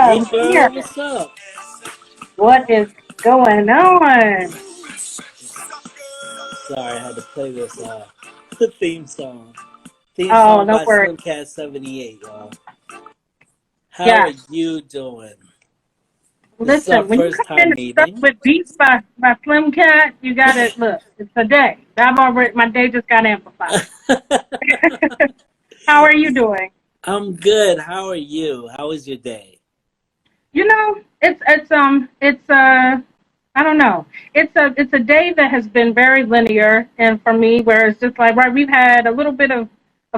Hey girl, Here. what's up? What is going on? Sorry, I had to play this theme song. Theme Oh, song no by worries. Slimcat78, y'all. How are Yes. you doing? This is our Listen, when you first come in time and stuff meeting. with beats by Slim Cat, you gotta look. It's a day. My day just got amplified. How are you doing? I'm good. How are you? How was your day? You know, it's I don't know. It's a day that has been very linear, and for me, where it's just like right, we've had a little bit of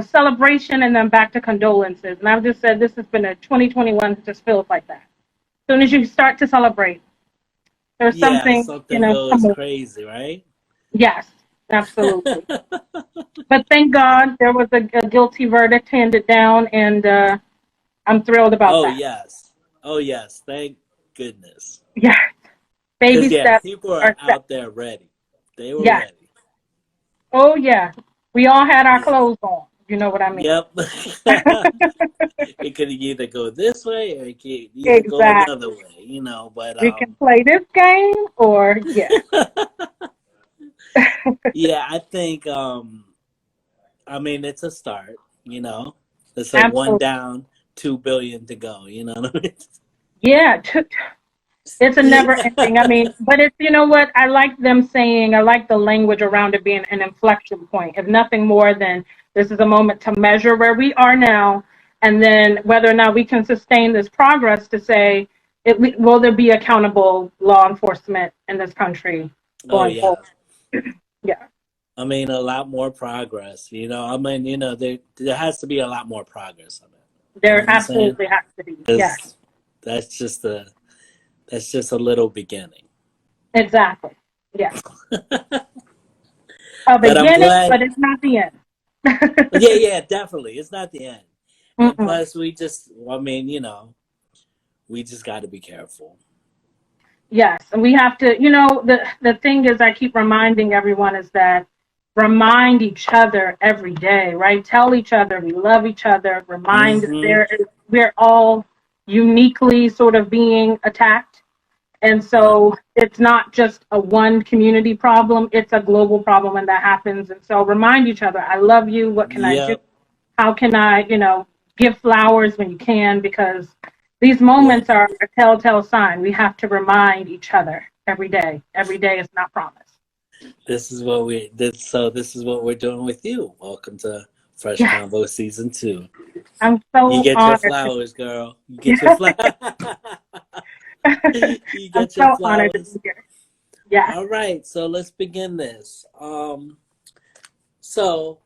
celebration and then back to condolences, and I've just said this has been a 2021 that just feels like that. As soon as you start to celebrate, there's Yeah, something, something come goes on. crazy, right? Yes, absolutely. But thank God there was a guilty verdict handed down, and I'm thrilled about Oh that. yes. Oh yes. Thank goodness. Yes, baby Because yeah, steps people are are set. out there ready. They were Yes. ready. Oh, yeah. We all had our Yeah. clothes on. You know what I mean? Yep. It could either go this way or it could either go another Exactly. way, but We can play this game, or yeah. yeah, I think I mean it's a start, you know. It's a one Absolutely. down, 2 billion to go, you know what I Yeah, it's a mean? never ending. I mean, but it's, you know what? I like them saying, I like the language around it being an inflection point. If nothing more than this is a moment to measure where we are now, and then whether or not we can sustain this progress to say, will there be accountable law enforcement in this country Oh going forward? yeah. Yeah, I mean a lot more progress, I mean, there has to be a lot more progress on it. You know there what I'm saying? absolutely has to be. Yes, 'Cause that's just a little beginning. exactly. Yes. A But I'm beginning, glad. but it's not the end. Yeah, yeah, definitely. It's not the end. And Mm-mm. plus, I mean, we just got to be careful. Yes, and we have to, the thing is I keep reminding everyone is that remind each other every day, right? Tell each other we love each other. Remind Hmm. we're all uniquely sort of being attacked. And Right. so it's not just a one community problem, it's a global problem when that happens. And so remind each other, I love you. What can I do? Yep. How can I, give flowers when you can? Because these Right. moments are a telltale sign. We have to remind each other every day. Every day is not promised. This is what we're doing with you. Welcome to Fresh Yes, Convo Season 2. I'm You so get your honored. flowers, girl. You get your flowers. You I'm get your so honored to flowers. be here. Yes. All right, so let's begin this. So,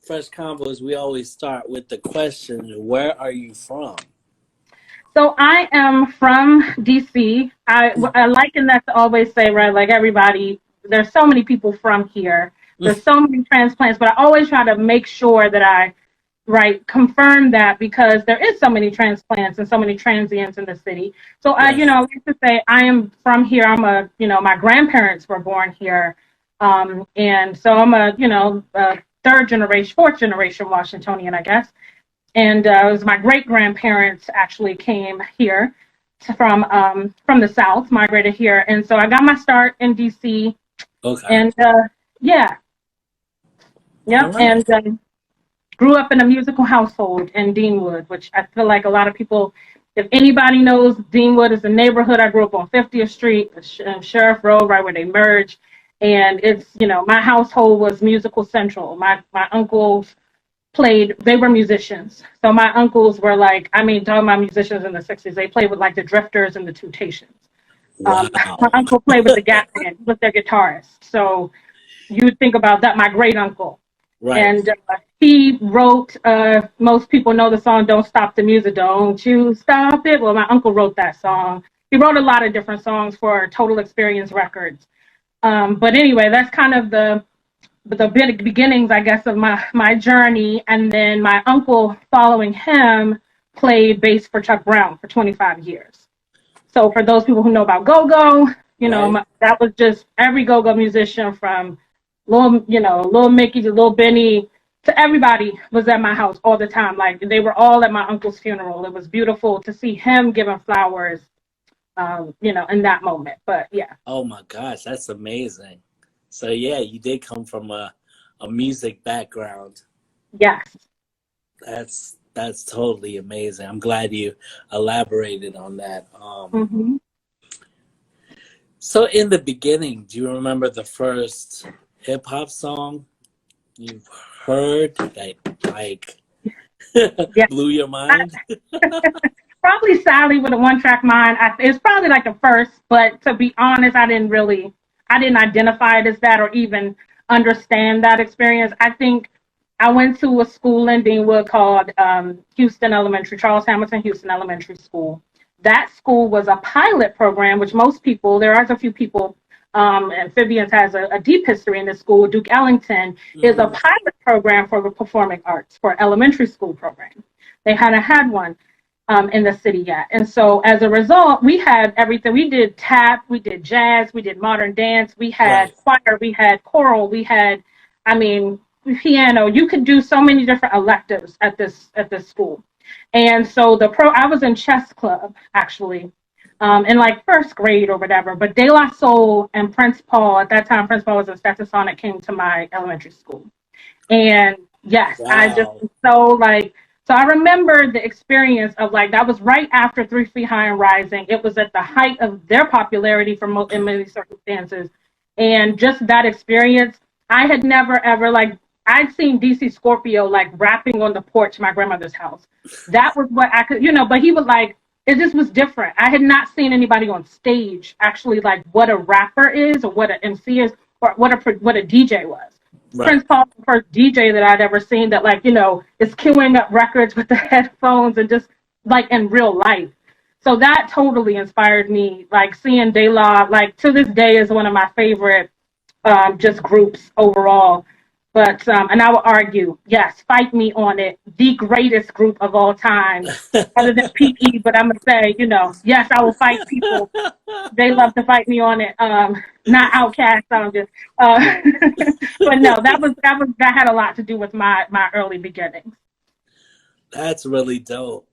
Fresh Convos, we always start with the question, where are you from? So I am from DC. I liken that to always say, right, like everybody, there's so many people from here. There's so many transplants, but I always try to make sure that I, right, confirm that because there is so many transplants and so many transients in the city. So Right. I like to say I am from here. My grandparents were born here. And so I'm a third generation, fourth generation Washingtonian, I guess. And it was my great grandparents actually came here from the South, migrated here, and so I got my start in DC, Okay. and yeah, All yep, right. and grew up in a musical household in Deanwood, which I feel like a lot of people, if anybody knows, Deanwood is a neighborhood. I grew up on 50th Street, Sheriff Road, right where they merge, and it's my household was musical central. My uncles they were musicians. So my uncles were like, talking about musicians in the 60s, they played with like the Drifters and the Temptations. My Wow. uncle played with the Gap Band, with their guitarist. So you think about that, my great uncle. Right. And he wrote, most people know the song Don't Stop the Music, Don't You Stop It. Well, my uncle wrote that song. He wrote a lot of different songs for Total Experience Records. But anyway, that's kind of the beginnings, I guess, of my journey. And then my uncle, following him, played bass for Chuck Brown for 25 years. So for those people who know about GoGo, you know, Right. that was just every GoGo musician from Lil Mickey to Lil Benny to everybody was at my house all the time. Like they were all at my uncle's funeral. It was beautiful to see him giving flowers, in that moment. But yeah. Oh my gosh, that's amazing. So yeah, you did come from a music background. Yes. That's totally amazing. I'm glad you elaborated on that. Mm-hmm. So in the beginning, do you remember the first hip hop song you've heard that like Yeah. blew your mind? Probably Sally with a one-track mind. It's probably like the first, but to be honest, I didn't identify it as that or even understand that experience. I think I went to a school in Deanwood called Charles Hamilton Houston Elementary School. That school was a pilot program, which there are a few people, Amphbns has a deep history in this school. Duke Ellington is a pilot program for the performing arts for elementary school program. They hadn't had one in the city yet. And so as a result, we had everything. We did tap, we did jazz, we did modern dance, we had choir, we had choral, we had, piano. You could do so many different electives at this school. And so I was in chess club actually, in like first grade or whatever. But De La Soul and Prince Paul, at that time Prince Paul was a Stetsasonic, came to my elementary school. And yes, Wow. I just so I remember the experience of that was right after 3 Feet High and Rising. It was at the height of their popularity in many circumstances. And just that experience, I had never ever I'd seen DC Scorpio rapping on the porch of my grandmother's house. That was what I could, but he was it just was different. I had not seen anybody on stage actually what a rapper is or what an MC is or what a DJ was. Right. Prince Paul was the first DJ that I'd ever seen that is queuing up records with the headphones and just in real life. So that totally inspired me. Seeing De La, to this day is one of my favorite just groups overall. But and I will argue, yes, fight me on it. The greatest group of all time, other than PE. But I'm gonna say, yes, I will fight people. They love to fight me on it. Not Outcast, I'm just. But no, that had a lot to do with my early beginnings. That's really dope.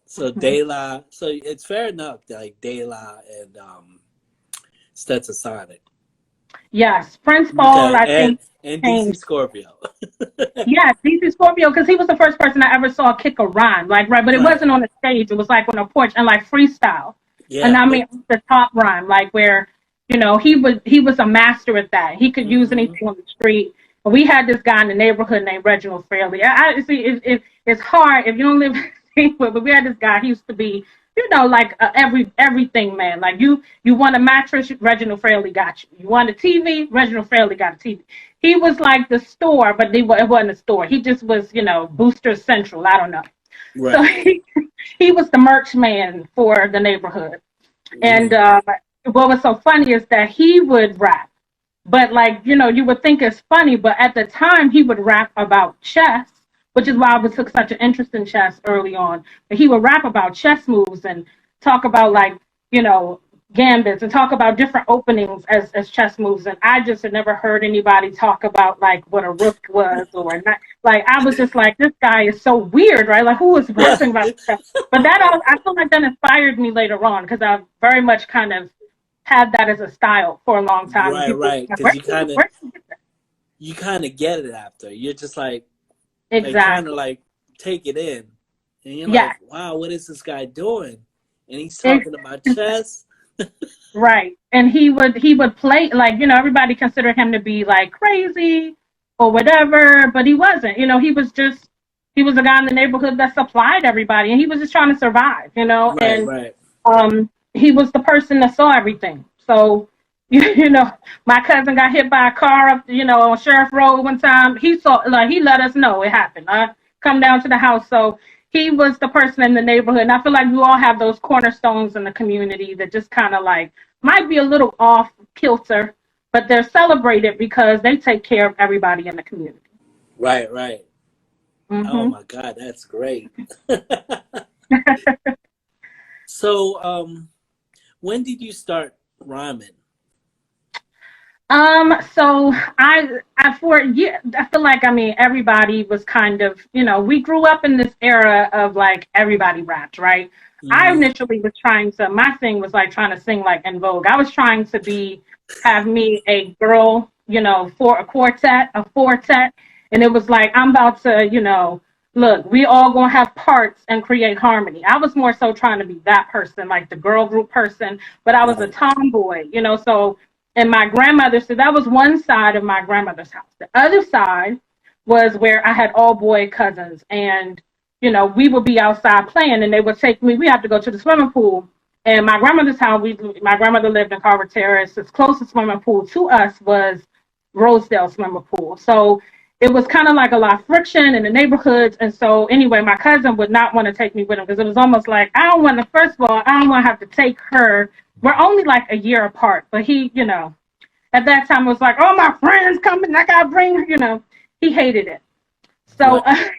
So De La, so it's fair enough that De La and Stetsasonic. Yes, Prince Paul, I think. And DC Scorpio. Yeah, DC Scorpio, because he was the first person I ever saw kick a rhyme, but it wasn't on the stage. It was on a porch and freestyle. Yeah, and I mean the top rhyme, where he was a master at that. He could use anything on the street. But we had this guy in the neighborhood named Reginald Fraley. I see it's hard if you don't live in St. but we had this guy. He used to be everything man. You want a mattress, Reginald Fraley got you. You want a TV, Reginald Fraley got a TV. He was the store, but it wasn't a store. He just was, Booster Central. I don't know. Right. So he was the merch man for the neighborhood. And what was so funny is that he would rap. But you would think it's funny, but at the time he would rap about chess, which is why I took such an interest in chess early on. But he would rap about chess moves and talk about gambits and talk about different openings as chess moves. And I just had never heard anybody talk about what a rook was or not. I was just this guy is so weird, right? Who is rapping about stuff? But I feel that inspired me later on because I very much kind of had that as a style for a long time. Right. Because you kind of get it after. You're just exactly. Kind of take it in. And you're wow, what is this guy doing? And he's talking about chess. Right. And he would play everybody considered him to be crazy or whatever, but he wasn't. He was a guy in the neighborhood that supplied everybody and he was just trying to survive, Right, and he was the person that saw everything. So, You know, my cousin got hit by a car up, on Sheriff Road one time. He saw, like, he let us know it happened. Come down to the house. So he was the person in the neighborhood. And I feel like we all have those cornerstones in the community that just kind of like might be a little off kilter, but they're celebrated because they take care of everybody in the community. Right, right. Mm-hmm. Oh my God, that's great. So, when did you start rhyming? So for a year, I feel like, everybody was kind of, we grew up in this era of like everybody rapped, right? I Mm-hmm. initially was my thing was like trying to sing like En Vogue. I was trying to have me a girl, for a quartet, a quartet. And it was like, I'm about to, look, we all gonna have parts and create harmony. I was more so trying to be that person, like the girl group person, but I was a Right. tomboy, so. And my grandmother, so that was one side of my grandmother's house. The other side was where I had all boy cousins. And, we would be outside playing and they would take me, we had to go to the swimming pool. And my grandmother's house, my grandmother lived in Carver Terrace. The closest swimming pool to us was Rosedale swimming pool. So it was kind of like a lot of friction in the neighborhoods. And so anyway, my cousin would not want to take me with him because it was almost like, I don't want to, first of all, I don't want to have to take her. We're only like a year apart, but he, at that time it was like, oh, my friend's coming, I gotta bring her, he hated it. So, Right.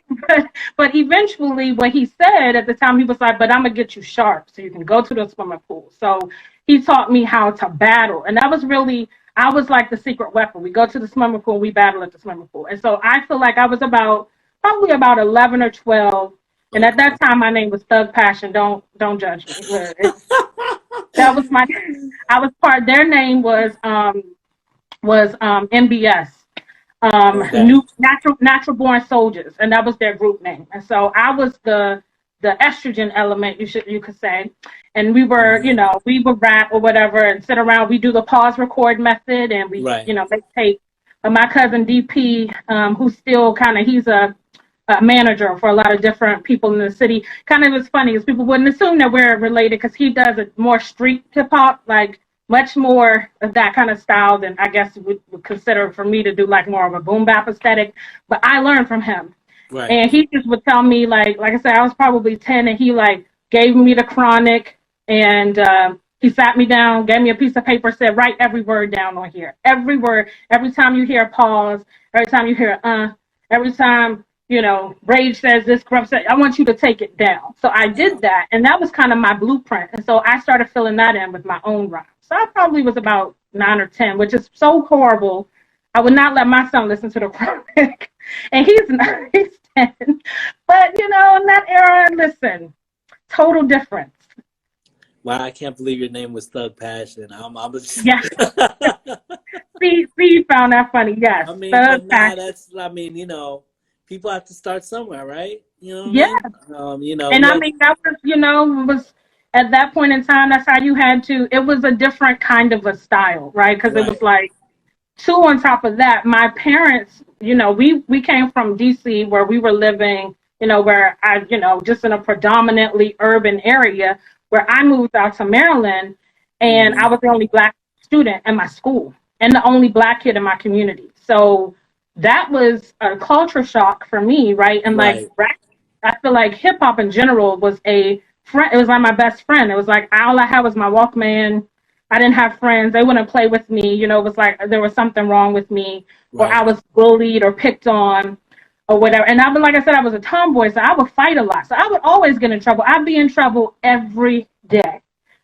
but eventually what he said at the time, he was like, but I'm gonna get you sharp so you can go to the swimming pool. So he taught me how to battle. And that was really, I was like the secret weapon. We go to the swimming pool, we battle at the swimming pool. And so I feel like I was probably about 11 or 12. And at Okay. that time, my name was Thug Passion. Don't judge me. That was I was their name was MBS, Okay. New Natural Born Soldiers, and that was their group name. And so I was the estrogen element, you could say. And we were, Mm-hmm. we would rap or whatever and sit around. We do the pause record method, and we, Right. they take my cousin DP, who's still he's a manager for a lot of different people in the city. Kind of was funny is people wouldn't assume that we're related because he does a more street hip hop, like much more of that kind of style than I guess would consider for me to do like more of a boom bap aesthetic. But I learned from him. Right. And he just would tell me, like I said, I was probably 10 and he like gave me the chronic and he sat me down, gave me a piece of paper, said, write every word down on here. Every word, every time you hear a pause, every time you hear every time, Rage says this, Gruff says, I want you to take it down. So I did that. And that was kind of my blueprint. And so I started filling that in with my own rhymes. So I probably was about 9 or 10, which is so horrible. I would not let my son listen to the chronic. And he's 10. But, in that era, listen, total difference. Wow, I can't believe your name was Thug Passion. I'm just... Yeah. See, found that funny. Yes. I mean, Thug but Passion. people have to start somewhere, right? You know what Yeah. I mean? And I mean, that was, was at that point in time, that's how you had to, it was a different kind of a style, right? Because it was Right. like, two, on top of that, my parents, we came from DC where we were living, where I, just in a predominantly urban area where I moved out to Maryland and I Mm-hmm. was the only Black student in my school and the only Black kid in my community. So that was a culture shock for me, right? And like, Right. I feel like hip hop in general was a friend. It was like my best friend. It was like all I had was my Walkman. I didn't have friends. They wouldn't play with me. It was like there was something wrong with me, or I Right. was bullied or picked on or whatever. And like I said, I was a tomboy, so I would fight a lot. So I would always get in trouble. I'd be in trouble every day.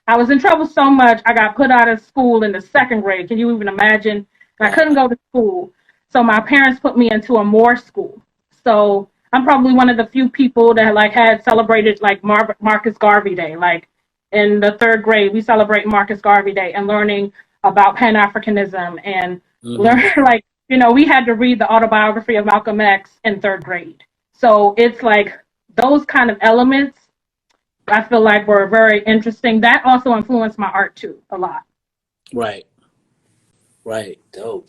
I was in trouble so much, I got put out of school in the second grade. Can you even imagine? And I couldn't Wow. go to school. So my parents put me into a Moore school. So I'm probably one of the few people that like had celebrated like Marcus Garvey Day. Like in the third grade, we celebrate Marcus Garvey Day and learning about Pan-Africanism and Mm-hmm. learn like, we had to read the autobiography of Malcolm X in third grade. So it's like those kind of elements I feel like were very interesting. That also influenced my art too, a lot. Right. Right. Dope.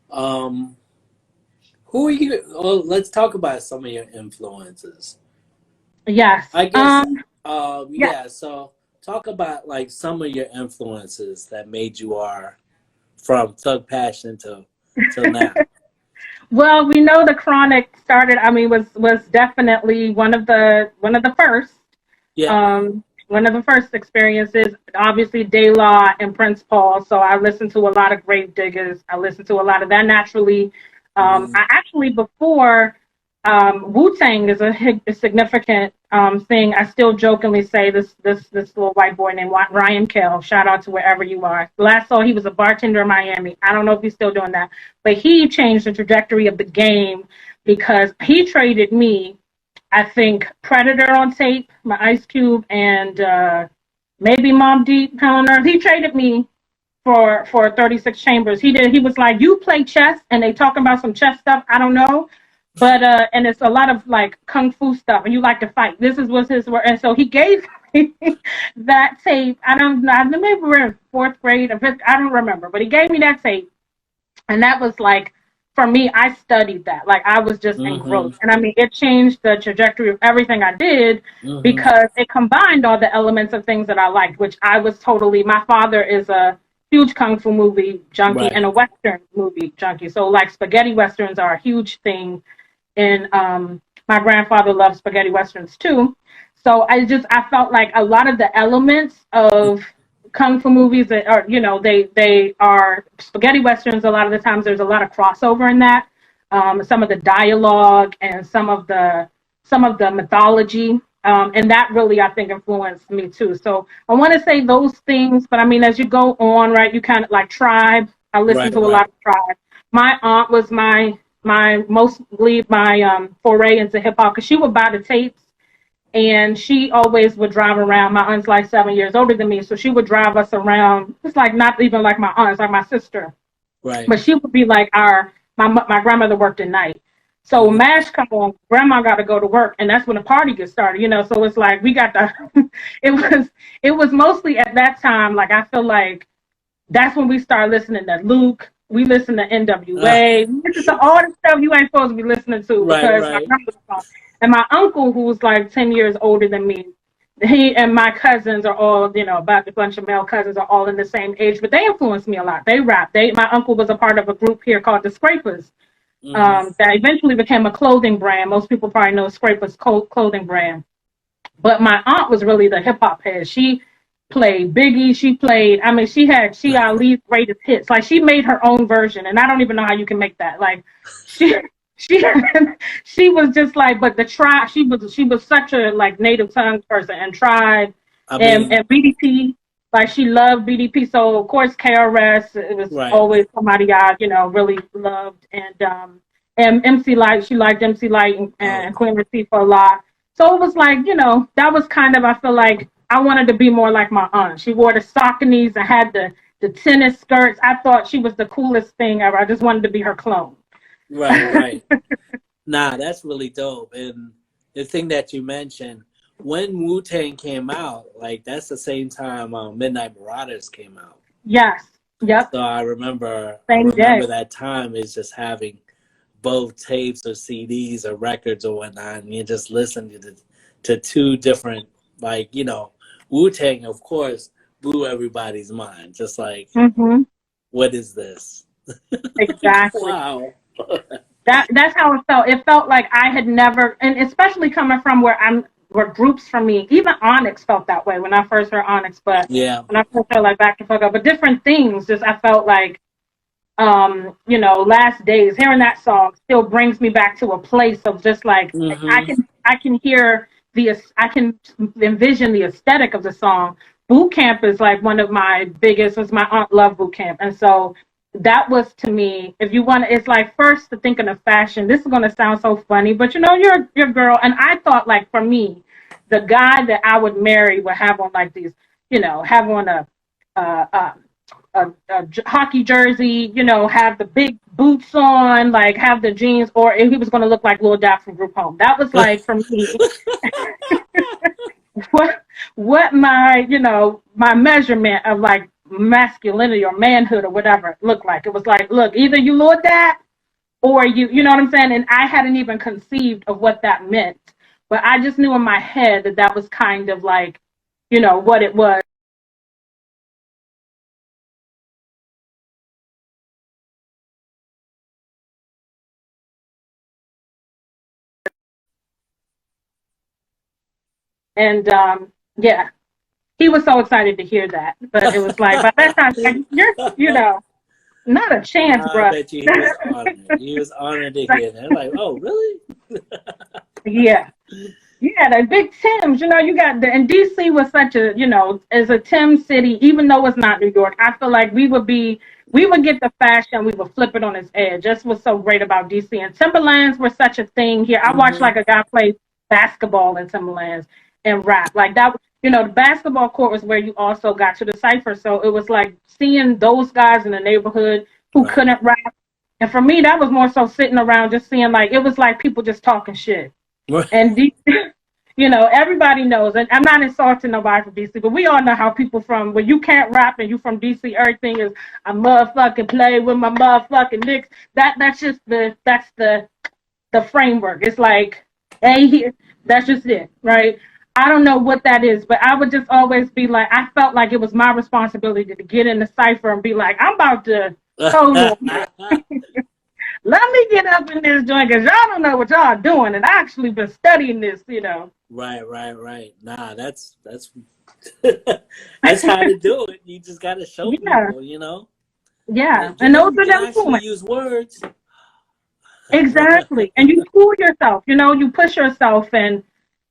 Um, who are you? Well, let's talk about some of your influences. Yes. I guess. Yeah. Yeah. So talk about like some of your influences that made you are from Thug Passion till now? Well, we know the Chronic started. I mean, was definitely one of the first. Yeah. One of the first experiences. Obviously, De La and Prince Paul. So I listened to a lot of Grave Diggers. I listened to a lot of that naturally. Mm-hmm. I actually before Wu-Tang is a significant thing. I still jokingly say this little white boy named Ryan Kell. Shout out to wherever you are. Last saw he was a bartender in Miami. I don't know if he's still doing that, but he changed the trajectory of the game because he traded me, I think, Predator on tape, my Ice Cube, and maybe Mobb Deep. I don't know. He traded me for 36 Chambers. He was like, you play chess, and they talking about some chess stuff. I don't know. But and it's a lot of like kung fu stuff, and you like to fight. This is what's his word, and so he gave me that tape. I don't know, maybe we're in fourth grade or fifth. I don't remember, but he gave me that tape, and that was like, for me, I studied that. Like I was just Mm-hmm. engrossed, and I mean, it changed the trajectory of everything I did Mm-hmm. because it combined all the elements of things that I liked, which I was totally. My father is a huge kung fu movie junkie Right. and a western movie junkie, so like spaghetti westerns are a huge thing, and my grandfather loved spaghetti westerns too. So I felt like a lot of the elements of kung fu movies that are, they are spaghetti westerns. A lot of the times there's a lot of crossover in that. Some of the dialogue and some of the mythology, and that really I think influenced me too. So I want to say those things, but I mean as you go on, right? You kind of like Tribe. I listened Right. to a lot Right. of Tribe. My aunt was my mostly my foray into hip hop because she would buy the tapes and she always would drive around. My aunt's like 7 years older than me, so she would drive us around. It's like not even like my aunt, it's like my sister, Right. but she would be like my grandmother worked at night. So when Mm-hmm. MASH come on, grandma got to go to work, and that's when the party gets started. So it's like we got the. it was mostly at that time. Like I feel like that's when we start listening to Luke. We listen to NWA. We listen to all the stuff you ain't supposed to be listening to Right. because my Right. grandma was gone. And my uncle, who was like 10 years older than me, he and my cousins are all, about a bunch of male cousins are all in the same age, but they influenced me a lot. They rap. My uncle was a part of a group here called the Scrapers, Mm-hmm. that eventually became a clothing brand. Most people probably know Scrapers clothing brand. But my aunt was really the hip hop head. She played Biggie. She played. I mean, she Ali's greatest hits. Like she made her own version, and I don't even know how you can make that. Like she she she was just like. But the Tribe. She was such a like native tongue person and Tribe I and mean, BDP. Like she loved BDP. So of course KRS. It was right. always somebody I really loved and MC Light. She liked MC Light Oh, and Queen Latifah a lot. So it was like, that was kind of, I feel like I wanted to be more like my aunt. She wore the Sauconys and had the tennis skirts. I thought she was the coolest thing ever. I just wanted to be her clone. right. Right. Nah, that's really dope. And the thing that you mentioned, when Wu Tang came out, like that's the same time Midnight Marauders came out. Yes. Yep. So I Same day. remember that time is just having both tapes or CDs or records or whatnot, and you just listen to two different, like Wu Tang, of course, blew everybody's mind. Just like, Hmm. what is this? Exactly. Wow. That's how it felt. It felt like I had never, and especially coming from where groups from me, even Onyx felt that way when I first heard Onyx. But Yeah. when I first heard like Back to Fuck Up, but different things. Just I felt like Last Days, hearing that song still brings me back to a place of just like Hmm. I can hear I can envision the aesthetic of the song. Boot Camp is like one of my biggest, was my aunt loved Boot Camp. And so that was to me, if you want, it's like first to thinking of fashion. This is gonna sound so funny, but you're a girl, and I thought like for me, the guy that I would marry would have on like these, have on uh, uh, a hockey jersey, have the big boots on, like have the jeans, or if he was going to look like Lil Dap from Group Home. That was like for me what my measurement of like masculinity or manhood or whatever looked like. It was like, look, either you Lil Dap or you know what I'm saying? And I hadn't even conceived of what that meant, but I just knew in my head that was kind of like, what it was. And yeah, he was so excited to hear that. But it was like, by that time, like, you're, not a chance, I bro. bet you he was honored. He was honored to hear that. Like, oh, really? Yeah. Yeah, the big Tims, you got and DC was such a, as a Tim city, even though it's not New York, I feel like we would get the fashion, we would flip it on its edge. That's what's so great about DC. And Timberlands were such a thing here. I watched like a guy play basketball in Timberlands and rap. Like that, the basketball court was where you also got to the cipher. So it was like seeing those guys in the neighborhood who couldn't rap. And for me, that was more so sitting around just seeing like, it was like people just talking shit. And everybody knows, and I'm not insulting nobody from DC, but we all know how people from when you can't rap and you from DC, everything is I motherfucking play with my motherfucking Knicks. That's just the framework. It's like, hey, here, that's just it, right? I don't know what that is, but I would just always be like, I felt like it was my responsibility to get in the cipher and be like, I'm about to hold on. Let me get up in this joint because y'all don't know what y'all doing, and I actually been studying this, Right. Nah, that's that's how to do it. You just gotta show people, Yeah, and those are them actually moments. use words. Exactly, and you fool yourself. You push yourself, and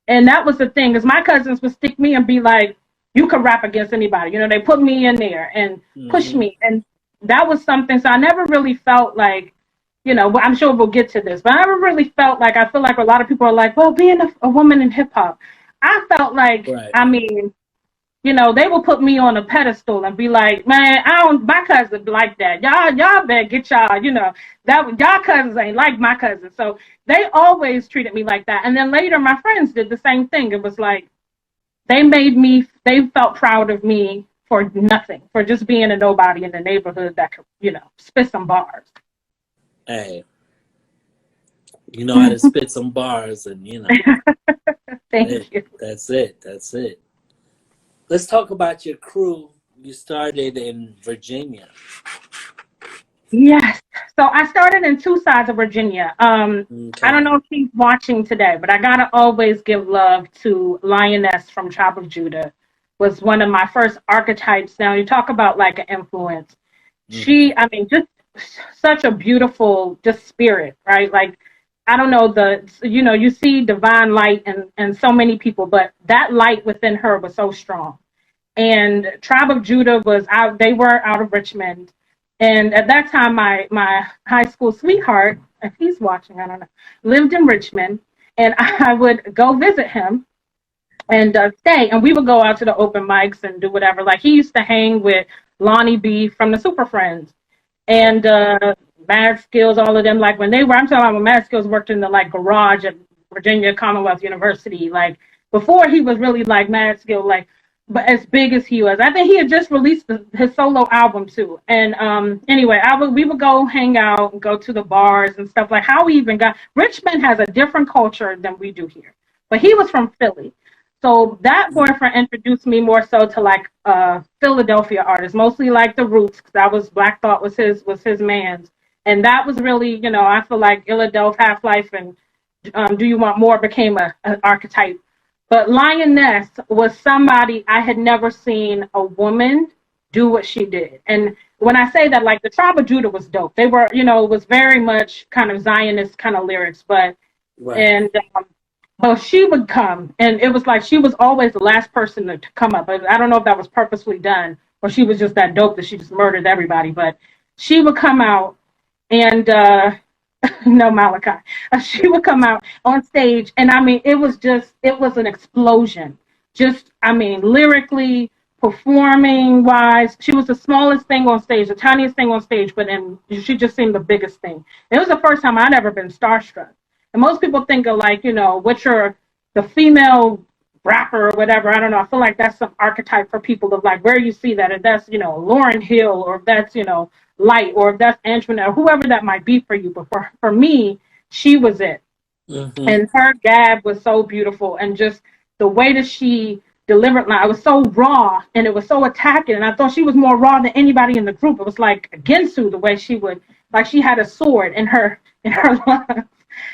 that was the thing. Because my cousins would stick me and be like, "You can rap against anybody." They put me in there and push me, and that was something. So I never really felt like. I'm sure we'll get to this, but I never really felt like, I feel like a lot of people are like, well, being a woman in hip hop, I felt like, I mean, they will put me on a pedestal and be like, man, my cousin like that. Y'all better get y'all, y'all cousins ain't like my cousins. So they always treated me like that. And then later my friends did the same thing. It was like, they felt proud of me for nothing, for just being a nobody in the neighborhood that could, spit some bars. Hey, you know how to spit some bars, and Thank you. That's it. Let's talk about your crew. You started in Virginia. Yes. So I started in two sides of Virginia. Okay. I don't know if she's watching today, but I gotta always give love to Lioness from Tribe of Judah. Was one of my first archetypes. Now you talk about like an influence. She, just such a beautiful just spirit, right? Like, I don't know, you see divine light in so many people, but that light within her was so strong. And Tribe of Judah they were out of Richmond. And at that time, my high school sweetheart, if he's watching, I don't know, lived in Richmond. And I would go visit him and stay. And we would go out to the open mics and do whatever. Like, he used to hang with Lonnie B from the Super Friends. And Mad Skills, all of them, like I'm talking about when Mad Skills worked in the like garage at Virginia Commonwealth University, like before he was really like Mad Skill, like, but as big as he was. I think he had just released his solo album too. And anyway, we would go hang out and go to the bars and stuff. Like how we even got, Richmond has a different culture than we do here, but he was from Philly. So that boyfriend introduced me more so to like Philadelphia artists, mostly like the Roots, because that was Black Thought was his man's, and that was really, I feel like Philadelphia, Half-Life, and Do You Want More became an archetype. But Lioness was somebody I had never seen a woman do what she did, and when I say that, like the Tribe of Judah was dope. They were, it was very much kind of Zionist kind of lyrics, but and. So she would come, and it was like she was always the last person to come up. I don't know if that was purposely done or she was just that dope that she just murdered everybody. But she would come out, and no, Malachi. She would come out on stage, and it was an explosion. Lyrically, performing wise, she was the smallest thing on stage, the tiniest thing on stage, but then she just seemed the biggest thing. It was the first time I'd ever been starstruck. And most people think of like, what's the female rapper or whatever. I don't know. I feel like that's some archetype for people of like where you see that. If that's, Lauryn Hill, or if that's, Light, or if that's Antoinette, or whoever that might be for you. But for me, she was it. Mm-hmm. And her gab was so beautiful. And just the way that she delivered, it was so raw and it was so attacking. And I thought she was more raw than anybody in the group. It was like Ginsu, the way she would, like she had a sword in her lungs.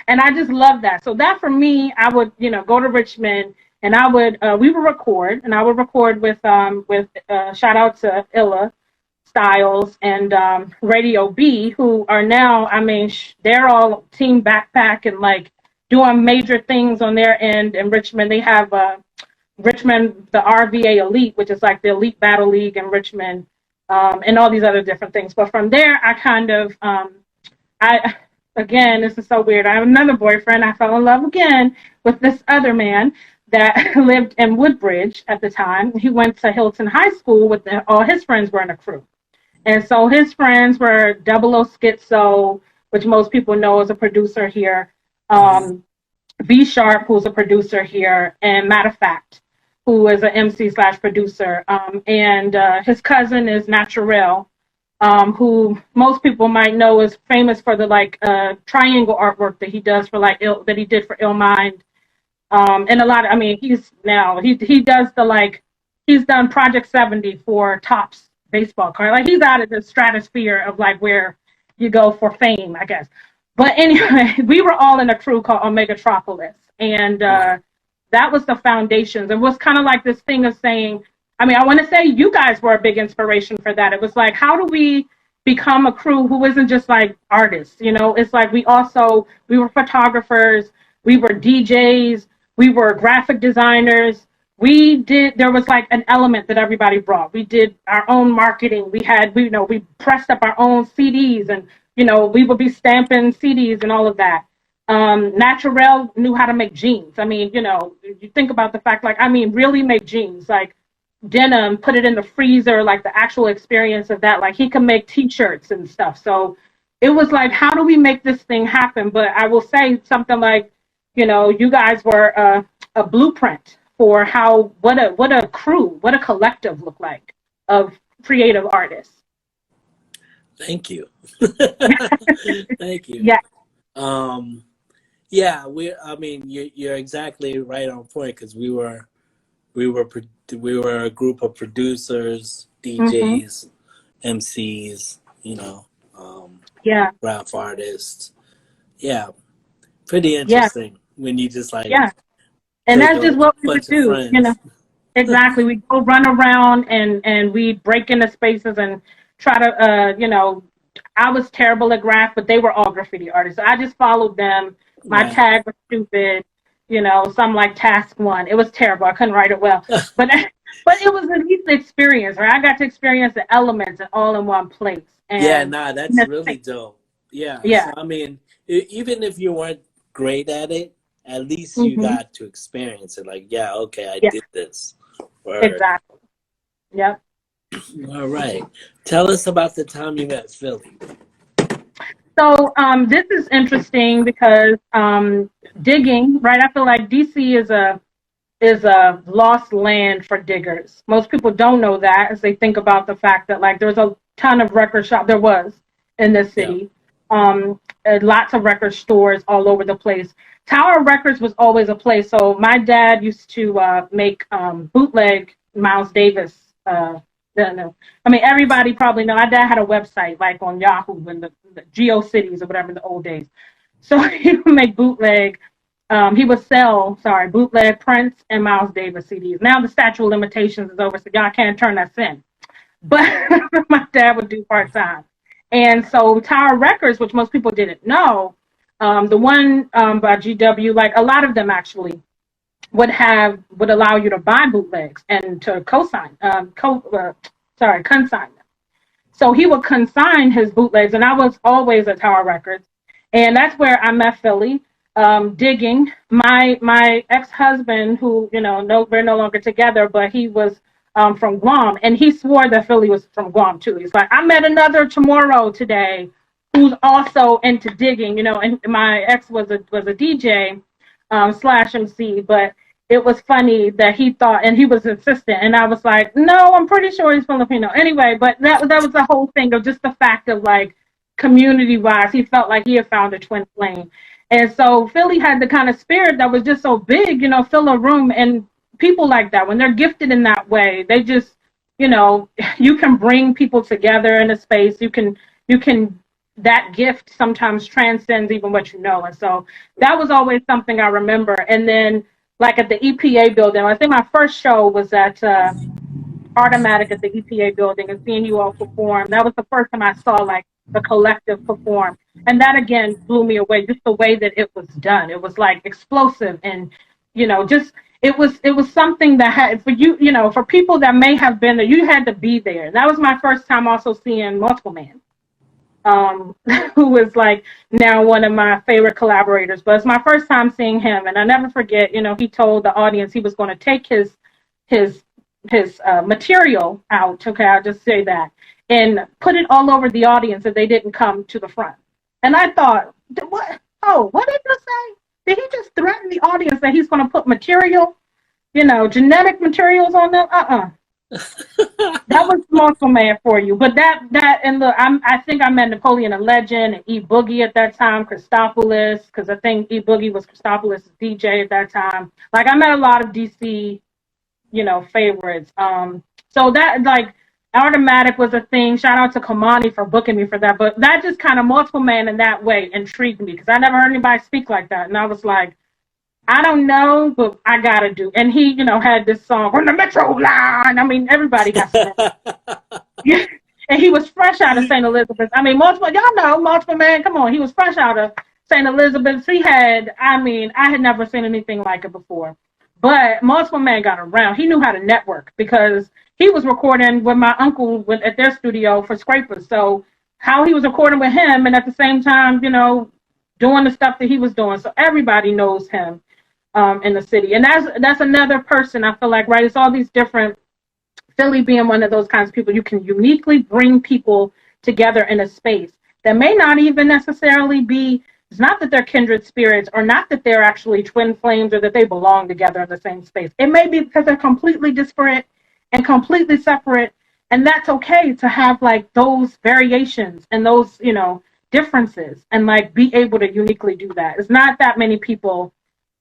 And I just love that. So that for me, I would, go to Richmond and I would we would record, and I would record with shout out to Illa Styles and Radio B, who are now, I mean, they're all Team Backpack and like doing major things on their end in Richmond. They have Richmond, the RVA Elite, which is like the Elite Battle League in Richmond, and all these other different things. But from there, I kind of, again, this is so weird. I have another boyfriend. I fell in love again with this other man that lived in Woodbridge at the time. He went to Hilton High School with all his friends were in a crew. And so his friends were Double O Schizo, which most people know is a producer here, V Sharp, who's a producer here, and Matter of Fact, who is an MC/producer. And his cousin is Naturel, who most people might know is famous for the triangle artwork that he does for that he did for Ill Mind. And a lot of, I mean, he does he's done Project 70 for Topps baseball card. Like, he's out of the stratosphere of like where you go for fame, I guess. But anyway, we were all in a crew called Omegatropolis, and that was the foundations. It was kind of like this thing of saying, I mean, I want to say you guys were a big inspiration for that. It was like, how do we become a crew who isn't just like artists? You know, it's like we were photographers, we were DJs, we were graphic designers. There was like an element that everybody brought. We did our own marketing. We pressed up our own CDs, and, we would be stamping CDs and all of that. Naturel knew how to make jeans. I mean, you think about the fact, really make jeans, like denim, put it in the freezer, like the actual experience of that. Like, he could make T-shirts and stuff. So it was like, how do we make this thing happen? But I will say something like, you guys were a blueprint for what a crew, what a collective look like of creative artists. Thank you. Thank you. Yeah. Yeah, you're exactly right on point, because we were a group of producers, DJs, MCs, rap artists. Yeah, pretty interesting when you just and that's just what we would do, Exactly. We go run around and we break into spaces and try to, I was terrible at graph, but they were all graffiti artists. So I just followed them. My tag was stupid, some like Task One. It was terrible. I couldn't write it well, but it was at least the experience, right? I got to experience the elements all in one place. And that's really dope. Yeah. So, I mean, even if you weren't great at it, at least you got to experience it. Like, I did this. Word. Exactly. Yep. All right. Tell us about the time you met Philly. So this is interesting because digging, right? I feel like DC is a lost land for diggers. Most people don't know that, as they think about the fact that there's a ton of record shop. There was in this city. Lots of record stores all over the place. Tower Records was always a place. So my dad used to make bootleg Miles Davis. Everybody probably know. My dad had a website on Yahoo in the GeoCities or whatever in the old days. So he would make bootleg. He would sell, bootleg Prince and Miles Davis CDs. Now the statute of limitations is over, so y'all can't turn us in. But my dad would do part-time. And so Tower Records, which most people didn't know, the one by GW, a lot of them actually would allow you to buy bootlegs and to consign them. So he would consign his bootlegs, and I was always at Tower Records. And that's where I met Philly, digging. My ex-husband, who, we're no longer together, but he was from Guam, and he swore that Philly was from Guam too. He's like, I met another tomorrow today who's also into digging, and my ex was a DJ / MC, but it was funny that he thought, and he was insistent, and I was like, no, I'm pretty sure he's Filipino. Anyway, but that was the whole thing of just the fact of community-wise, he felt like he had found a twin flame. And so Philly had the kind of spirit that was just so big, fill a room, and people like that, when they're gifted in that way, they just, you can bring people together in a space. You can, that gift sometimes transcends even what you know. And so that was always something I remember. And then like at the EPA building. I think my first show was at Automatic at the EPA building and seeing you all perform. That was the first time I saw like the collective perform. And that again blew me away, just the way that it was done. It was like explosive and, just it was something that had for you, for people that may have been there, you had to be there. That was my first time also seeing Multiple Man. Who was like now one of my favorite collaborators, but it's my first time seeing him. And I never forget, he told the audience he was going to take his material out, okay, I'll just say that, and put it all over the audience if they didn't come to the front. And I thought, what? Oh, what did you say? Did he just threaten the audience that he's going to put material, genetic materials on them? That was Multiple Man for you. But that and I think I met Napoleon and Legend and E Boogie at that time, Christopoulos, because I think E Boogie was Christopoulos' DJ at that time. Like I met a lot of DC favorites. So that like Automatic was a thing. Shout out to Kamani for booking me for that. But that just kind of Multiple Man in that way intrigued me because I never heard anybody speak like that. And I was like, I don't know, but I gotta do. And he, had this song on the Metro line. I mean, everybody got some. Yeah. And he was fresh out of St. Elizabeth. I mean, y'all know Multiple Man. Come on, he was fresh out of St. Elizabeth. I had never seen anything like it before. But Multiple Man got around. He knew how to network because he was recording with my uncle at their studio for Scrapers. So how he was recording with him and at the same time, doing the stuff that he was doing. So everybody knows him in the city. And that's another person I feel like, right? It's all these different, Philly being one of those kinds of people, you can uniquely bring people together in a space that may not even necessarily be. It's not that they're kindred spirits or not that they're actually twin flames or that they belong together in the same space. It may be because they're completely disparate and completely separate. And that's okay to have like those variations and those, differences and like be able to uniquely do that. It's not that many people,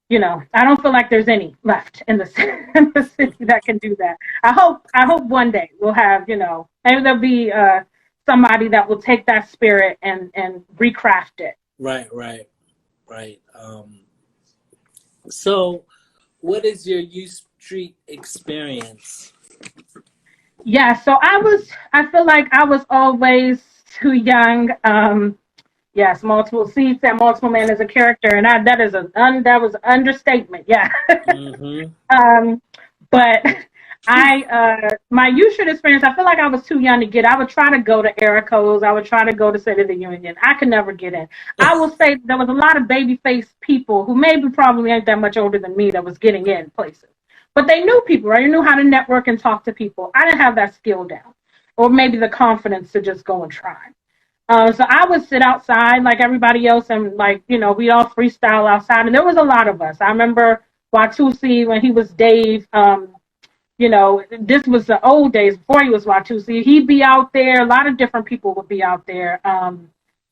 I don't feel like there's any left in the city that can do that. I hope one day we'll have, maybe there'll be somebody that will take that spirit and recraft it. Right. So what is your U Street experience? Yeah, so I feel like I was always too young. Yes, Multiple Seats and Multiple Man as a character, and that was an understatement. Yeah. Mm-hmm. But my U Street experience, I feel like I was too young to get. I would try to go to Erico's. I would try to go to City of the Union. I could never get in. I will say there was a lot of babyface people who probably ain't that much older than me that was getting in places. But they knew people, right? They knew how to network and talk to people. I didn't have that skill down, or maybe the confidence to just go and try. So I would sit outside like everybody else, and like we all freestyle outside. And there was a lot of us. I remember Watusi when he was Dave. This was the old days before he was Watusi. He'd be out there. A lot of different people would be out there.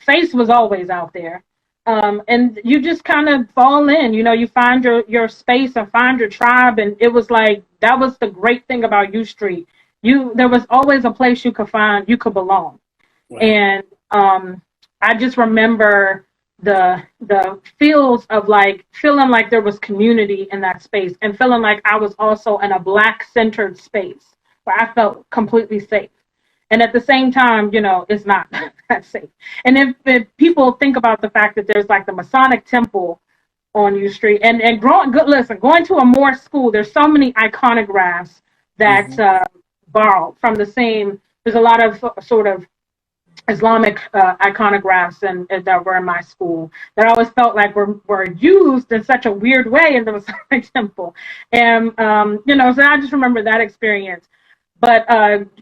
Face was always out there. And you just kind of fall in, you find your space and find your tribe. And it was like, that was the great thing about U Street. There was always a place you could find, you could belong. Wow. And I just remember the feels of like feeling like there was community in that space and feeling like I was also in a Black centered space where I felt completely safe. And at the same time, it's not that safe. And if people think about the fact that there's like the Masonic Temple on U Street and going to a Moore school, there's so many iconographs that borrow from the same. There's a lot of sort of Islamic iconographs and that were in my school that I always felt like were used in such a weird way in the Masonic Temple. And, so I just remember that experience. But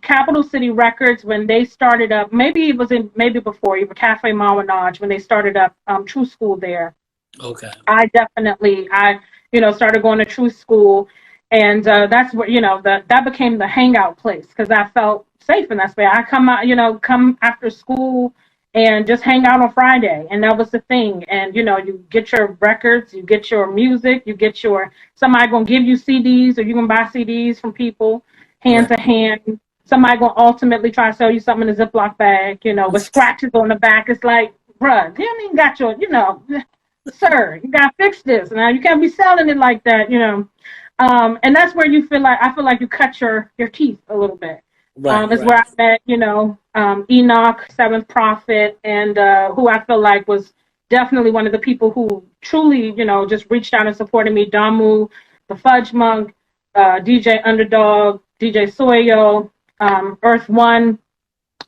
Capital City Records, when they started up, maybe before, even Cafe Mawanaj, when they started up True School there. Okay. I definitely, started going to True School. And that's where, that became the hangout place because I felt safe in that space. I come out, come after school and just hang out on Friday. And that was the thing. And, you get your records, you get your music, somebody going to give you CDs or you can buy CDs from people hand to hand. Somebody going to ultimately try to sell you something in a Ziploc bag, with scratches on the back. It's like, bruh, you haven't even got your, sir, you gotta fix this. Now you can't be selling it like that, you know. And that's where I feel like you cut your teeth a little bit. Right, Is where right, I met, you know, Enoch, Seventh Prophet, and who I feel like was definitely one of the people who truly, you know, just reached out and supported me. Damu, the Fudge Monk, DJ Underdog, DJ Soyo, Earth One,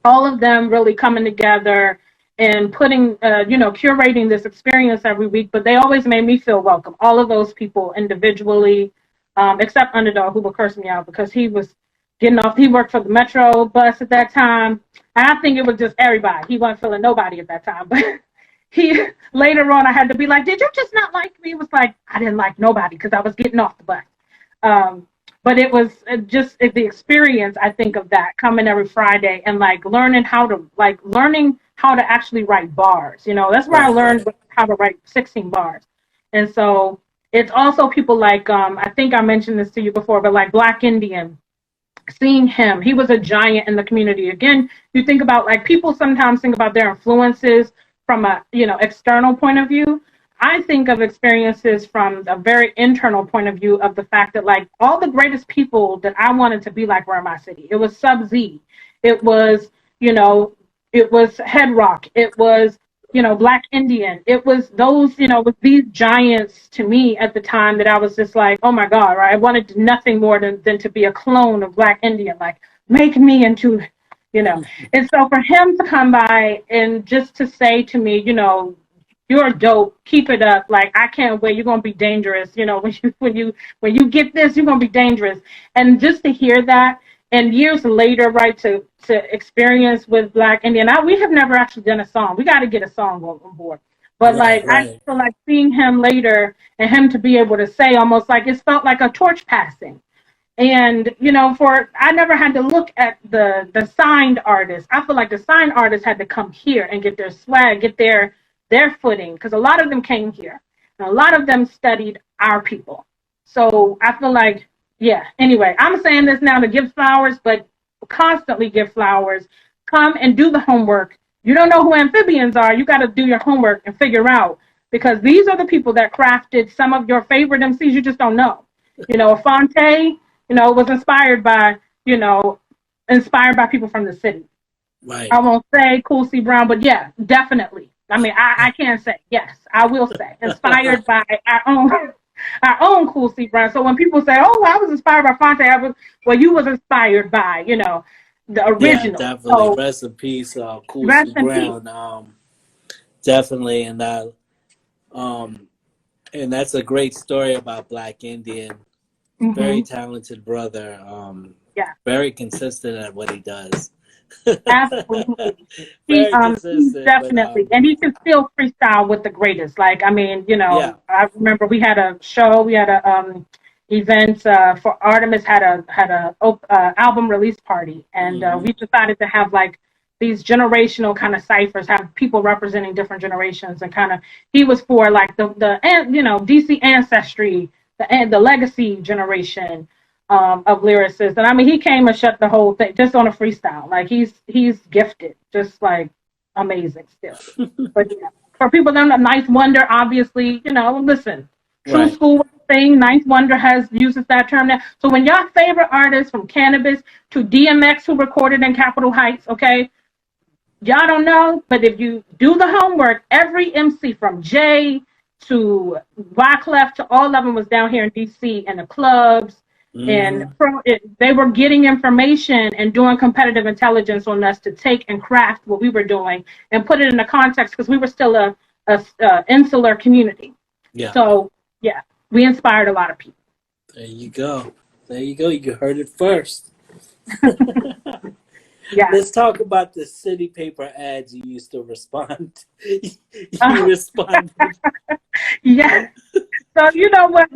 all of them really coming together and putting, you know, curating this experience every week. But they always made me feel welcome. All of those people individually, except Underdog, who would curse me out because he was getting off. He worked for the Metro bus at that time. And I think it was just everybody. He wasn't feeling nobody at that time. But he later on, I had to be like, did you just not like me? It was like, I didn't like nobody because I was getting off the bus. Um, but it was just the experience, I think, of that coming every Friday and like learning how to actually write bars. You know, that's where I right, learned right. how to write 16 bars. And so it's also people like, I think I mentioned this to you before, but like Black Indian, seeing him, he was a giant in the community. Again, you think about like people sometimes think about their influences from a, you know, external point of view. I think of experiences from a very internal point of view of the fact that like all the greatest people that I wanted to be like were in my city. It was Sub Z. It was, you know, it was Head Rock. It was, you know, Black Indian. It was those, you know, with these giants to me at the time that I was just like, oh my God, right? I wanted nothing more than to be a clone of Black Indian, like make me into, you know. And so for him to come by and just to say to me, you know, you're dope, keep it up. Like I can't wait. You're gonna be dangerous. You know, when you get this, you're gonna be dangerous. And just to hear that, and years later, right, to experience with Black Indian. We have never actually done a song. We got to get a song on board. But Right, like I right. feel like seeing him later and him to be able to say almost like it felt like a torch passing. And you know, for I never had to look at the signed artists. I feel like the signed artists had to come here and get their swag, get their footing, because a lot of them came here, and a lot of them studied our people. So I feel like, yeah. Anyway, I'm saying this now to give flowers, but constantly give flowers. Come and do the homework. You don't know who Amphbns are. You got to do your homework and figure out because these are the people that crafted some of your favorite MCs. You just don't know. You know, Fonte, you know, was inspired by, you know, inspired by people from the city. Right. I won't say Cool C Brown, but yeah, definitely. I mean, I can say yes. I will say inspired by our own Cool C Brown. So when people say, "Oh, I was inspired by Fonte," well, you was inspired by, you know, the Yeah, original. definitely. So Rest in peace, Cool rest C in peace. Brown. Definitely, um, and that's a great story about Black Indian. Very Hmm. talented brother. Yeah, Very consistent at what he does. absolutely. Very He consistent, but definitely, and he can still freestyle with the greatest. Like, I mean, you yeah. know, I remember we had a show, we had a event for Artemis had a album release party, and Hmm. we decided to have like these generational kind of ciphers, have people representing different generations, and kind of he was for like the you know DC ancestry, the legacy generation of lyricists. And I mean, he came and shut the whole thing just on a freestyle. Like he's gifted, just like amazing still. But yeah, for people that don't know, Ninth Wonder, obviously, you know, listen, True Right. School was a thing. Ninth Wonder uses that term now. So when your favorite artists from Cannabis to DMX who recorded in Capitol Heights, okay, y'all don't know, but if you do the homework, every MC from Jay to Wyclef to all of them was down here in DC in the clubs. And Hmm. they were getting information and doing competitive intelligence on us to take and craft what we were doing and put it in a context because we were still a insular community. Yeah. So yeah, we inspired a lot of people. There you go. There you go. You heard it first. Yeah. Let's talk about the city paper ads you used to respond. You Uh, responded. yeah. So you know what?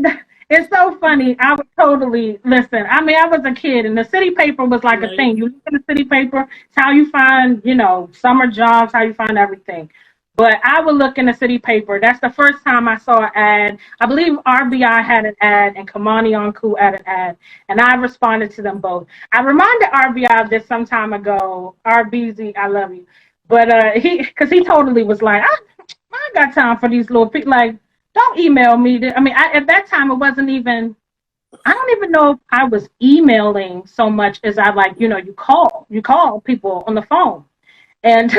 It's so funny. I would totally listen. I mean, I was a kid, and the city paper was like a Right. thing. You look at the city paper, it's how you find, you know, summer jobs, how you find everything. But I would look in the city paper. That's the first time I saw an ad. I believe RBI had an ad and Kamani Onku had an ad, and I responded to them both. I reminded RBI of this some time ago. RBZ, I love you. But because he totally was like, I ain't got time for these little people. Like, don't email me. I mean, at that time, it wasn't even, I don't even know if I was emailing so much as I like, you call people on the phone. And,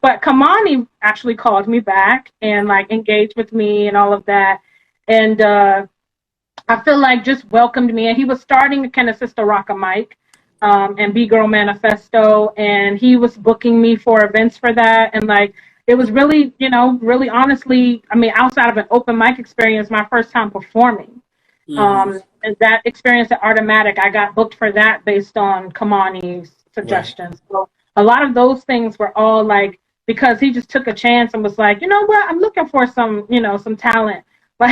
but Kamani actually called me back and like engaged with me and all of that. And I feel like just welcomed me. And he was starting to kind of Sister Rock a Mic and B Girl Manifesto. And he was booking me for events for that. And like, it was really, really honestly, I mean, outside of an open mic experience, my first time performing. And that experience at Artomatic, I got booked for that based on Kamani's suggestions. Right. So a lot of those things were all like, because he just took a chance and was like, you know what, I'm looking for some, some talent. But,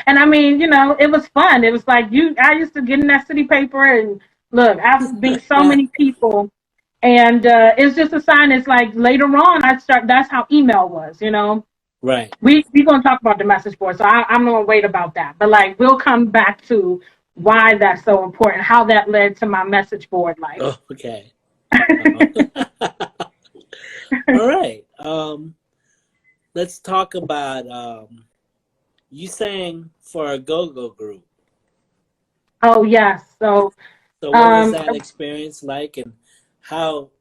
and I mean, it was fun. It was like, I used to get in that city paper and look, I've beat so many people. And it's just a sign. It's like later on, that's how email was, Right. We're going to talk about the message board, so I'm going to wait about that. But, like, we'll come back to why that's so important, how that led to my message board life. Oh, okay. All right. Let's talk about, you sang for a GoGo group. Oh, yes. So what was that experience like, and well,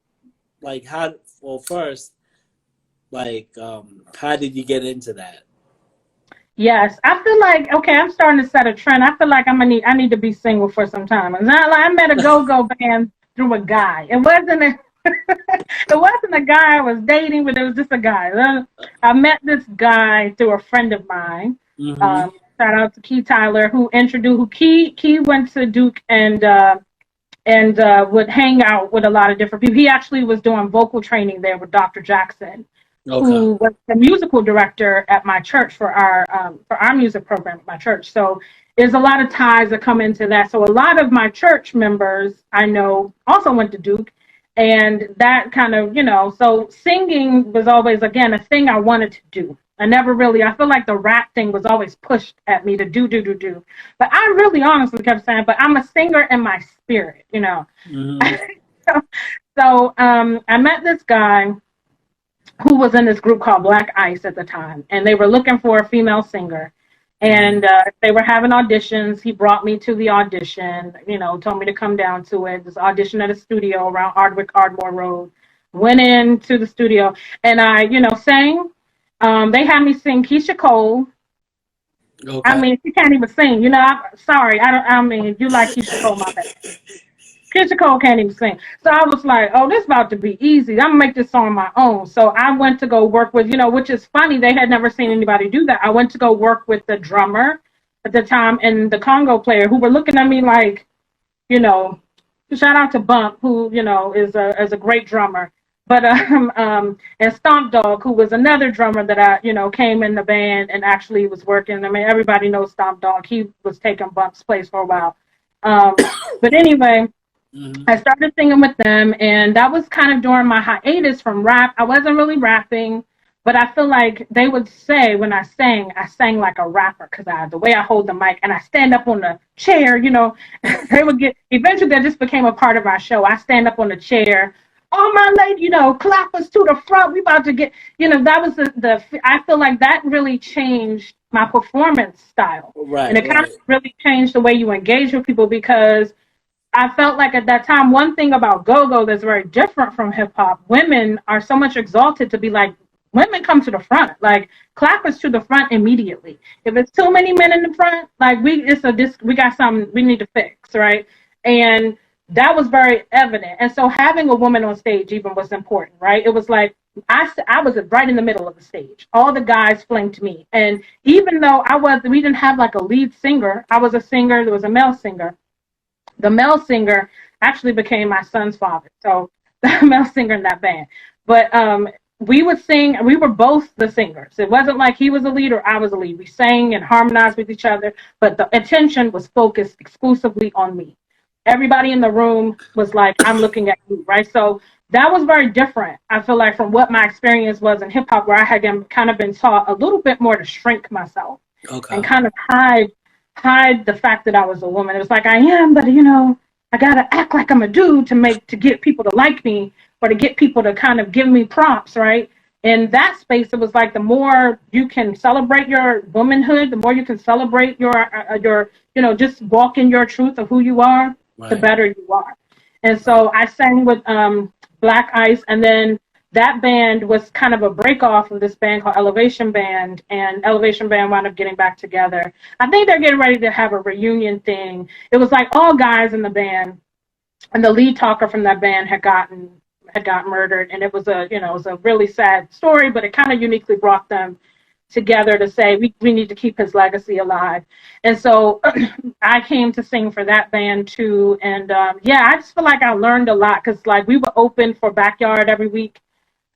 first, how did you get into that? Yes, I feel like, okay, I'm starting to set a trend. I feel like I need to be single for some time. And I met a go-go band through a guy. It wasn't a guy I was dating, but it was just a guy. I met this guy through a friend of mine. Shout out to Key Tyler, who Key went to Duke and would hang out with a lot of different people. He actually was doing vocal training there with Dr. Jackson. Okay. Who was the musical director at my church for our music program at my church. So there's a lot of ties that come into that. So a lot of my church members I know also went to Duke, and that kind of, so singing was always, again, a thing I wanted to do. I feel like the rap thing was always pushed at me to do. But I really honestly kept saying, but I'm a singer in my spirit, So I met this guy who was in this group called Black Ice at the time, and they were looking for a female singer, and they were having auditions. He brought me to the audition, told me to come down to it. This audition at a studio around Ardmore Road. Went into the studio, and I, sang. They had me sing Keisha Cole. Okay. I mean, she can't even sing. You like Keisha Cole, my bad. Keisha Cole can't even sing. So I was like, oh, this is about to be easy. I'm going to make this song on my own. So I went to go work with, which is funny. They had never seen anybody do that. I went to go work with the drummer at the time and the Congo player, who were looking at me like, shout out to Bump, who, is a great drummer. But, and Stomp Dog, who was another drummer that I, came in the band and actually was working. I mean, everybody knows Stomp Dog. He was taking Bump's place for a while. But anyway, I started singing with them, and that was kind of during my hiatus from rap. I wasn't really rapping, but I feel like they would say when I sang like a rapper, because the way I hold the mic and I stand up on the chair, they would eventually that just became a part of our show. I stand up on the chair, oh my lady, clap us to the front. We about to get, that was I feel like that really changed my performance style. Right. And it kind of really changed the way you engage with people, because I felt like at that time, one thing about go-go that's very different from hip-hop, women are so much exalted to be like, women come to the front, like clap us to the front immediately. If it's too many men in the front, like we got something we need to fix, right? And that was very evident. And so having a woman on stage even was important, right? It was like, I was right in the middle of the stage. All the guys flanked me. And even though we didn't have like a lead singer, I was a singer, there was a male singer. The male singer actually became my son's father. So the male singer in that band. But we would sing, we were both the singers. It wasn't like he was a lead or I was a lead. We sang and harmonized with each other, but the attention was focused exclusively on me. Everybody in the room was like, I'm looking at you, right? So that was very different, I feel like, from what my experience was in hip hop, where I had kind of been taught a little bit more to shrink myself and kind of hide the fact that I was a woman. It was like, I am, but I gotta act like I'm a dude to get people to like me, or to get people to kind of give me props, right? in that space, it was like the more you can celebrate your womanhood, the more you can celebrate your just walk in your truth of who you are, the Right. better you are. And so I sang with Black Ice, and then that band was kind of a break off of this band called Elevation Band, and Elevation Band wound up getting back together. I think they're getting ready to have a reunion thing. It was like all guys in the band, and the lead talker from that band had gotten murdered, and it was a really sad story, but it kind of uniquely brought them together to say we need to keep his legacy alive. And so I came to sing for that band too. And yeah, I just feel like I learned a lot, because like we were open for Backyard every week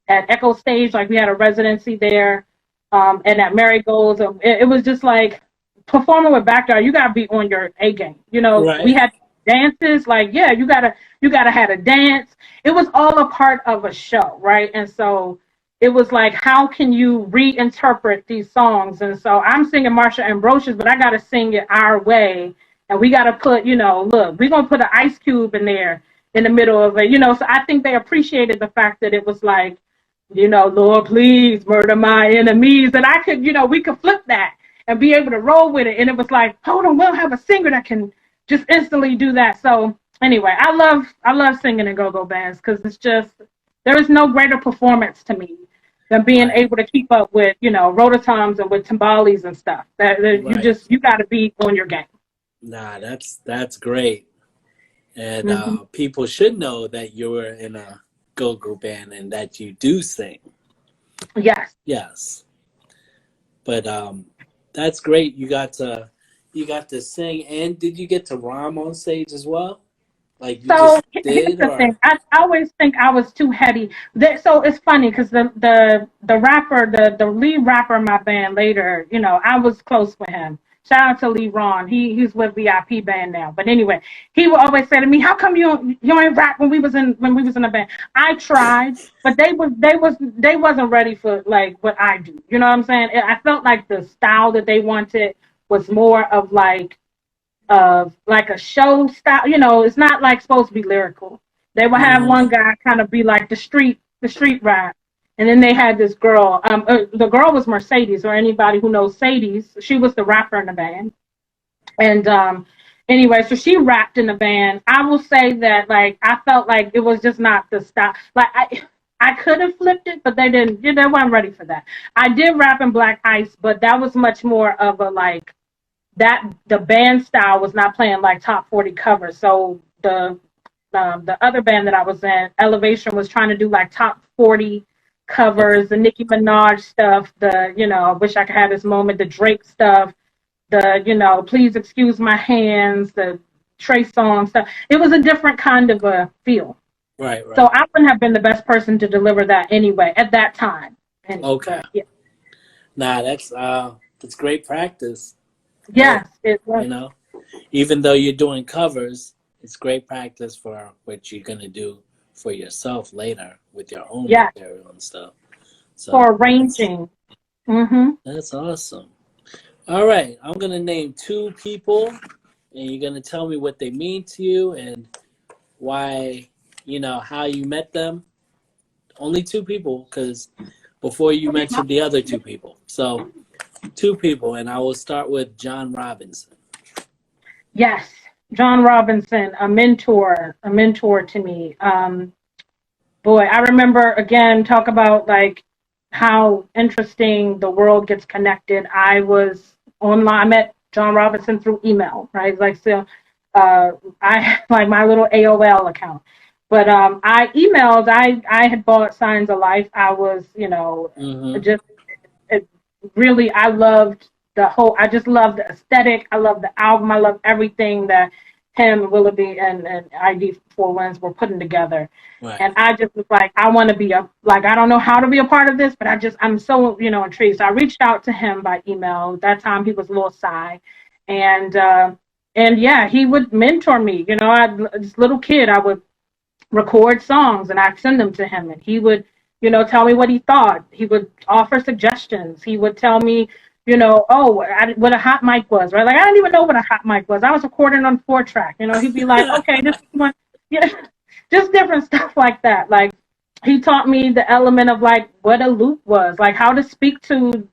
at Echo Stage, like we had a residency there, and at Marigolds. It was just like performing with Backyard, you gotta be on your A game. We Right. had dances, like yeah, you gotta have a dance. It was all a part of a show, right? And so it was like, how can you reinterpret these songs? And so I'm singing Marsha Ambrosius, but I gotta sing it our way, and we gotta put, look, we're gonna put an ice cube in there in the middle of it, So I think they appreciated the fact that it was like, Lord, please murder my enemies. And I could, we could flip that and be able to roll with it. And it was like, hold on, we'll have a singer that can just instantly do that. So anyway, I love singing in go-go bands, because it's just, there is no greater performance to me than being Right. able to keep up with, rototoms and with timbales and stuff. That Right. you got to be on your game. Nah, that's great. And Hmm. people should know that you're in a go-go band and that you do sing. Yes. Yes. But that's great. You got to sing, and did you get to rhyme on stage as well? Like you So just here's did, the thing. or I always think I was too heady. So it's funny, because the rapper, the lead rapper in my band later, I was close with him. Shout out to Lee Ron. He's with VIP band now. But anyway, he would always say to me, "How come you ain't rap when we was in the band?" I tried, but they wasn't ready for like what I do. You know what I'm saying? I felt like the style that they wanted was more of like a show style. It's not like supposed to be lyrical. They would have Mhm. one guy kind of be like the street rap, and then they had this girl. The girl was Mercedes, or anybody who knows Sadie's. She was the rapper in the band, and anyway, so she rapped in the band. I will say that like I felt like it was just not the style. Like I could have flipped it, but they didn't. They weren't ready for that. I did rap in Black Ice, but that was much more of a like that the band style was not playing like top 40 covers. So the other band that I was in, Elevation, was trying to do like top 40 Okay. covers, the Nicki Minaj stuff, I wish I could have this moment, the Drake stuff, please excuse my hands, the Trey Songz stuff. It was a different kind of a feel. Right. So Right. I wouldn't have been the best person to deliver that anyway at that time. Anyway, Okay. but yeah. Nah, that's great practice. Good. Yes, it was. You know, even though you're doing covers, it's great practice for what you're gonna do for yourself later with your own Yes, material and stuff. So for arranging. Mm-hmm. that's awesome. All right, I'm gonna name two people, and you're gonna tell me what they mean to you and why, how you met them. Only two people, because before you mentioned the other two people. So two people, and I will start with John Robinson. Yes, John Robinson, a mentor to me. Boy, I remember again talk about like how interesting the world gets connected. I was online. I met John Robinson through email, right? Like so, I like my little AOL account. But I emailed. I had bought Signs of Life. I was, Mm-hmm. just it, really. I loved the whole. I just loved the aesthetic. I loved the album. I loved everything that him, Willoughby, and ID Four Winds were putting together. Right. And I just was like, I want to be I don't know how to be a part of this, but I'm so, intrigued. So I reached out to him by email. At that time he was a little shy. And, and yeah, he would mentor me. This little kid, I would record songs and I'd send them to him, and he would, tell me what he thought. He would offer suggestions. He would tell me, what a hot mic was, right? Like I didn't even know what a hot mic was. I was recording on 4-track. He'd be like, okay, this is one, yeah, just different stuff like that. Like he taught me the element of like what a loop was, like how to speak to,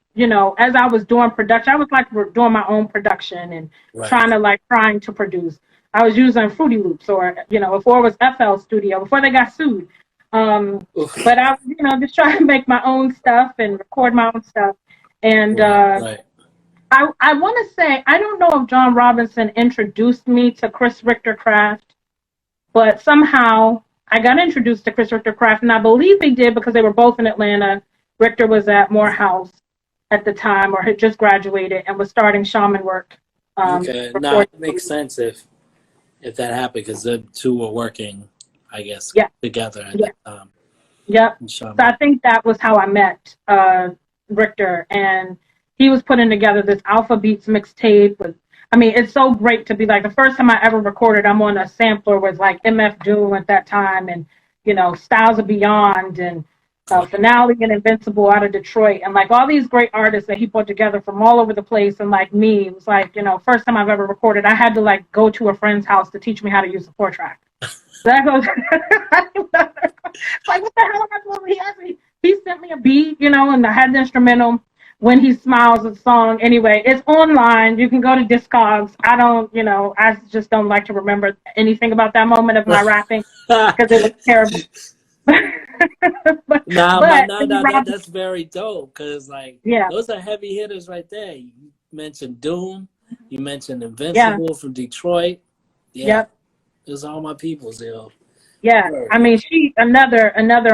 as I was doing production. I was like doing my own production and Right. trying to produce. I was using Fruity Loops, or before it was FL Studio, before they got sued. But I was, just trying to make my own stuff and record my own stuff. And Right. I want to say, I don't know if John Robinson introduced me to Chris Richter Craft, but somehow I got introduced to Chris Richter Craft, and I believe he did because they were both in Atlanta. Richter was at Morehouse at the time, or had just graduated and was starting shaman work. Okay, now it makes sense if that happened, because the two were working, I guess, together at that time. Yep. So I think that was how I met Richter, and he was putting together this Amphbns mixtape with. I mean, it's so great to be like, the first time I ever recorded, I'm on a sampler with like MF Doom at that time, and Styles of Beyond, and Finale and Invincible out of Detroit, and like all these great artists that he put together from all over the place. And like me, it was like, first time I've ever recorded, I had to like go to a friend's house to teach me how to use a 4-track. That goes, like, what the hell am I doing? He sent me a beat, and I had the instrumental. When He Smiles, a song. Anyway, it's online. You can go to Discogs. I don't, I just don't like to remember anything about that moment of my rapping because it was terrible. That's very dope, because like, those are heavy hitters right there. You mentioned Doom. You mentioned Invincible from Detroit. Yeah. Those are all my peoples, Yeah, I mean, she another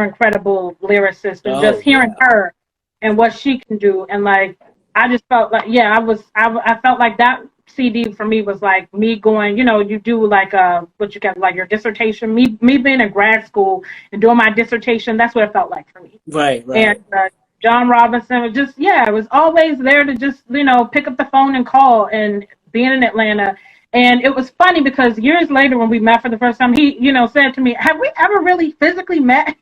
incredible lyricist, and just hearing her and what she can do, and like I just felt like I felt like that CD for me was like me going, you do like what you get, like your dissertation. Me being in grad school and doing my dissertation, that's what it felt like for me. Right. And John Robinson was just it was always there to just pick up the phone and call, and being in Atlanta. And it was funny because years later when we met for the first time, he, said to me, have we ever really physically met?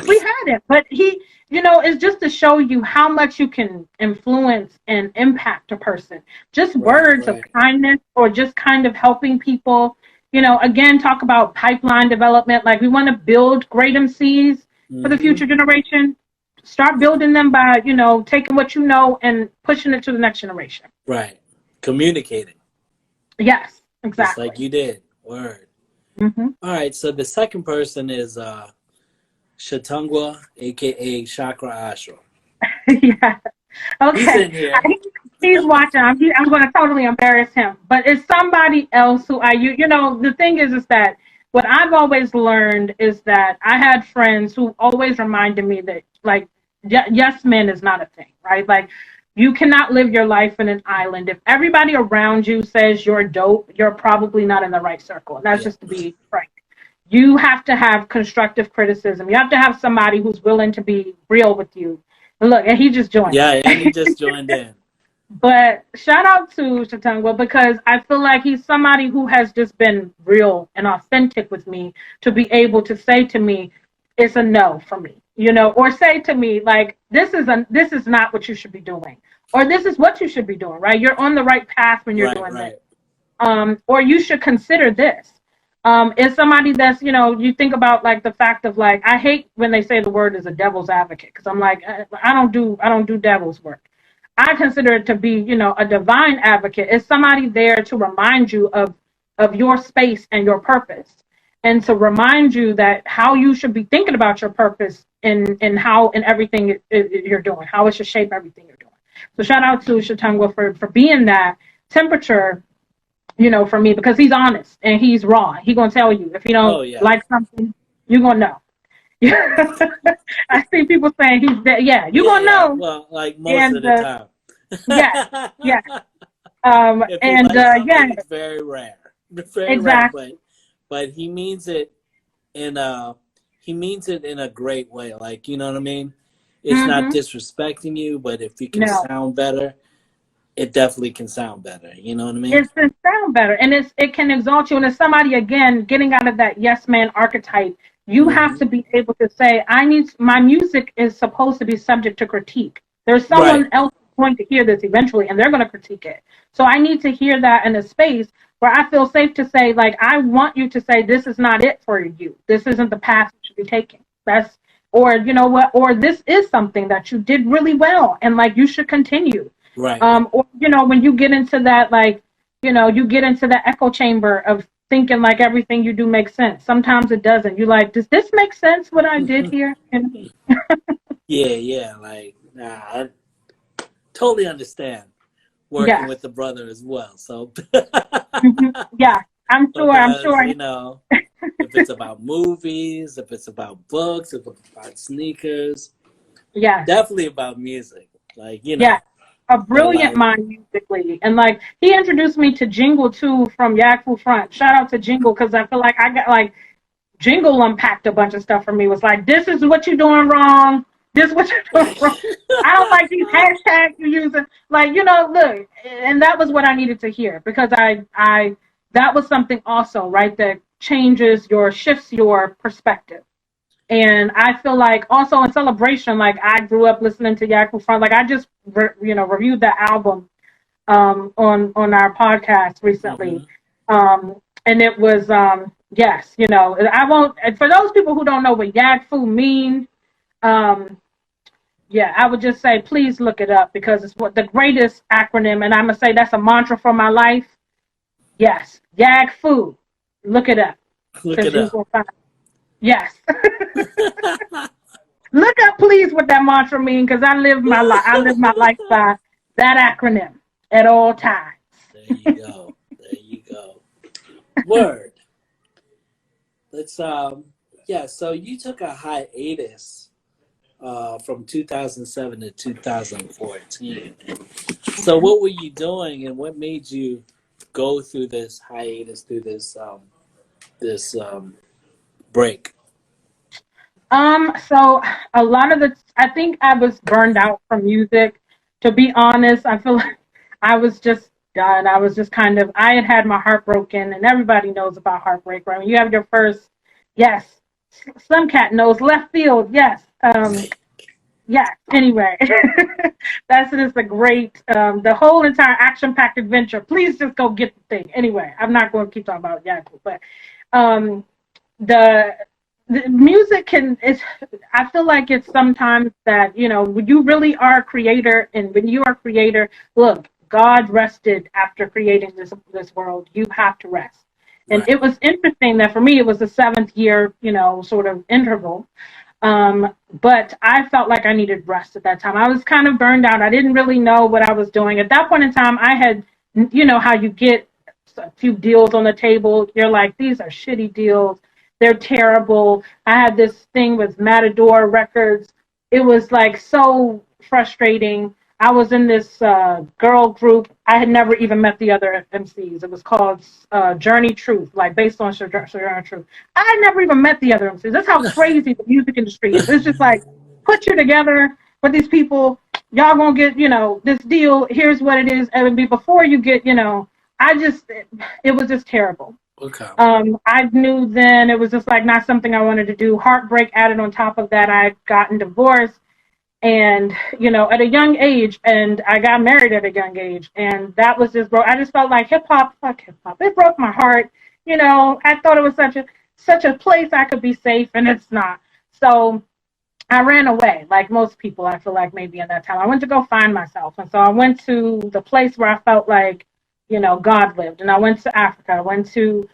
We hadn't. But he, it's just to show you how much you can influence and impact a person. Just words of kindness, or just kind of helping people. Again, talk about pipeline development. Like, we want to build great MCs for the future generation. Start building them by, taking what you know and pushing it to the next generation. Right. Communicating. Yes, exactly. Just like you did. Word. Mm-hmm. All right, so the second person is Shatangua, a.k.a. Chakra Ashra. Yeah. Okay. He's in here. He's watching. I'm going to totally embarrass him. But it's somebody else who the thing is that what I've always learned is that I had friends who always reminded me that, like, yes men is not a thing, right? Like, you cannot live your life in an island. If everybody around you says you're dope, you're probably not in the right circle. And that's just to be frank. You have to have constructive criticism. You have to have somebody who's willing to be real with you. And look, and he just joined. Yeah, and he just joined in. But shout out to Shatangua, because I feel like he's somebody who has just been real and authentic with me, to be able to say to me, it's a no for me, or say to me, like, this is not what you should be doing, or this is what you should be doing, right? You're on the right path when you're doing this. Or you should consider this. It's somebody that's, you think about, like, the fact of, like, I hate when they say the word is a devil's advocate, because I'm like, I don't do devil's work. I consider it to be, a divine advocate. It's somebody there to remind you of your space and your purpose, and to remind you that how you should be thinking about your purpose and how and everything you're doing, how it should shape everything you're doing. So shout out to Shatangua for being that temperature, for me, because he's honest and he's raw. He's going to tell you if you don't like something, you're going to know. I see people saying he's dead. Yeah, you're going to know. Well, like most of the time. Yeah. It's very rare. Very exactly. Rare, but he means it in a great way. Like, you know what I mean? It's not disrespecting you, but if you can sound better, it definitely can sound better. You know what I mean? It can sound better, and it can exalt you. And as somebody, again, getting out of that yes man archetype, you have to be able to say, my music is supposed to be subject to critique. There's someone else going to hear this eventually, and they're going to critique it. So I need to hear that in a space where I feel safe to say, like, I want you to say, this is not it for you. This isn't the path you should be taking. or you know what, or this is something that you did really well, and like you should continue. Right. Or you know, when you get into that, like, you know, you get into the echo chamber of thinking like everything you do makes sense. Sometimes it doesn't. You like, does this make sense? What I did here? Yeah. Like, nah, I totally understand working Yes. with the brother as well. So, Yeah, I'm sure. I'm because sure. you know, if it's about movies, if it's about books, if it's about sneakers, Yes. definitely about music. Like, you Yes. know, A so brilliant like, mind musically, and like he introduced me to Jingle too from Yak Fu Front. Shout out to Jingle, because I feel like I got like Jingle unpacked a bunch of stuff for me. Was like, this is what you're doing wrong. This is what you're doing wrong. I don't like these hashtags you're using. Like, you know, look, and that was what I needed to hear, because I that was something also, right, that shifts your perspective. And I feel like also in celebration, like I grew up listening to Yak Front. Like I just, reviewed the album on our podcast recently. mhm. And it was, yes, you know, I won't, and for those people who don't know what Yak Fu mean, um, yeah, I would just say, please look it up, because it's what the greatest acronym. And I'm going to say that's a mantra for my life. Yes. Yak Fu. Look it up, Look because it you up. will find. Yes. Look up, please, what that mantra means, because I live my life. I live my life by that acronym at all times. There you go. There you go. Word. Let's yeah, so you took a hiatus from 2007 to 2014. So what were you doing, and what made you go through this hiatus, through this break? So a lot of I think I was burned out from music. To be honest, I feel like I was just done. I was just kind of, I had my heart broken, and everybody knows about heartbreak, right? When you have your first, yes, some cat knows left field, yes. Yeah, anyway, that's just a great, the whole entire action-packed adventure. Please just go get the thing. Anyway, I'm not going to keep talking about Yahoo, but um, the the music I feel like it's sometimes that, you know, when you really are a creator, and when you are a creator, look, God rested after creating this world. You have to rest. And Right. it was interesting that for me, it was the seventh year, you know, sort of interval. But I felt like I needed rest at that time. I was kind of burned out. I didn't really know what I was doing. At that point in time, I had, you know, how you get a few deals on the table. You're like, these are shitty deals. They're terrible. I had this thing with Matador Records. It was like so frustrating. I was in this girl group. I had never even met the other MCs. It was called Journey Truth, like based on Sojourner Truth. I had never even met the other MCs. That's how crazy the music industry is. It's just like, put you together with these people. Y'all gonna get, you know, this deal. Here's what it is. And before you get, you know, it was just terrible. Okay. I knew then it was just like not something I wanted to do. Heartbreak added on top of that. I had gotten divorced, and you know, at a young age, and I got married at a young age, and that was just broke. I just felt like hip hop, fuck hip hop. It broke my heart. You know, I thought it was such a place I could be safe, and it's not. So I ran away, like most people. I feel like maybe in that time, I went to go find myself, and so I went to the place where I felt like, you know, God lived, and I went to Africa. I went to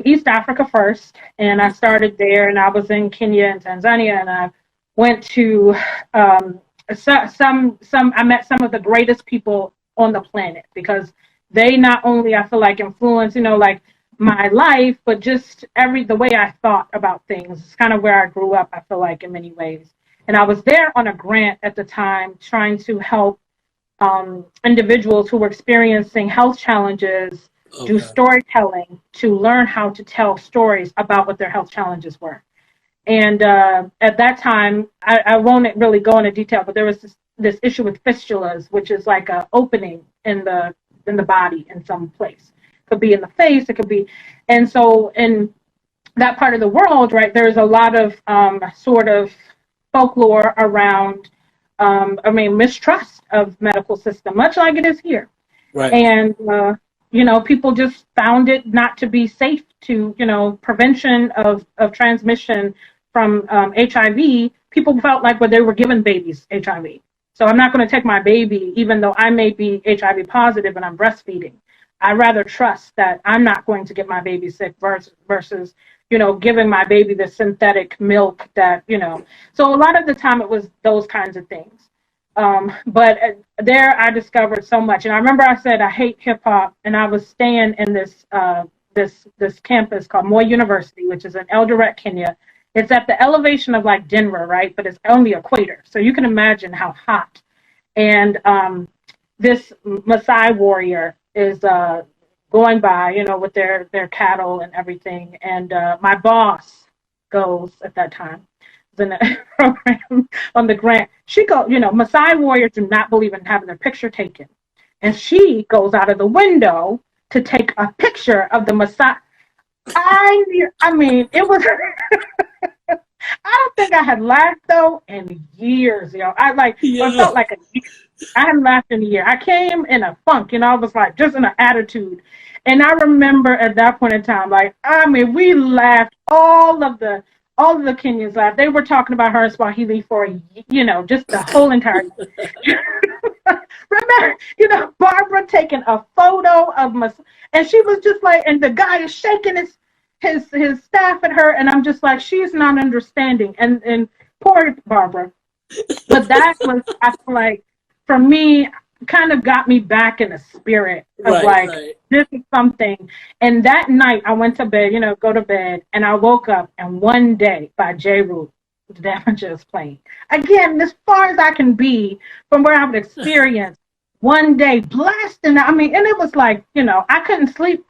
East Africa first, and I started there, and I was in Kenya and Tanzania, and I went to I met some of the greatest people on the planet, because they not only, I feel like, influence, you know, like my life, but just the way I thought about things. It's kind of where I grew up, I feel like, in many ways. And I was there on a grant at the time, trying to help individuals who were experiencing health challenges do Okay. storytelling, to learn how to tell stories about what their health challenges were. And at that time, I won't really go into detail, but there was this issue with fistulas, which is like an opening in the body in some place. It could be in the face, it could be, and so in that part of the world, right, there's a lot of sort of folklore around, mistrust of medical system, much like it is here. Right. And you know, people just found it not to be safe to, you know, prevention of transmission from HIV, people felt like they were giving babies HIV. So I'm not going to take my baby, even though I may be HIV positive and I'm breastfeeding. I rather trust that I'm not going to get my baby sick versus giving my baby the synthetic milk that. So a lot of the time it was those kinds of things. But there I discovered so much. And I remember I said I hate hip hop, and I was staying in this campus called Moy University, which is in Eldoret, Kenya. It's at the elevation of like Denver, right? But it's on the equator. So you can imagine how hot. And this Maasai warrior is going by, with their cattle and everything. And my boss goes at that time in the program on the grant. She goes, Maasai warriors do not believe in having their picture taken. And she goes out of the window to take a picture of the Maasai. I mean, it was. I don't think I had laughed though in years, I felt like a year. I hadn't laughed in a year. I came in a funk, I was like just in an attitude. And I remember at that point in time, we laughed. All of the Kenyans laughed. They were talking about her in Swahili for just the whole entire remember, Barbara taking a photo of and she was just like, and the guy is shaking his staff at her, and I'm just like, she's not understanding, and poor Barbara. But that was, I feel like, for me, kind of got me back in the spirit of this is something. And that night I went to bed, go to bed, and I woke up, and One Day by J. Rule, the Damages playing. Again, as far as I can be from where I would experience One Day blasting. And it was like, I couldn't sleep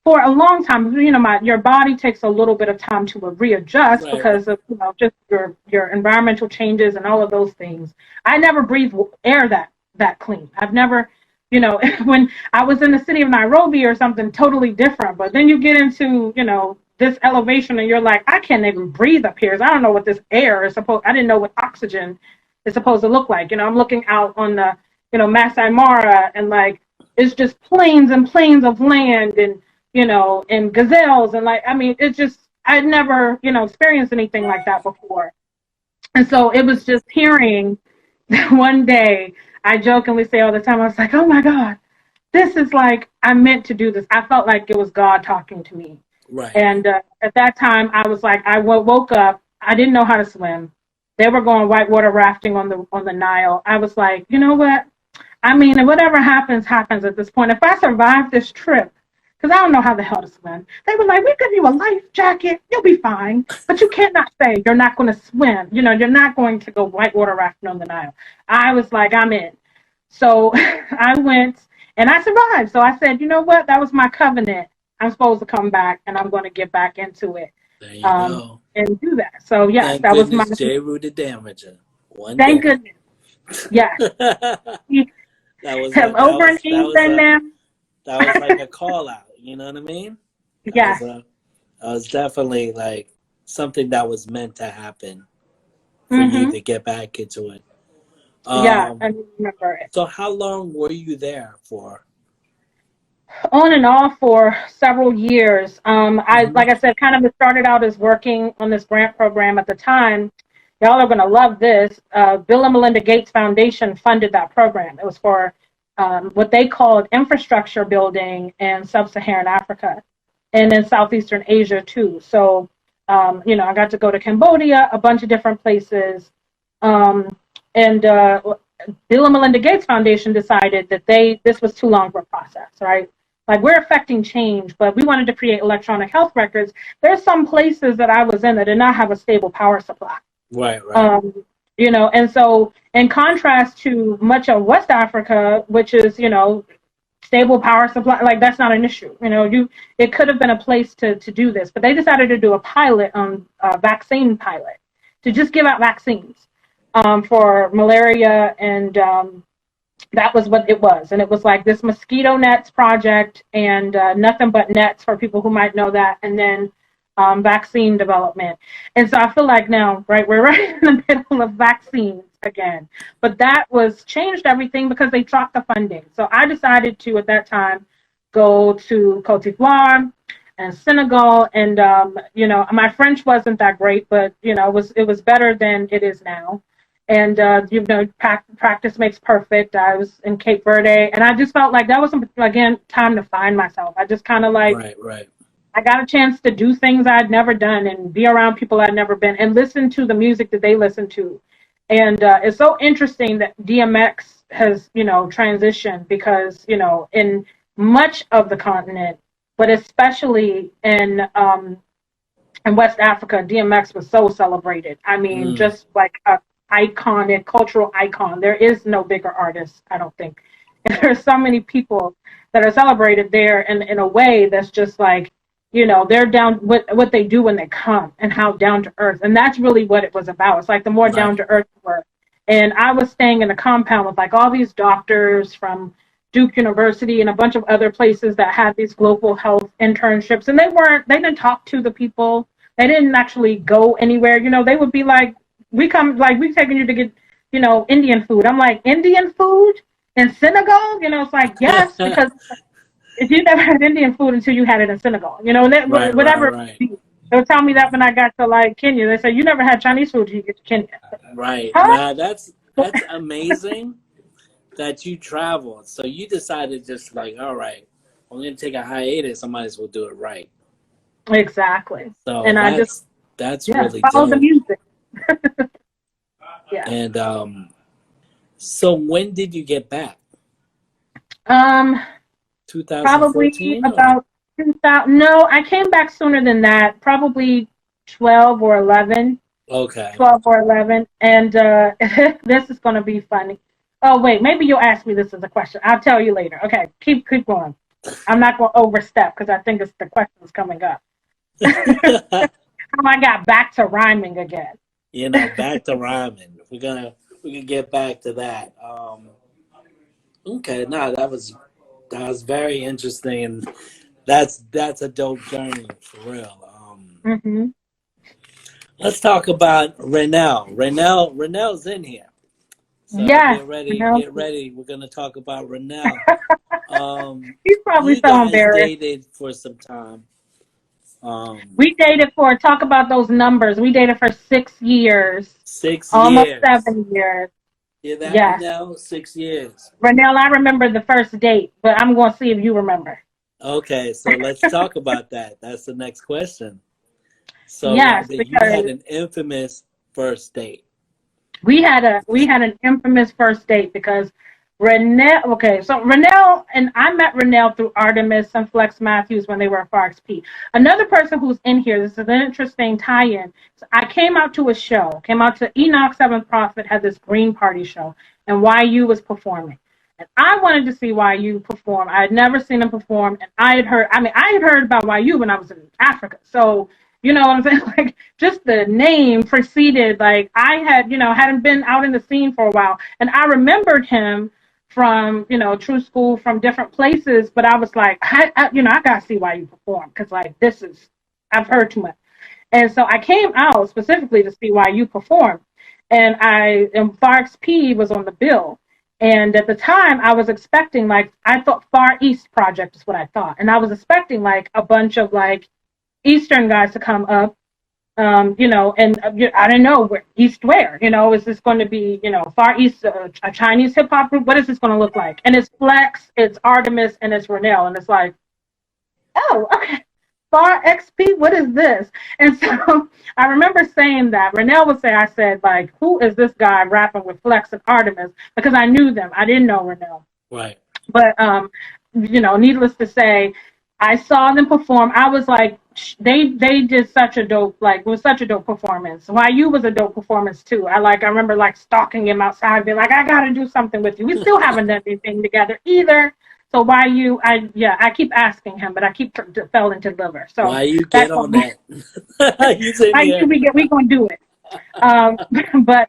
for a long time. Your body takes a little bit of time to readjust because of just your environmental changes and all of those things. I never breathed air that clean. I've never, when I was in the city of Nairobi or something totally different. But then you get into this elevation and you're like, I can't even breathe up here. I don't know what this air is supposed. I didn't know what oxygen is supposed to look like. I'm looking out on the Masai Mara, and it's just plains and plains of land, and and gazelles, and it's just, I'd never, experienced anything like that before. And so it was just hearing that One Day, I jokingly say all the time, I was like, oh my God, this is I meant to do this. I felt like it was God talking to me. Right. And at that time, I was like, I woke up, I didn't know how to swim. They were going whitewater rafting on the Nile. I was like, you know what? Whatever happens at this point. If I survive this trip, because I don't know how the hell to swim. They were like, we give you a life jacket, you'll be fine. But you cannot say you're not going to swim. You're not going to go whitewater rafting on the Nile. I was like, I'm in. So I went and I survived. So I said, you know what? That was my covenant. I'm supposed to come back, and I'm going to get back into it. There you go. And do that. So yeah, Thank that goodness was my. J. Rue the Damager. Thank goodness. Yeah. That was over in England now. That was like a call out. You know what I mean? Yeah. That was definitely something that was meant to happen for you to get back into it. Yeah, I remember it. So how long were you there for? On and off for several years. Like I said, kind of started out as working on this grant program at the time. Y'all are going to love this. Bill and Melinda Gates Foundation funded that program. It was for what they called infrastructure building in sub-Saharan Africa and in Southeastern Asia too. So, I got to go to Cambodia, a bunch of different places. And Bill and Melinda Gates Foundation decided that this was too long for a process, right? We're affecting change, but we wanted to create electronic health records. There's some places that I was in that did not have a stable power supply. Right. And so in contrast to much of West Africa, which is, stable power supply, that's not an issue. It could have been a place to do this, but they decided to do a pilot on a vaccine pilot to just give out vaccines for malaria. And that was what it was. And it was this mosquito nets project and nothing but nets for people who might know that. And then vaccine development. And so I feel like now, we're right in the middle of vaccines again. But that changed everything because they dropped the funding. So I decided to, at that time, go to Cote d'Ivoire and Senegal, and you know, my French wasn't that great, but you know, it was better than it is now. And you know, practice makes perfect. I was in Cape Verde, and I just felt like that was again time to find myself. I just kind of like Right. I got a chance to do things I'd never done and be around people I'd never been and listen to the music that they listen to. And it's so interesting that DMX has, you know, transitioned because, you know, in much of the continent, but especially in West Africa, DMX was so celebrated. I mean, Mm. just like a iconic cultural icon. There is no bigger artist, I don't think. And there's so many people that are celebrated there in a way that's just like, you know, they're down what they do when they come and how down to earth. And that's really what it was about. It's like the more down Right. to earth you were. And I was staying in a compound with like all these doctors from Duke University and a bunch of other places that had these global health internships. And they didn't talk to the people. They didn't actually go anywhere. You know, they would be like, we taking you to get, you know, Indian food. I'm like, Indian food in Senegal? You know, it's like, yes, because if you never had Indian food until you had it in Senegal, you know, whatever. Right. They'll tell me that when I got to like Kenya. They say, you never had Chinese food until you get to Kenya. Right. Huh? Now that's amazing that you traveled. So you decided just like, all right, I'm gonna take a hiatus. I might as well do it right. Exactly. So And I just that's really follow the dope. music. Yeah. And so when did you get back? Probably 2014 or about 2000. No, I came back sooner than that. Probably 12 or 11. okay. 12 or 11. And this is going to be funny. Oh, wait, maybe you'll ask me this as a question. I'll tell you later. Okay, keep going. I'm not going to overstep because I think it's the questions coming up. How I got back to rhyming again. You know, back to rhyming. We can get back to that. Okay, no, that was very interesting, and that's a dope journey for real. Mm-hmm. Let's talk about Renell. Renell's in here. So Yes. get ready. We're gonna talk about Renell. He's probably You so guys embarrassed. dated for some time. We dated talk about those numbers. We dated for 6 years, 6 years. almost 7 years. Hear that, Yes. Renell? 6 years. Renell, I remember the first date, but I'm going to see if you remember. Okay, so let's talk about that. That's the next question. So yes, you had an infamous first date. We had an infamous first date because Renell. Okay, so Renell and I met Renell through Artemis and Flex Matthews when they were at FarXP. Another person who's in here. This is an interesting tie-in. So I came out to Enoch Seventh Prophet had this Green Party show, and YU was performing. And I wanted to see YU perform. I had never seen him perform, and I had heard about YU when I was in Africa. So, you know what I'm saying? Like, just the name preceded, like, I had, hadn't been out in the scene for a while. And I remembered him from, True School, from different places, but I was like, I got to see YU perform, because, like, I've heard too much. And so I came out specifically to see YU perform. And FarXP was on the bill. And at the time, I was expecting, I thought Far East Project is what I thought. And I was expecting, a bunch of, Eastern guys to come up, and I didn't know where. Is this going to be, Far East, a Chinese hip-hop group? What is this going to look like? And it's Flex, it's Artemis, and it's Renell. And it's like, oh, okay. Far XP, what is this? And so I remember saying that. Renell would say, I said, who is this guy rapping with Flex and Artemis? Because I knew them. I didn't know Renell. Right. But, needless to say, I saw them perform. I was like, they did such a dope, it was such a dope performance. YU was a dope performance too. I remember stalking him outside, being like, I got to do something with you. We still haven't done anything together either. So YU, I keep asking him, but I keep failing to deliver. So YU, get on that. YU, we gonna do it. But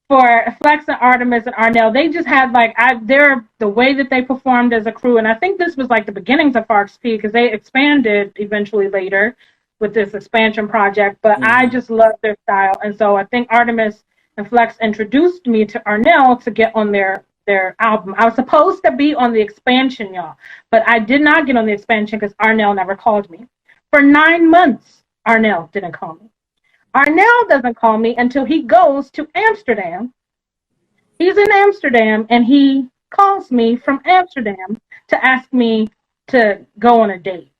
for Flex and Artemis and Arnell, they just had the way that they performed as a crew, and I think this was the beginnings of FarXP, because they expanded eventually later with this expansion project. But I just loved their style, and so I think Artemis and Flex introduced me to Arnell to get on their their album. I was supposed to be on the expansion, y'all, but I did not get on the expansion because Arnell never called me. For 9 months, Arnell didn't call me. Arnell doesn't call me until he goes to Amsterdam. He's in Amsterdam, and he calls me from Amsterdam to ask me to go on a date.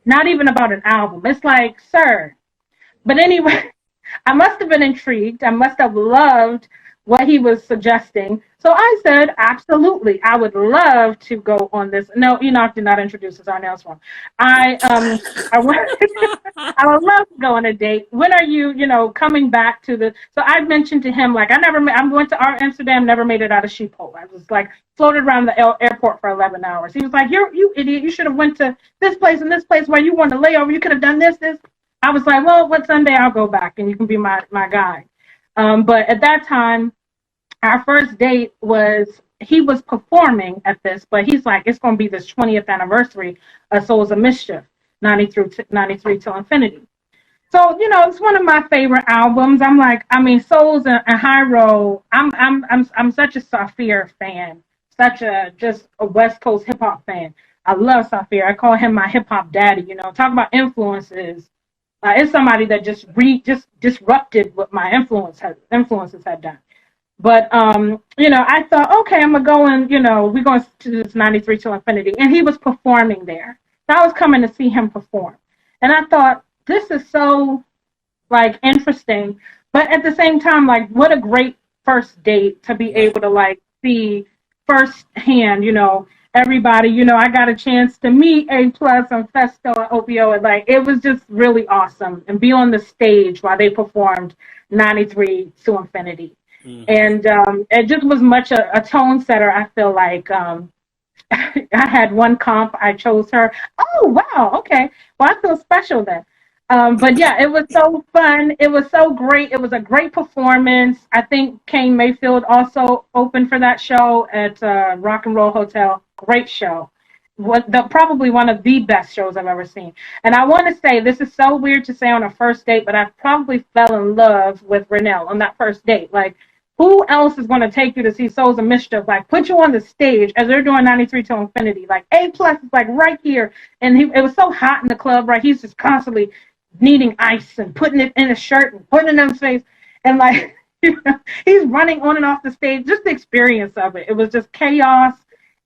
Not even about an album. It's like, sir. But anyway, I must have been intrigued. I must have loved what he was suggesting. So I said, absolutely, I would love to go on this. No, Enoch did not introduce us. Arnell's wrong. I I would love to go on a date. When are you, coming back to the? So I mentioned to him, like, I went to Amsterdam, never made it out of Schiphol. I was like floated around the airport for 11 hours. He was like, you idiot, you should have went to this place and this place where you wanted to lay over. You could have done this. I was like, well, what Sunday I'll go back and you can be my guide. But at that time, our first date he was performing at this, but he's like, it's going to be this 20th anniversary of Souls of Mischief, 93 till Infinity. So, it's one of my favorite albums. I'm like, Souls and Hyro, I'm such a Saphir fan, just a West Coast hip hop fan. I love Saphir. I call him my hip hop daddy, talk about influences. It's somebody that just disrupted what my influences had done. But, I thought, okay, I'm going to go and, we're going to this 93 till Infinity. And he was performing there. So I was coming to see him perform. And I thought, this is so, like, interesting. But at the same time, like, what a great first date to be able to, like, see firsthand, everybody, I got a chance to meet A+ and Festo and Opio. And, like, it was just really awesome. And be on the stage while they performed 93 to Infinity. And it just was much a tone setter. I feel like I had one comp. I chose her. Oh, wow. Okay. Well, I feel special then. But yeah, it was so fun. It was so great. It was a great performance. I think Kane Mayfield also opened for that show at Rock and Roll Hotel. Great show. Probably one of the best shows I've ever seen. And I want to say, this is so weird to say on a first date, but I probably fell in love with Renell on that first date. Like, who else is going to take you to see Souls of Mischief? Like, put you on the stage as they're doing 93 till Infinity. Like, A+ is like right here. And it was so hot in the club, right? He's just constantly needing ice and putting it in his shirt and putting it in his face. And like, he's running on and off the stage. Just the experience of it. It was just chaos,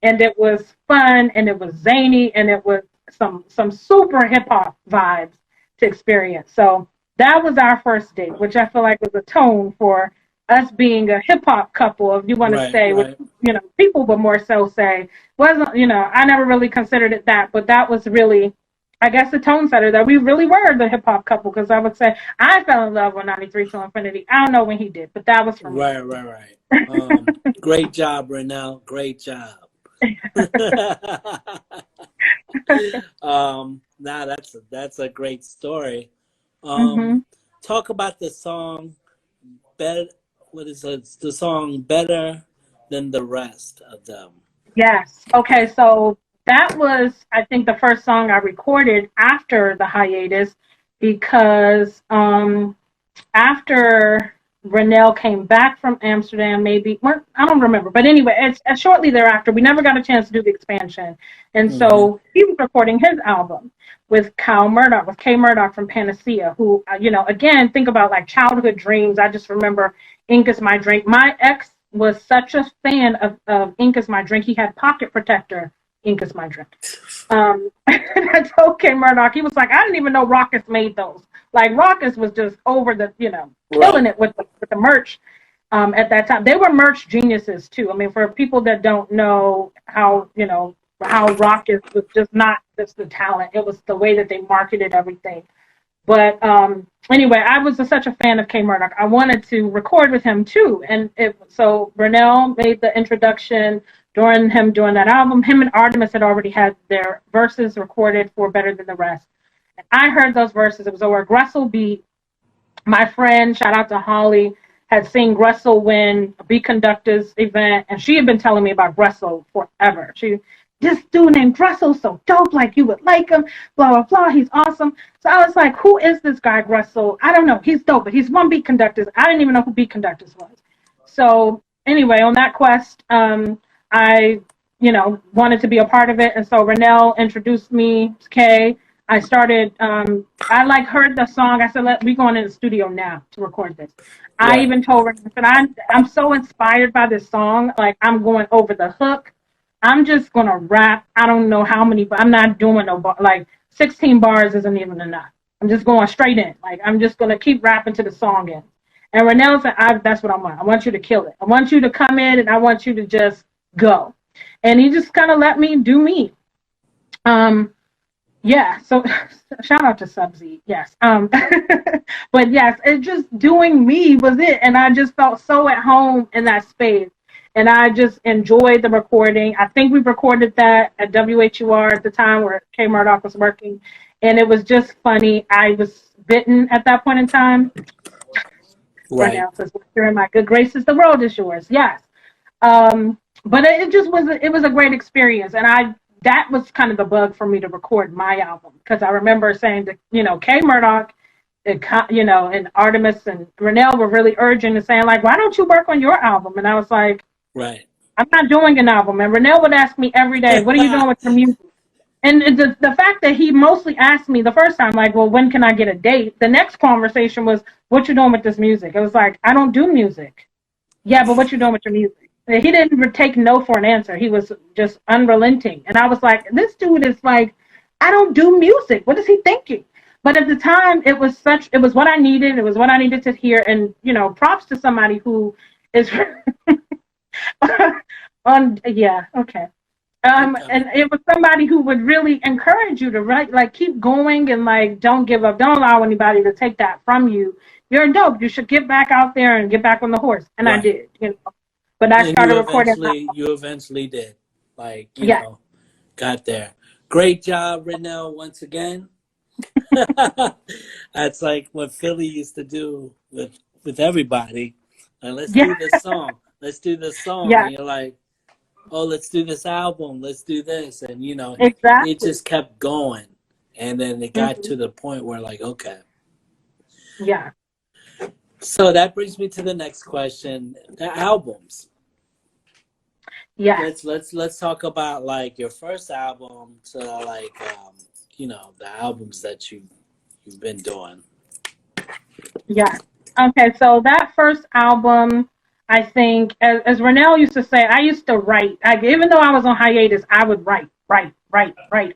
and it was fun, and it was zany, and it was some super hip hop vibes to experience. So that was our first date, which I feel like was a tone for us being a hip hop couple, if you want to say, right. Which, people would more so say, wasn't, I never really considered it that, but that was really, I guess, the tone setter that we really were the hip hop couple, because I would say I fell in love with 93 till Infinity. I don't know when he did, but that was for me. Right. Great job, Renell. Great job. That's a great story. Talk about the song better. What is it? The song Better Than the Rest of Them? Yes. Okay, so that was, I think, the first song I recorded after the hiatus, because after Renell came back from Amsterdam, I don't remember, but anyway, it's shortly thereafter, we never got a chance to do the expansion. And so he was recording his album with K Murdoch from Panacea, who, again, think about like childhood dreams. I just remember Ink is My Drink. My ex was such a fan of Ink is My Drink. He had Pocket Protector, Ink is My Drink. And I told K Murdoch, he was like, I didn't even know Raucus made those. Like, Raucus was just over the, killing it with the merch at that time. They were merch geniuses, too. I mean, for people that don't know how Raucus was just not just the talent. It was the way that they marketed everything. But anyway, I was such a fan of K Murdoch. I wanted to record with him, too. And so Renell made the introduction during that album. Him and Artemis had already had their verses recorded for Better Than the Rest. And I heard those verses. It was over a Gressel beat. My friend, shout out to Holly, had seen Gressel win a Beat Conductors event, and she had been telling me about Gressel forever. This dude named Gressel's so dope, like you would like him, blah, blah, blah, he's awesome. So I was like, who is this guy, Gressel? I don't know, he's dope, but he's won Beat Conductors. I didn't even know who Beat Conductors was. So anyway, on that quest, I, wanted to be a part of it. And so Renell introduced me to Kay. I started, I heard the song. I said, we going in the studio now to record this. I even told her, I said, I'm so inspired by this song. Like, I'm going over the hook. I'm just going to rap. I don't know how many, but I'm not doing 16 bars isn't even enough. I'm just going straight in. Like, I'm just going to keep rapping to the song ends. And Renell said, that's what I want. I want you to kill it. I want you to come in and I want you to just go. And he just kind of let me do me. Yeah, so shout out to Subsy, yes. But yes, it just doing me was it. And I just felt so at home in that space. And I just enjoyed the recording. I think we recorded that at WHUR at the time where K Murdoch was working. And it was just funny. I was bitten at that point in time. Right now says, "You're in my good graces. The world is yours." Yes, but it just was. It was a great experience, and that was kind of the bug for me to record my album because I remember saying to K Murdoch, and Artemis and Renell were really urging and saying like, "Why don't you work on your album?" And I was like, "Right, I'm not doing an album." And Renell would ask me every day, "What are you doing with your music?" And the fact that he mostly asked me the first time, like, well, when can I get a date? The next conversation was, what you doing with this music? It was like, I don't do music. Yeah, but what you doing with your music? And he didn't take no for an answer. He was just unrelenting. And I was like, this dude is like, I don't do music. What is he thinking? But at the time, it was what I needed. It was what I needed to hear. And, props to somebody who is yeah, okay. And it was somebody who would really encourage you to write, like, keep going and like don't give up. Don't allow anybody to take that from you. You're dope. You should get back out there and get back on the horse. And I did, But I started recording. You eventually did, got there. Great job, Renell, once again. That's like what Philly used to do with everybody. Like, let's do this song. Let's do this song. Yeah. And you're like, oh, let's do this album, let's do this. And, exactly. It just kept going. And then it got to the point where, like, okay. Yeah. So that brings me to the next question, the albums. Yeah. Let's talk about, like, your first album to, like, the albums that you've been doing. Yeah. Okay, so that first album, I think, as Renell used to say, I used to write. Even though I was on hiatus, I would write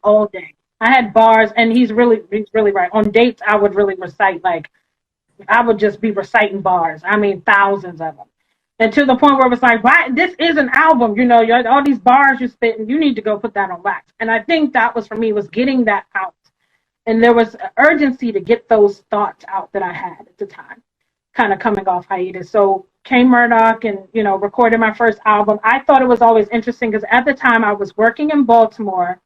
all day. I had bars, and he's really right. On dates, I would really recite, like, I would just be reciting bars. I mean, thousands of them. And to the point where it was like, why? This is an album, all these bars you're spitting, you need to go put that on wax. And I think that was, for me, was getting that out. And there was an urgency to get those thoughts out that I had at the time, kind of coming off hiatus. So K Murdoch and, recorded my first album. I thought it was always interesting because at the time I was working in Baltimore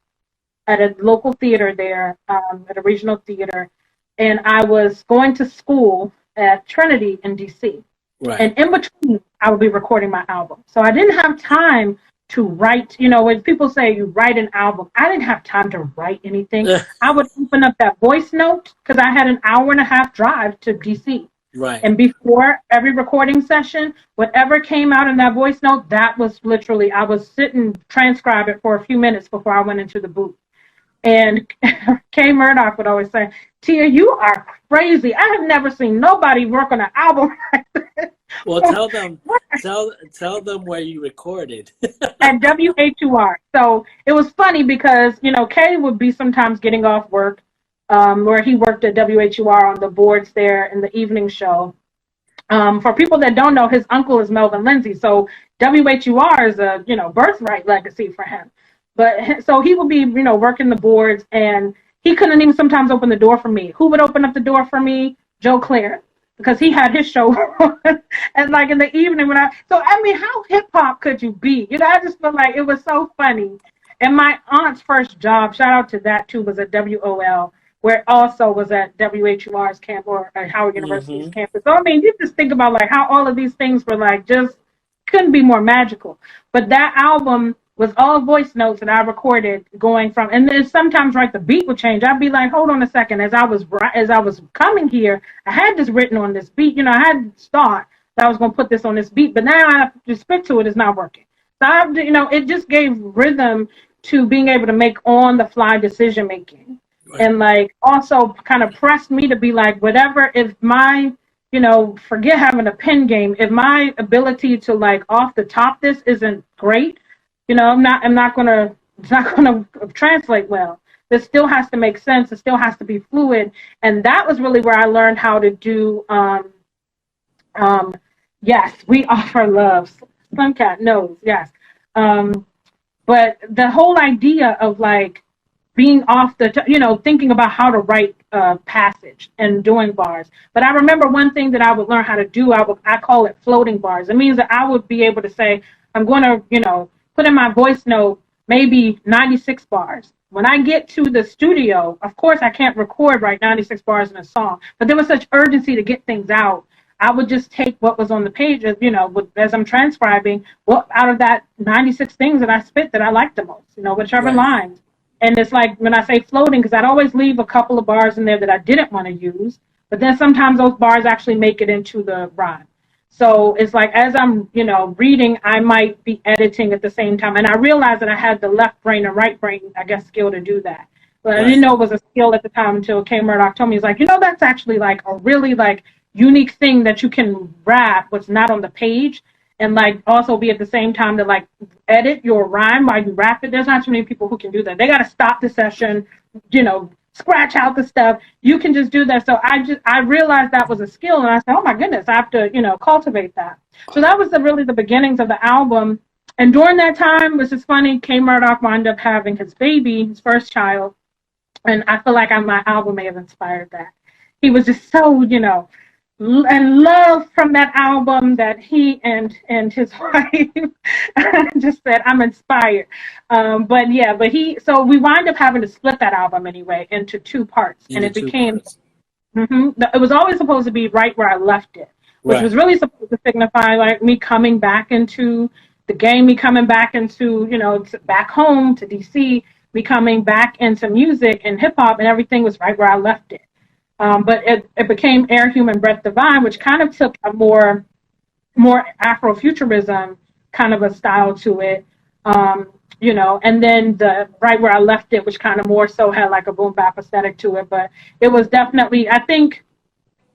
at a local theater there, at a regional theater, and I was going to school at Trinity in DC. Right. And in between, I would be recording my album. So I didn't have time to write, when people say you write an album, I didn't have time to write anything. I would open up that voice note because I had an hour and a half drive to DC. Right. And before every recording session, whatever came out in that voice note, that was literally, I was sitting, transcribe it for a few minutes before I went into the booth. And K Murdoch would always say, Tia, you are crazy. I have never seen nobody work on an album like this. Well, tell them where you recorded. At WHUR. So it was funny because, Kay would be sometimes getting off work, where he worked at WHUR on the boards there in the evening show. For people that don't know, his uncle is Melvin Lindsay. So WHUR is a, birthright legacy for him. But so he would be, working the boards, and he couldn't even sometimes open the door for me. Who would open up the door for me? Joe Clare, because he had his show and like in the evening how hip hop could you be? I just felt like it was so funny. And my aunt's first job, shout out to that too, was at WOL, where it also was at WHUR's camp or Howard University's campus. So you just think about like how all of these things were like just couldn't be more magical. But that album was all voice notes that I recorded going from, and then sometimes the beat would change. I'd be like, hold on a second. As I was coming here, I had this written on this beat. I had this thought, that I was going to put this on this beat, but now I have to spit to it. It's not working. So I, it just gave rhythm to being able to make on the fly decision making, right. And like also kind of pressed me to be like, whatever. If my, forget having a pen game. If my ability to like off the top this isn't great, it's not gonna translate well. This still has to make sense. It still has to be fluid, and that was really where I learned how to do. Yes, we offer love. Suncat knows, yes. But the whole idea of like being off the, thinking about how to write a passage and doing bars. But I remember one thing that I would learn how to do, I call it floating bars. It means that I would be able to say, I'm going to, put in my voice note, maybe 96 bars. When I get to the studio, of course, I can't write 96 bars in a song, but there was such urgency to get things out. I would just take what was on the page, as I'm transcribing, what out of that 96 things that I spit that I liked the most, whichever right. lines. And it's like when I say floating, because I'd always leave a couple of bars in there that I didn't want to use, but then sometimes those bars actually make it into the rhyme. So it's like as I'm, reading, I might be editing at the same time. And I realized that I had the left brain and right brain, I guess, skill to do that. But right. I didn't know it was a skill at the time until K. Murdoch told me, he's like, that's actually like a really like unique thing that you can rap what's not on the page and like also be at the same time to like edit your rhyme while you rap it. There's not too many people who can do that. They got to stop the session, scratch out the stuff. You can just do that. So I realized that was a skill, and I said, oh my goodness, I have to, cultivate that. So that was really the beginnings of the album. And during that time, which is funny, K. Murdoch wound up having his baby, his first child. And I feel like my album may have inspired that. He was just so, and love from that album that he and his wife just said, I'm inspired. So we wind up having to split that album anyway into two parts. And it became, it was always supposed to be right where I left it, which right. was really supposed to signify like me coming back into the game, me coming back into, back home to DC, me coming back into music and hip hop, and everything was right where I left it. But it became Air, Human, Breath, Divine, which kind of took a more Afrofuturism kind of a style to it, and then the right where I left it, which kind of more so had like a boom bap aesthetic to it. But it was definitely, I think,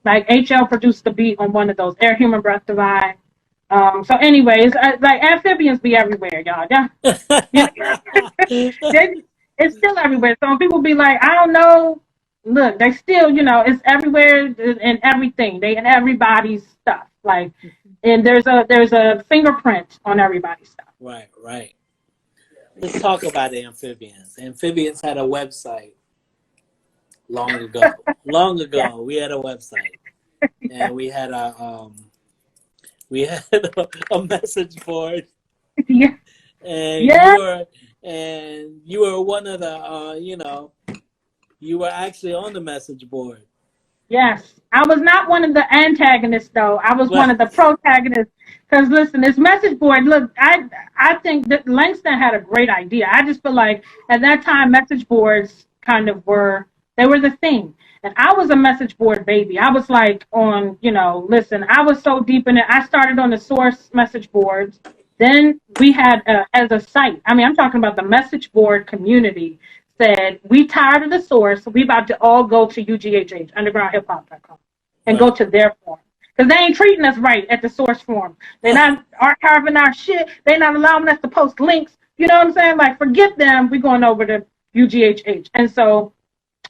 like HL produced the beat on one of those, Air, Human, Breath, Divine. So anyways, like Amphbns be everywhere, y'all. Yeah. It's still everywhere. So when people be like, I don't know, look, they still, it's everywhere and everything. They in everybody's stuff. Like, and there's a fingerprint on everybody's stuff. Right. Let's talk about Amphbns. Amphbns had a website long ago. Yeah. We had a website, and we had a message board. Yeah. And you were one of the you were actually on the message board. Yes. I was not one of the antagonists, though. I was one of the protagonists. Because, listen, this message board, look, I think that Langston had a great idea. I just feel like at that time, message boards kind of were the thing. And I was a message board baby. I was like on, listen, I was so deep in it. I started on the Source message boards. Then we had, as a site, I'm talking about the message board community, said, we tired of the Source, we about to all go to UGHH, undergroundhiphop.com, and go to their forum. Because they ain't treating us right at the Source forum. They're not archiving our shit. They're not allowing us to post links. You know what I'm saying? Like, forget them. We're going over to UGHH. And so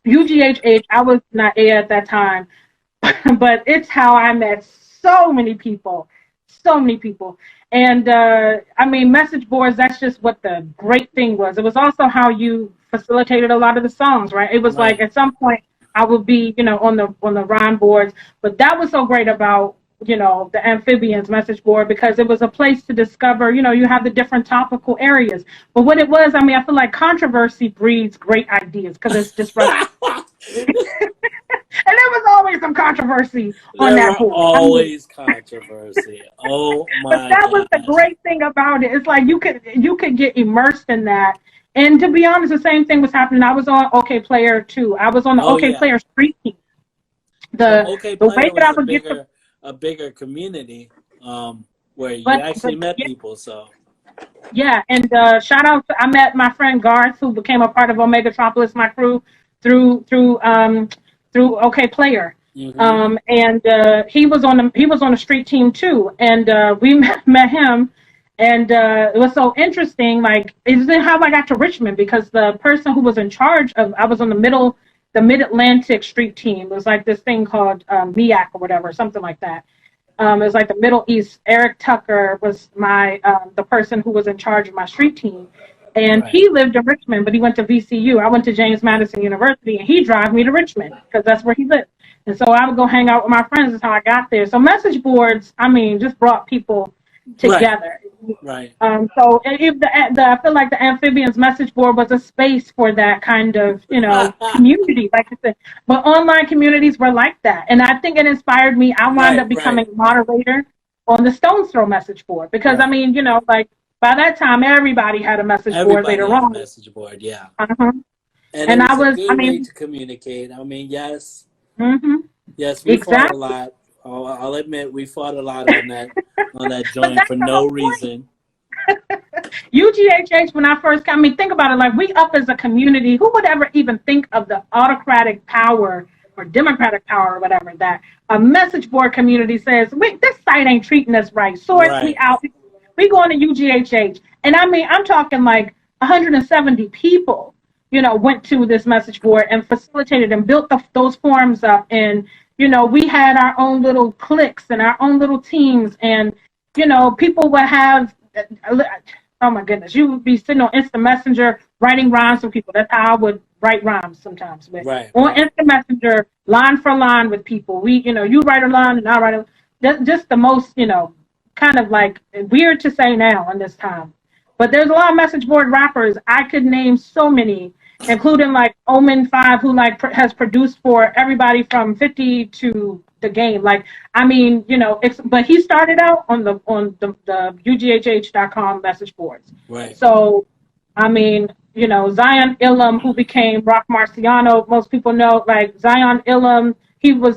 UGHH, I was not A at that time, but it's how I met so many people. And, message boards, that's just what the great thing was. It was also how you facilitated a lot of the songs, right? It was like at some point I would be, on the rhyme boards. But that was so great about, the Amphbns message board, because it was a place to discover, you have the different topical areas. But what it was, I feel like controversy breeds great ideas because it's disruptive. And there was always some controversy on that board. Always controversy. Oh my! But that was the great thing about it. It's like you could get immersed in that. And to be honest, the same thing was happening. I was on OK Player too. I was on the OK Player street team. The OK Player way that I would get a bigger community. where you but actually met yeah, people. So yeah, and shout out to, I met my friend Garth, who became a part of Omega Tropolis, my crew, through OK Player. hmm And he was on the street team too, and we met him, and it was so interesting. Like, it's how I got to Richmond, because the person who was in charge of, I was on the Mid Atlantic street team. It was like this thing called MIAC or whatever, something like that. It was like the Middle East. Eric Tucker was my the person who was in charge of my street team, and right, he lived in Richmond, but he went to VCU. I went to James Madison University, and he drove me to Richmond because that's where he lived. And so I would go hang out with my friends. That's how I got there. So message boards, I mean, just brought people right, together. right. So if I feel like the Amphbns message board was a space for that kind of, community, like I said. But online communities were like that, and I think it inspired me. I wound Right, up right, becoming a moderator on the Stones Throw message board, because I right. mean, like by that time everybody had a message board Everybody later had a on. message board, yeah. Uh-huh. And it And was a I good way mean, to communicate. I mean, yes, hmm yes, we fought a exactly. lot. I'll admit we fought a lot on that But joint that's for the no whole point. reason. UGHH, when I first came, I mean, think about it. Like, we up as a community. Who would ever even think of the autocratic power or democratic power or whatever that a message board community says, wait, this site ain't treating us right. Sorts, we Right. out. We going to UGHH. And I mean, I'm talking like 170 people, went to this message board and facilitated and built those forums up. And, we had our own little cliques and our own little teams. And, people would have, oh my goodness, you would be sitting on Instant Messenger writing rhymes for people. That's how I would write rhymes sometimes. But Right, on right. Instant Messenger, line for line with people, you write a line and I write a, just the most, kind of like weird to say now in this time. But there's a lot of message board rappers. I could name so many, including like Omen 5, who like has produced for everybody from 50 to the game. Like, I mean, but he started out on the UGHH.com message boards. Right. So, I mean, Zion Ilham, who became Rock Marciano, most people know, like Zion Ilham, he was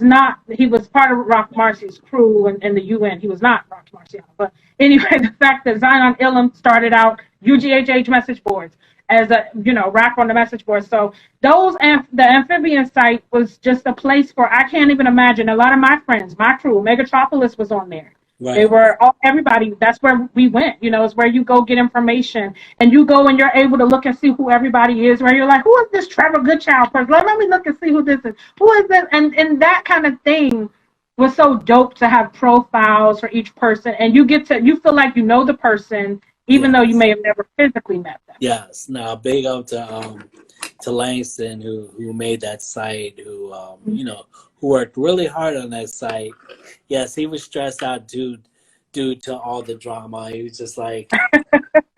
part of Rock Marcy's crew in the UN. He was not Rock Marciano. But anyway, the fact that Zion Ilham started out UGHH message boards as a, rap on the message board. So the Amphbn site was just a place for, I can't even imagine, a lot of my friends, my crew, Megatropolis was on there. They Right. were everybody. That's where we went. It's where you go get information, and you go and you're able to look and see who everybody is. Where you're like, who is this Trevor Goodchild person? Let me look and see who this is. Who is this? And that kind of thing was so dope to have profiles for each person, and you feel like you know the person, even though you Yes. may have never physically met them. Yes. Now, big up to Langston who made that site, who worked really hard on that site. Yes, he was stressed out due to all the drama. He was just like,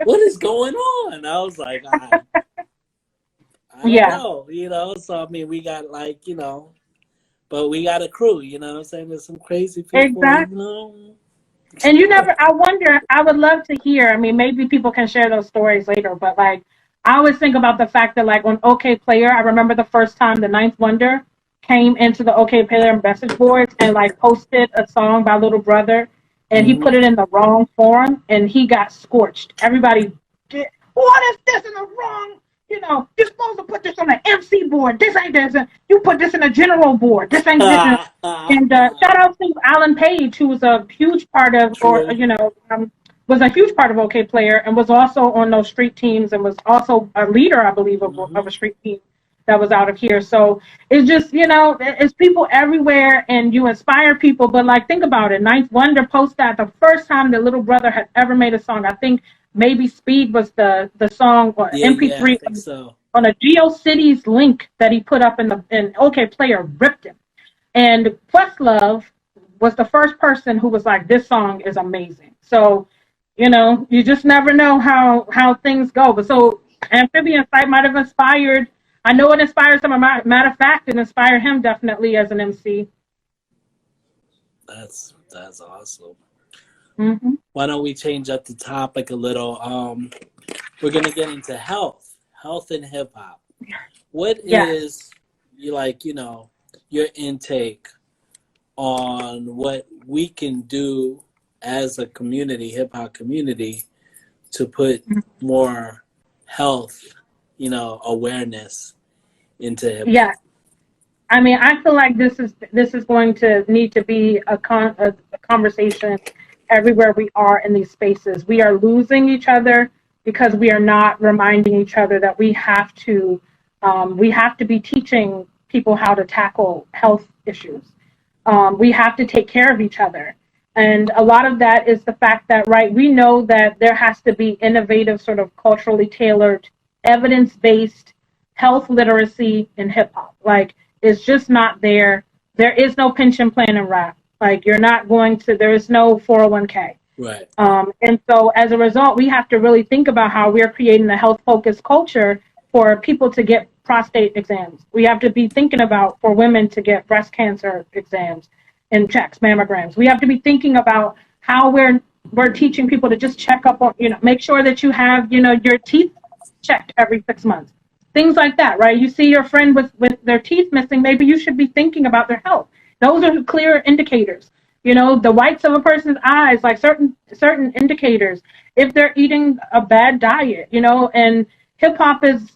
"What is going on?" I was like, I don't Yeah, know. So I mean, we got but we got a crew. You know what I'm saying? There's some crazy people. exactly. And I wonder, I would love to hear. I mean, maybe people can share those stories later, but like, I always think about the fact that, like, on OK Player, I remember the first time the Ninth Wonder came into the OK Player message boards and, like, posted a song by Little Brother, and he put hmm it in the wrong form, and he got scorched. Everybody did, what is this in the wrong? You're supposed to put this on the MC board. This ain't this. You put this in a general board. This ain't this. And shout out to Alan Page, who was a huge part of, True. was a huge part of OK Player, and was also on those street teams, and was also a leader, I believe, of hmm a street team that was out of here. So it's just, it's people everywhere, and you inspire people. But like, think about it. Ninth Wonder posted that the first time that Little Brother had ever made a song. I think maybe Speed was the song, or Yeah, yeah, I MP3 think so. on a GeoCities link that he put up in OK Player, ripped him. And Questlove was the first person who was like, this song is amazing. So, you just never know how things go. But so Amphbn site might have inspired, I know it inspired some of my, matter of fact, it inspired him definitely as an MC. That's awesome. Hmm. Why don't we change up the topic a little? We're gonna get into health and hip hop. What Yeah. is your intake on what we can do as a community, hip hop community, to put more health, awareness into hip hop. Yeah. I mean, I feel like this is going to need to be a conversation everywhere we are in these spaces. We are losing each other because we are not reminding each other that we have to be teaching people how to tackle health issues. We have to take care of each other. And a lot of that is the fact that, right, we know that there has to be innovative, sort of culturally tailored, evidence-based health literacy in hip hop. Like, it's just not there. There is no pension plan in rap. Like, there is no 401k. Right. And so as a result, we have to really think about how we're creating a health-focused culture for people to get prostate exams. We have to be thinking about for women to get breast cancer exams and checks, mammograms. We have to be thinking about how we're teaching people to just check up on, make sure that you have, your teeth checked every 6 months. Things like that, right? You see your friend with their teeth missing, maybe you should be thinking about their health. Those are clear indicators. The whites of a person's eyes, like certain indicators, if they're eating a bad diet, and hip hop is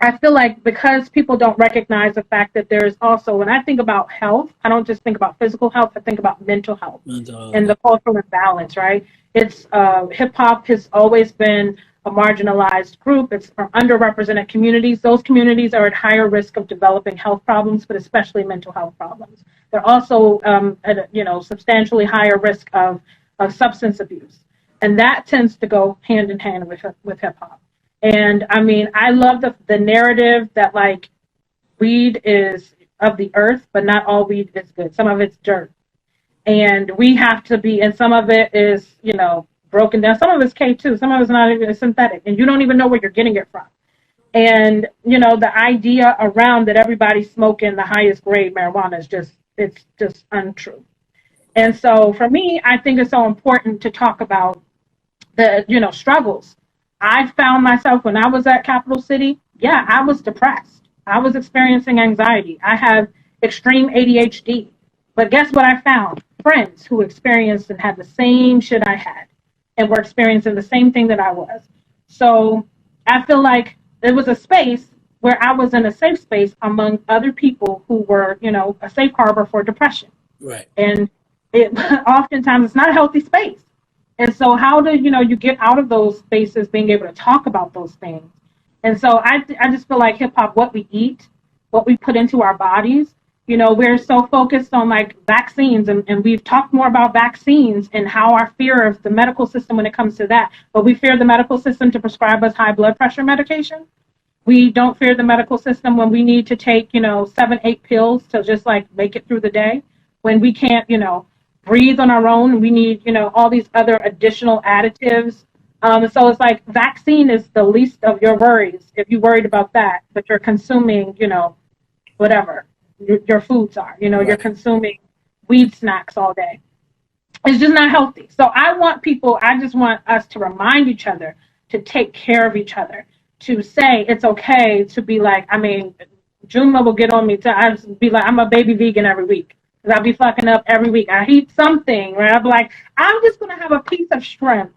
I feel like because people don't recognize the fact that there is also, when I think about health, I don't just think about physical health, I think about mental health and the cultural imbalance, right? It's hip hop has always been a marginalized group. It's from underrepresented communities. Those communities are at higher risk of developing health problems, but especially mental health problems. They're also at substantially higher risk of substance abuse. And that tends to go hand in hand with hip hop. And I mean, I love the narrative that like weed is of the earth, but not all weed is good. Some of it's dirt. And we have to be, and some of it is, broken down. Some of it's K2, some of it's not even synthetic, and you don't even know where you're getting it from. And, the idea around that everybody's smoking the highest grade marijuana is it's just untrue. And so for me, I think it's so important to talk about the, struggles. I found myself when I was at Capital City, I was depressed. I was experiencing anxiety. I have extreme ADHD. But guess what I found? Friends who experienced and had the same shit I had and were experiencing the same thing that I was. So I feel like it was a space where I was in a safe space among other people who were, a safe harbor for depression. Right. And oftentimes it's not a healthy space. And so how do, you get out of those spaces being able to talk about those things? And so I just feel like hip hop, what we eat, what we put into our bodies, we're so focused on like vaccines and we've talked more about vaccines and how our fear of the medical system when it comes to that, but we fear the medical system to prescribe us high blood pressure medication. We don't fear the medical system when we need to take, 7-8 pills to just like make it through the day, when we can't, breathe on our own. We need, all these other additional additives. So it's like vaccine is the least of your worries if you're worried about that, but you're consuming, whatever your foods are, Right. You're consuming weed snacks all day. It's just not healthy. So I just want us to remind each other to take care of each other, to say it's okay to be like, I mean, Juma will get on me to I be like, I'm a baby vegan every week. Because I'll be fucking up every week. I eat something, right? I'll be like, I'm just going to have a piece of shrimp.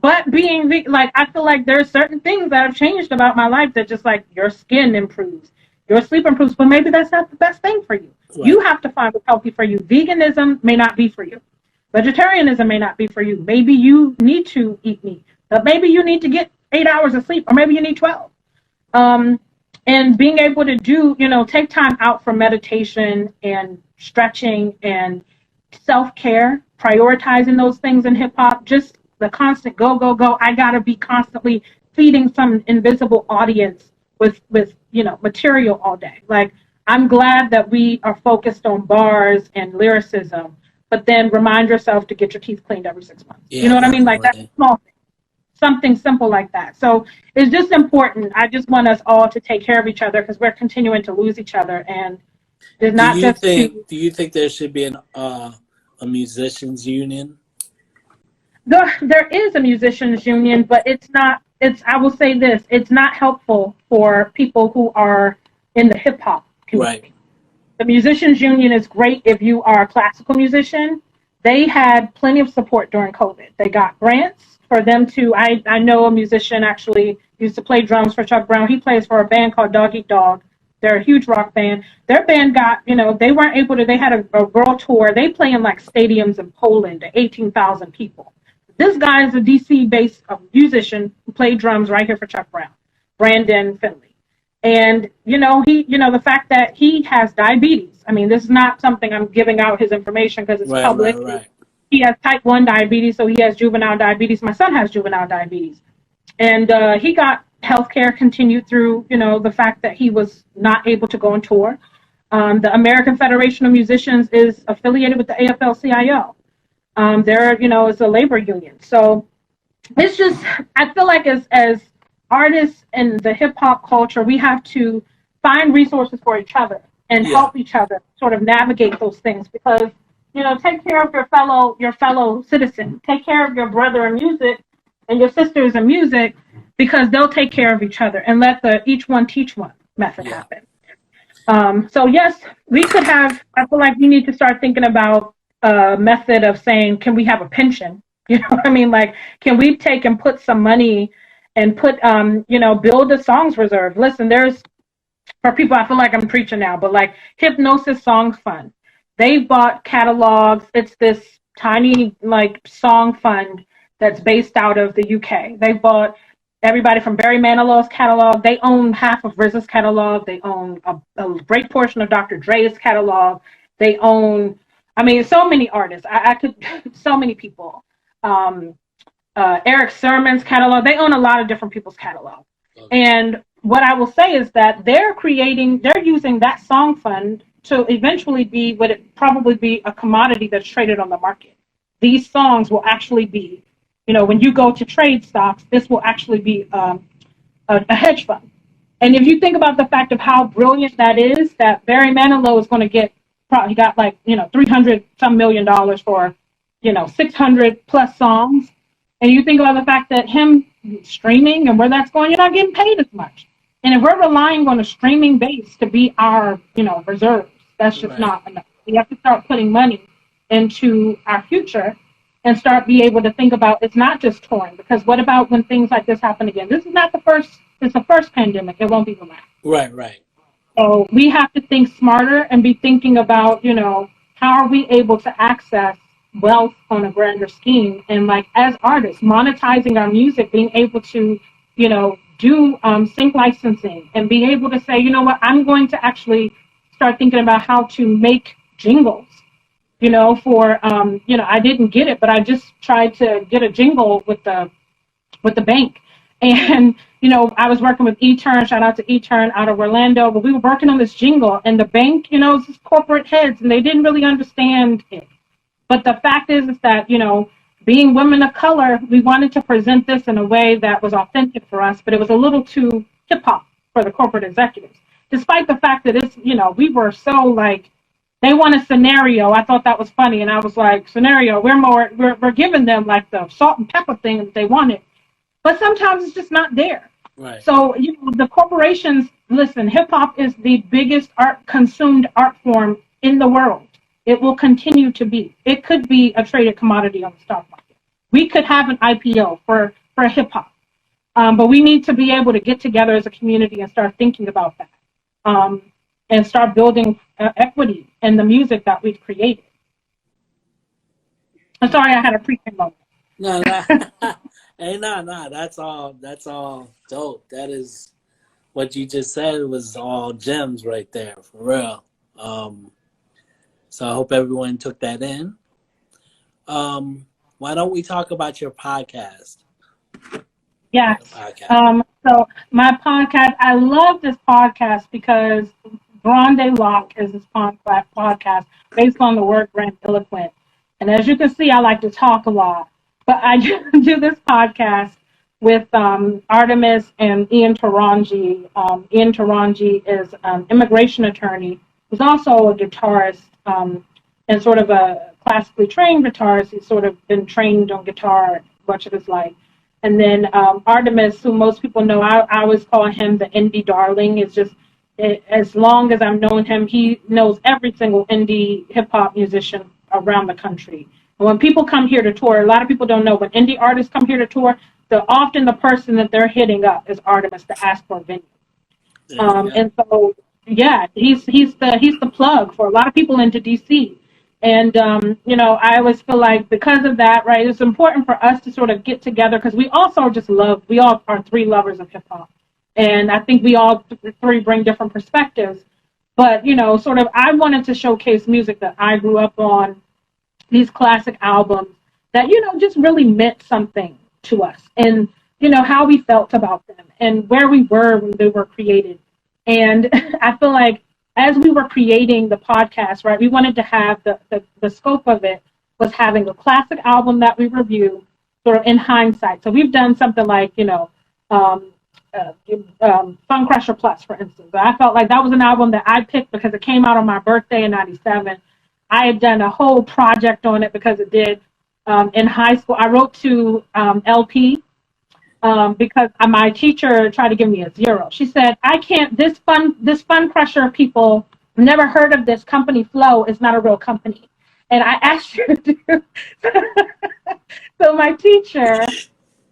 But being like, I feel like there's certain things that have changed about my life that just like your skin improves, your sleep improves, but maybe that's not the best thing for you. Right. You have to find what's healthy for you. Veganism may not be for you. Vegetarianism may not be for you. Maybe you need to eat meat, but maybe you need to get 8 hours of sleep, or maybe you need 12. And being able to do, take time out for meditation and stretching and self-care, prioritizing those things in hip hop, just the constant go, go, go. I got to be constantly feeding some invisible audience with material all day. Like, I'm glad that we are focused on bars and lyricism, but then remind yourself to get your teeth cleaned every 6 months. Yeah, you know what I mean? Like, that's a small thing. Something simple like that. So it's just important. I just want us all to take care of each other because we're continuing to lose each other. And there's not just. Do you think there should be a musicians union? There is a musicians union, but it's not. I will say this: it's not helpful for people who are in the hip hop community. Right. The musicians union is great if you are a classical musician. they had plenty of support during COVID. They got grants for them to, I know a musician actually used to play drums for Chuck Brown. He plays for a band called Dog Eat Dog. They're a huge rock band. Their band got, they weren't able to, they had a world tour. They play in like stadiums in Poland to 18,000 people. This guy is a DC-based musician who played drums right here for Chuck Brown, Brandon Finley. And, the fact that he has diabetes. I mean, this is not something I'm giving out his information because it's public. Right. He has type 1 diabetes, so he has juvenile diabetes. My son has juvenile diabetes. And he got health care continued through, the fact that he was not able to go on tour. The American Federation of Musicians is affiliated with the AFL-CIO. There, is a labor union. So it's just, I feel like as artists in the hip hop culture, we have to find resources for each other and help each other sort of navigate those things because, take care of your fellow citizen, take care of your brother in music and your sisters in music because they'll take care of each other and let the each one teach one method happen. So yes, we could have, I feel like we need to start thinking about a method of saying, can we have a pension? You know what I mean? Like, can we take and put some money and put, build a songs reserve? Listen, for people, I feel like I'm preaching now, but like Hypnosis Songs Fund, they bought catalogs. It's this tiny like song fund that's based out of the UK. They bought everybody from Barry Manilow's catalog. They own half of RZA's catalog. They own a great portion of Dr. Dre's catalog. They own, so many artists. I could, so many people. Eric Sermon's catalog. They own a lot of different people's catalog. Okay. And what I will say is that they're using that song fund to eventually be what it probably be a commodity that's traded on the market. These songs will actually be, when you go to trade stocks, this will actually be a hedge fund. And if you think about the fact of how brilliant that is, that Barry Manilow is going to get, probably got like, $300 some million for, 600 plus songs. And you think about the fact that him streaming and where that's going, you're not getting paid as much. And if we're relying on a streaming base to be our, reserves, that's just not enough. We have to start putting money into our future and start be able to think about it's not just touring. Because what about when things like this happen again? This is not the first. It's the first pandemic. It won't be the last. Right. So we have to think smarter and be thinking about, how are we able to access wealth on a grander scheme? And like as artists, monetizing our music, being able to, do sync licensing and being able to say, I'm going to actually start thinking about how to make jingles. For I didn't get it, but I just tried to get a jingle with the bank. And, I was working with eTurn, shout out to eTurn out of Orlando, but we were working on this jingle and the bank, it's just corporate heads and they didn't really understand it. But the fact is that, being women of color, we wanted to present this in a way that was authentic for us, but it was a little too hip hop for the corporate executives. Despite the fact that it's, we were so like, they want a scenario. I thought that was funny. And I was like, scenario, we're giving them like the salt and pepper thing that they wanted. But sometimes it's just not there. Right. So, the corporations, listen, hip hop is the biggest consumed art form in the world. It will continue to be. It could be a traded commodity on the stock market. We could have an IPO for hip hop. But we need to be able to get together as a community and start thinking about that. And start building equity in the music that we've created. I'm sorry I had a preaching moment. No. Hey, no. That's all dope. That is what you just said was all gems right there, for real. So I hope everyone took that in. Why don't we talk about your podcast? Yes. So my podcast, I love this podcast because Grande Locke is this podcast based on the word grandiloquent. And as you can see, I like to talk a lot. But I do this podcast with Artemis and Ian Taranji. Ian Taranji is an immigration attorney. He's also a guitarist and sort of a classically trained guitarist. He's sort of been trained on guitar much of his life. And then Artemis, who most people know, I always call him the indie darling. It's just, as long as I've known him, he knows every single indie hip-hop musician around the country. When people come here to tour, a lot of people don't know, when indie artists come here to tour, they're often the person that they're hitting up is Artemis to ask for a venue. And so, yeah, he's the plug for a lot of people into DC. And, I always feel like because of that, right, it's important for us to sort of get together because we all are three lovers of hip hop. And I think we all three bring different perspectives. But, sort of, I wanted to showcase music that I grew up on, these classic albums that, just really meant something to us. And, how we felt about them and where we were when they were created. And I feel like as we were creating the podcast, right, we wanted to have the scope of it was having a classic album that we review sort of in hindsight. So we've done something like, Fun Crusher Plus, for instance. I felt like that was an album that I picked because it came out on my birthday in 97. I had done a whole project on it because it did in high school. I wrote to LP because my teacher tried to give me a 0. She said, I can't, this Fun Crusher people, never heard of this company Flow, is not a real company. And I asked her to do. So my teacher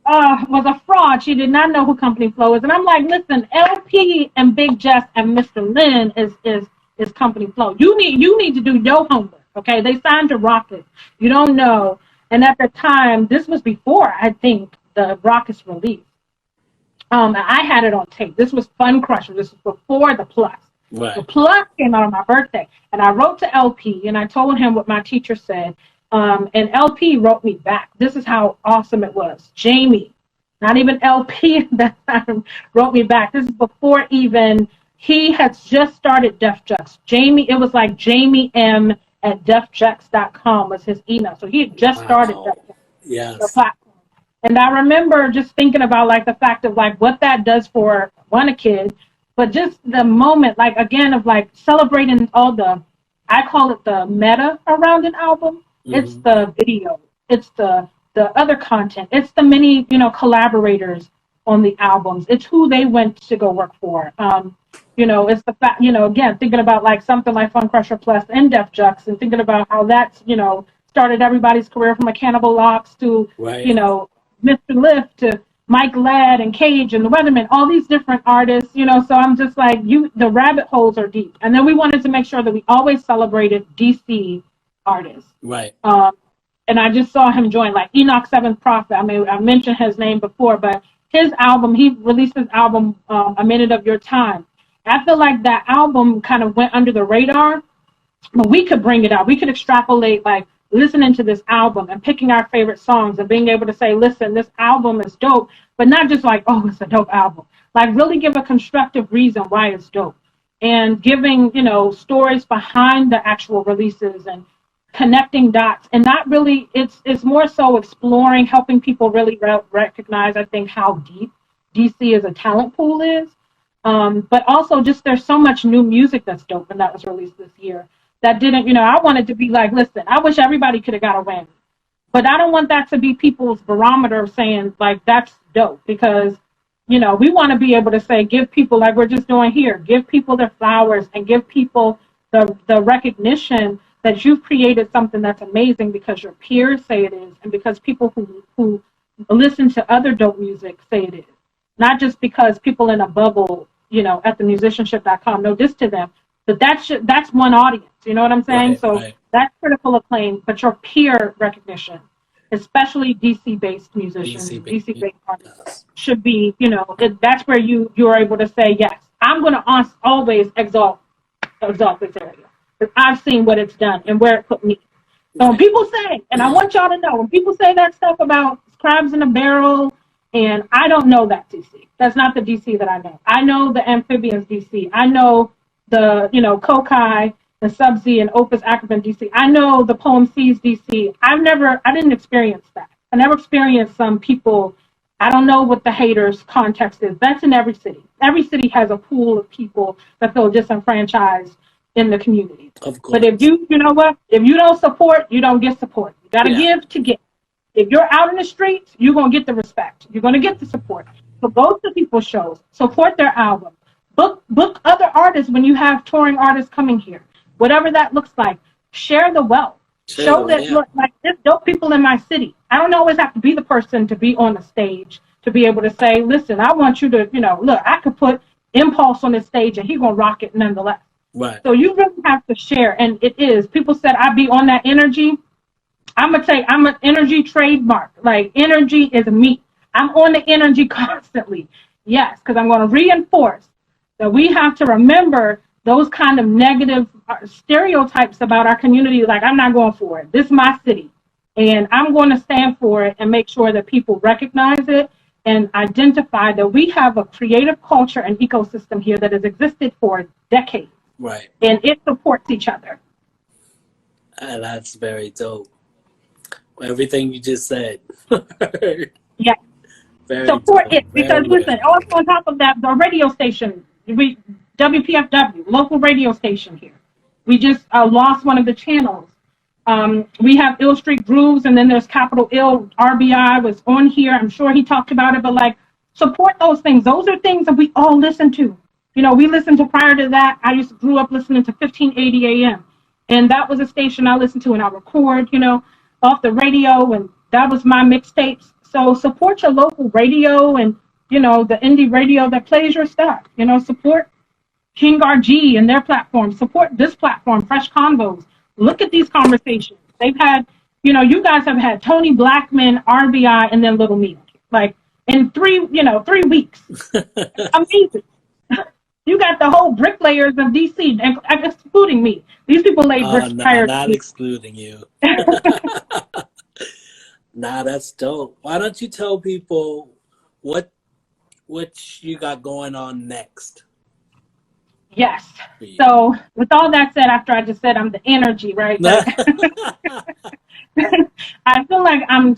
was a fraud. She did not know who company Flow is. And I'm like, listen, LP and Big Jess and Mr. Lynn is company Flow. You need to do your homework, okay? They signed to Rocket. You don't know. And at the time, this was before, I think, the Rockets release. I had it on tape. This was Fun Crusher. This was before the Plus. Right. The Plus came out on my birthday. And I wrote to LP, and I told him what my teacher said. And LP wrote me back. This is how awesome it was. Jamie, not even LP at that time, wrote me back. This is before even he had just started Def Jux. Jamie, it was like Jamie M at defjux.com was his email. So he had just started Def Jux. Yes. The platform. And I remember just thinking about like the fact of like what that does for a kid, but just the moment, like again, of like celebrating all I call it the meta around an album. Mm-hmm. It's the video, it's the other content, it's the many, collaborators on the albums. It's who they went to go work for. It's the fact, again, thinking about like something like Fun Crusher Plus and Def Jux and thinking about how that's, started everybody's career from a Cannibal Locks to, right. Mr. Lift to Mike Ladd and Cage and the Weathermen, all these different artists, so I'm just like, the rabbit holes are deep. And then we wanted to make sure that we always celebrated DC artists. Right. And I just saw him join, like Enoch Seventh Prophet. I mean, I mentioned his name before, but his album, he released his album, A Minute of Your Time. I feel like that album kind of went under the radar, but we could bring it out. We could extrapolate, like, listening to this album and picking our favorite songs and being able to say, listen, this album is dope, but not just like, oh, it's a dope album. Like, really give a constructive reason why it's dope. And giving, stories behind the actual releases and connecting dots. And not really, it's more so exploring, helping people really recognize, I think, how deep DC as a talent pool is. But also just there's so much new music that's dope and that was released this year that didn't, I wanted to be like, listen, I wish everybody could have got a win. But I don't want that to be people's barometer of saying, like, that's dope. Because, we want to be able to say, give people, like we're just doing here, give people their flowers and give people the recognition that you've created something that's amazing because your peers say it is and because people who listen to other dope music say it is. Not just because people in a bubble, at the musicianship.com, no diss to them, but that's one audience, you know what I'm saying? Right, so right. That's critical acclaim, but your peer recognition, especially DC-based musicians, DC-based artists, should be, that's where you are able to say, yes, I'm going to always exalt this area. Because I've seen what it's done and where it put me. So when people say, and I want y'all to know, when people say that stuff about crabs in a barrel, and I don't know that DC. That's not the DC that I know. I know the Amphbns DC. I know the, Kokai, the Sub-Z and Opus Acrobat DC. I know the Poem Seas DC. I didn't experience that. I never experienced some people, I don't know what the haters' context is. That's in every city. Every city has a pool of people that feel disenfranchised in the community. Of course. But if you know what? If you don't support, you don't get support. You got to give to get. If you're out in the streets, you're going to get the respect. You're going to get the support. So go to people's shows. Support their album. Book other artists when you have touring artists coming here. Whatever that looks like. Share the wealth. Show that, Yeah. look, like, there's dope people in my city. I don't always have to be the person to be on the stage to be able to say, listen, I want you to, look, I could put Impulse on this stage and he's going to rock it nonetheless. Right. So you really have to share. And it is. People said I be on that energy. I'm going to say I'm an energy trademark. Like, energy is me. I'm on the energy constantly. Yes, because I'm going to reinforce that we have to remember those kind of negative stereotypes about our community. Like, I'm not going for it. This is my city. And I'm going to stand for it and make sure that people recognize it and identify that we have a creative culture and ecosystem here that has existed for decades. Right. And it supports each other. And that's very dope. Everything you just said. Yeah. Very Support dope. it. Because, listen, also on top of that, the radio station, WPFW, local radio station here. We just lost one of the channels. We have Ill Street Grooves, and then there's Capital Ill. RBI was on here. I'm sure he talked about it, but like, support those things. Those are things that we all listen to. We listened to prior to that. I grew up listening to 1580 AM, and that was a station I listened to and I record, off the radio, and that was my mixtapes. So support your local radio and, the indie radio that plays your stuff. Support King RG and their platform. Support this platform, Fresh Convos. Look at these conversations. They've had, you guys have had Tony Blackman, RBI, and then Little Me. Like, in 3 weeks. Amazing. You got the whole bricklayers of DC, excluding me. These people lay bricks prior not to me. excluding you. Nah, that's dope. Why don't you tell people what you got going on next? Yes. So with all that said, after I just said I'm the energy, right? I feel like I'm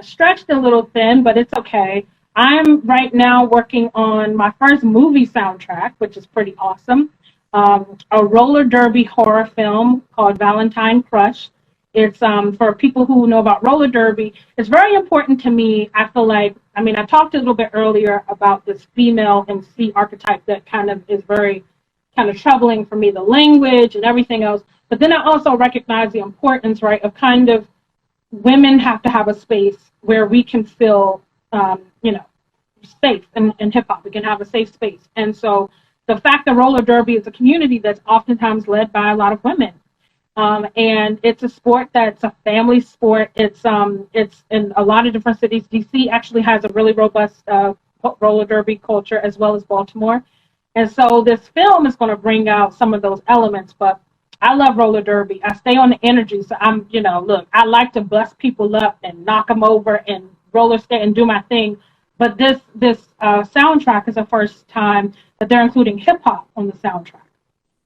stretched a little thin, but it's okay. I'm right now working on my first movie soundtrack, which is pretty awesome. A roller derby horror film called Valentine Crush. It's for people who know about roller derby. It's very important to me. I feel like, I talked a little bit earlier about this female MC archetype that kind of is very kind of troubling for me, the language and everything else. But then I also recognize the importance, right, of kind of women have to have a space where we can feel, safe in hip hop. We can have a safe space. And so the fact that roller derby is a community that's oftentimes led by a lot of women. And it's a sport that's a family sport. It's in a lot of different cities. DC actually has a really robust roller derby culture, as well as Baltimore. And so this film is going to bring out some of those elements. But I love roller derby. I stay on the energy. So look, I like to bust people up and knock them over and roller skate and do my thing. But this soundtrack is the first time that they're including hip hop on the soundtrack.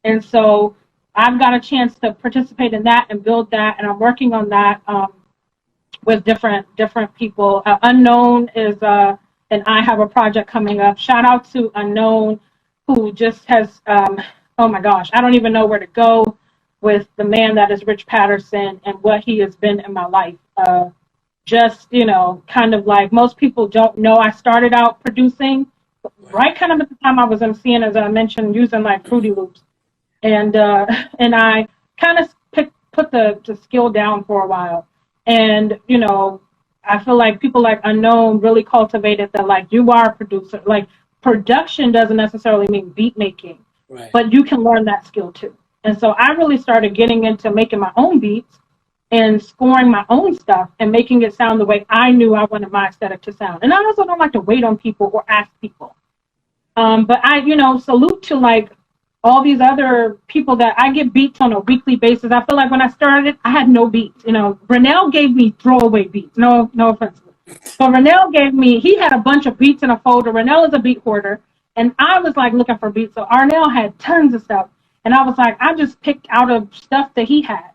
And so I've got a chance to participate in that and build that, and I'm working on that with different people. Unknown is, and I have a project coming up. Shout out to Unknown, who just has, oh my gosh, I don't even know where to go with the man that is Rich Patterson and what he has been in my life. Kind of like most people don't know, I started out producing right kind of at the time I was MCing, as I mentioned, using like Fruity Loops. And I kind of put the skill down for a while. And, I feel like people like Unknown really cultivated that, like, you are a producer. Like, production doesn't necessarily mean beat making, right, but you can learn that skill too. And so I really started getting into making my own beats and scoring my own stuff and making it sound the way I knew I wanted my aesthetic to sound. And I also don't like to wait on people or ask people. But I, salute to like all these other people that I get beats on a weekly basis. I feel like when I started, I had no beats. Renell gave me throwaway beats. No offense. So Renell he had a bunch of beats in a folder. Renell is a beat hoarder. And I was like looking for beats. So Arnell had tons of stuff. And I was like, I just picked out of stuff that he had.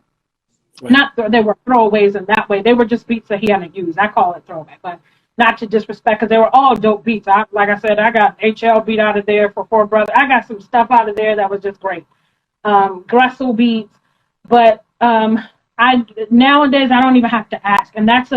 Right. Not they were throwaways in that way. They were just beats that he hadn't used. I call it throwback, but not to disrespect, because they were all dope beats. Like I said, I got HL beat out of there for Four Brothers. I got some stuff out of there that was just great. Gressel beats, but nowadays I don't even have to ask, and that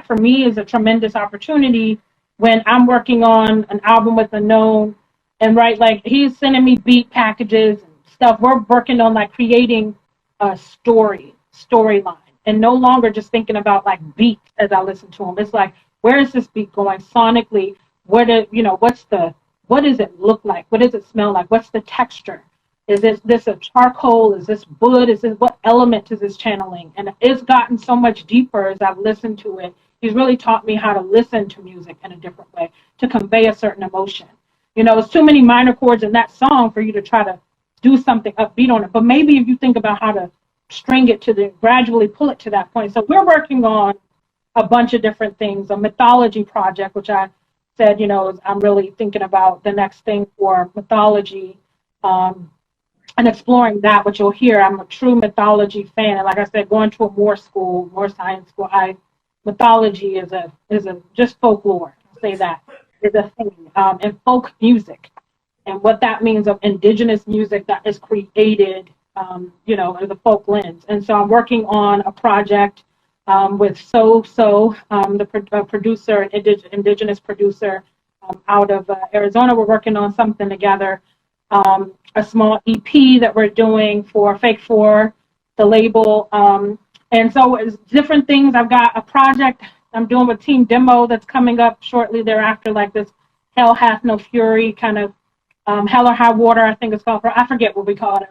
for me is a tremendous opportunity when I'm working on an album with Unknown, and right, like he's sending me beat packages and stuff. We're working on like creating a story storyline, and no longer just thinking about like beats as I listen to them. It's like, where is this beat going sonically? What does it look like? What does it smell like? What's the texture? Is this a charcoal? Is this wood? What element is this channeling? And it's gotten so much deeper as I've listened to it. He's really taught me how to listen to music in a different way, to convey a certain emotion. It's too many minor chords in that song for you to try to do something upbeat on it. But maybe if you think about how to string it gradually pull it to that point. So we're working on a bunch of different things, a mythology project, which I said, I'm really thinking about the next thing for mythology, and exploring that, which you'll hear. I'm a true mythology fan. And like I said, going to a more science school, mythology is a just folklore. I'll say that is a thing, and folk music, and what that means of indigenous music that is created, as a folk lens. And so I'm working on a project with the producer, indigenous producer out of Arizona. We're working on something together, a small EP that we're doing for Fake 4, the label. And so it's different things. I've got a project I'm doing with Team Demo that's coming up shortly thereafter, like this Hell Hath No Fury kind of Hell or High Water, I think it's called. I forget what we call it.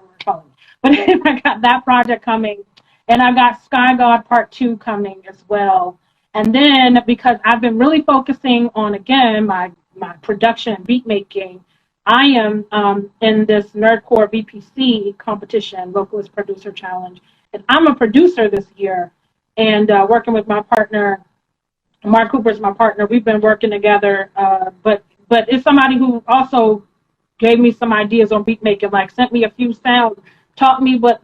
But I got that project coming. And I've got Skygood Part 2 coming as well. And then, because I've been really focusing on, again, my production and beat making, I am in this Nerdcore VPC competition, Vocalist Producer Challenge. And I'm a producer this year, and working with my partner, Mark Cooper's my partner. We've been working together, but it's somebody who also gave me some ideas on beat making, like sent me a few sounds, taught me what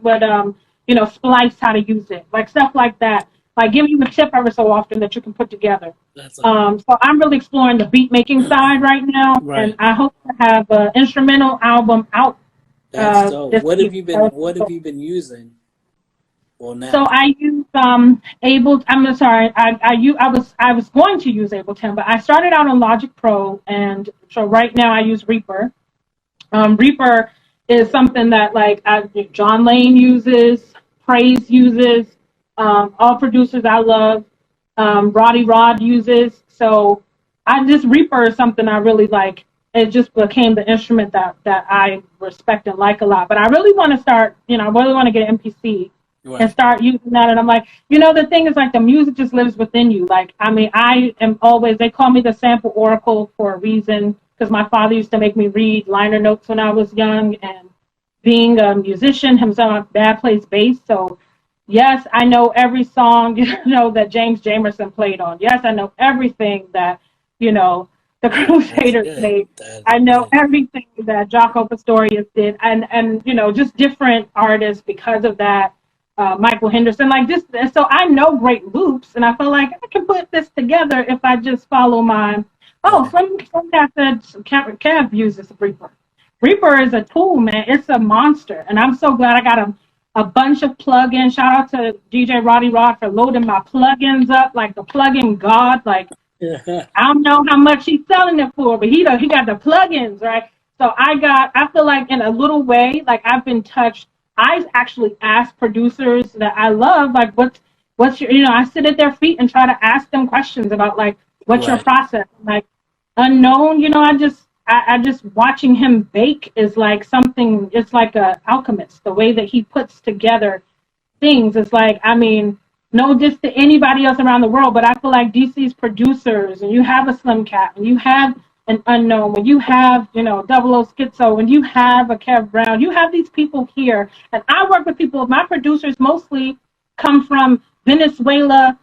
splice, how to use it, like stuff like that. Like give you a tip every so often that you can put together. So I'm really exploring the beat making side right now, and I hope to have an instrumental album out. That's dope. What have you been using? Well, now. So I use I was going to use Ableton, but I started out on Logic Pro, and so right now I use Reaper. Reaper is something that John Lane uses, Praise uses, all producers I love, Roddy Rod uses. So Reaper is something I really like. It just became the instrument that I respect and like a lot. But I really want to start, I really want to get an MPC and start using that. And I'm like, the thing is the music just lives within you. I am always, they call me the sample oracle for a reason, because my father used to make me read liner notes when I was young, and being a musician himself, my dad plays bass. So yes, I know every song, that James Jamerson played on. Yes, I know everything that, the Crusaders made. I know everything that Jaco Pastorius did, and just different artists because of that. Michael Henderson, so I know great loops, and I feel like I can put this together if I just follow my. Some guy said Kev uses Reaper. Reaper is a tool, man. It's a monster, and I'm so glad I got a bunch of plugins. Shout out to DJ Roddy Rod for loading my plugins up, like the plugin god. I don't know how much he's selling it for, but he got the plugins, right? So I feel like in a little way, I've been touched. I actually ask producers that I love, what's your, I sit at their feet and try to ask them questions about what's your process? Unknown, I just watching him bake is something. It's like a alchemist. The way that he puts together things is no diss to anybody else around the world, but I feel like DC's producers, and you have a Slim Cat, and you have an Unknown, when you have, Double O Schizo, when you have a Kev Brown, you have these people here. And I work with people, my producers mostly come from Venezuela,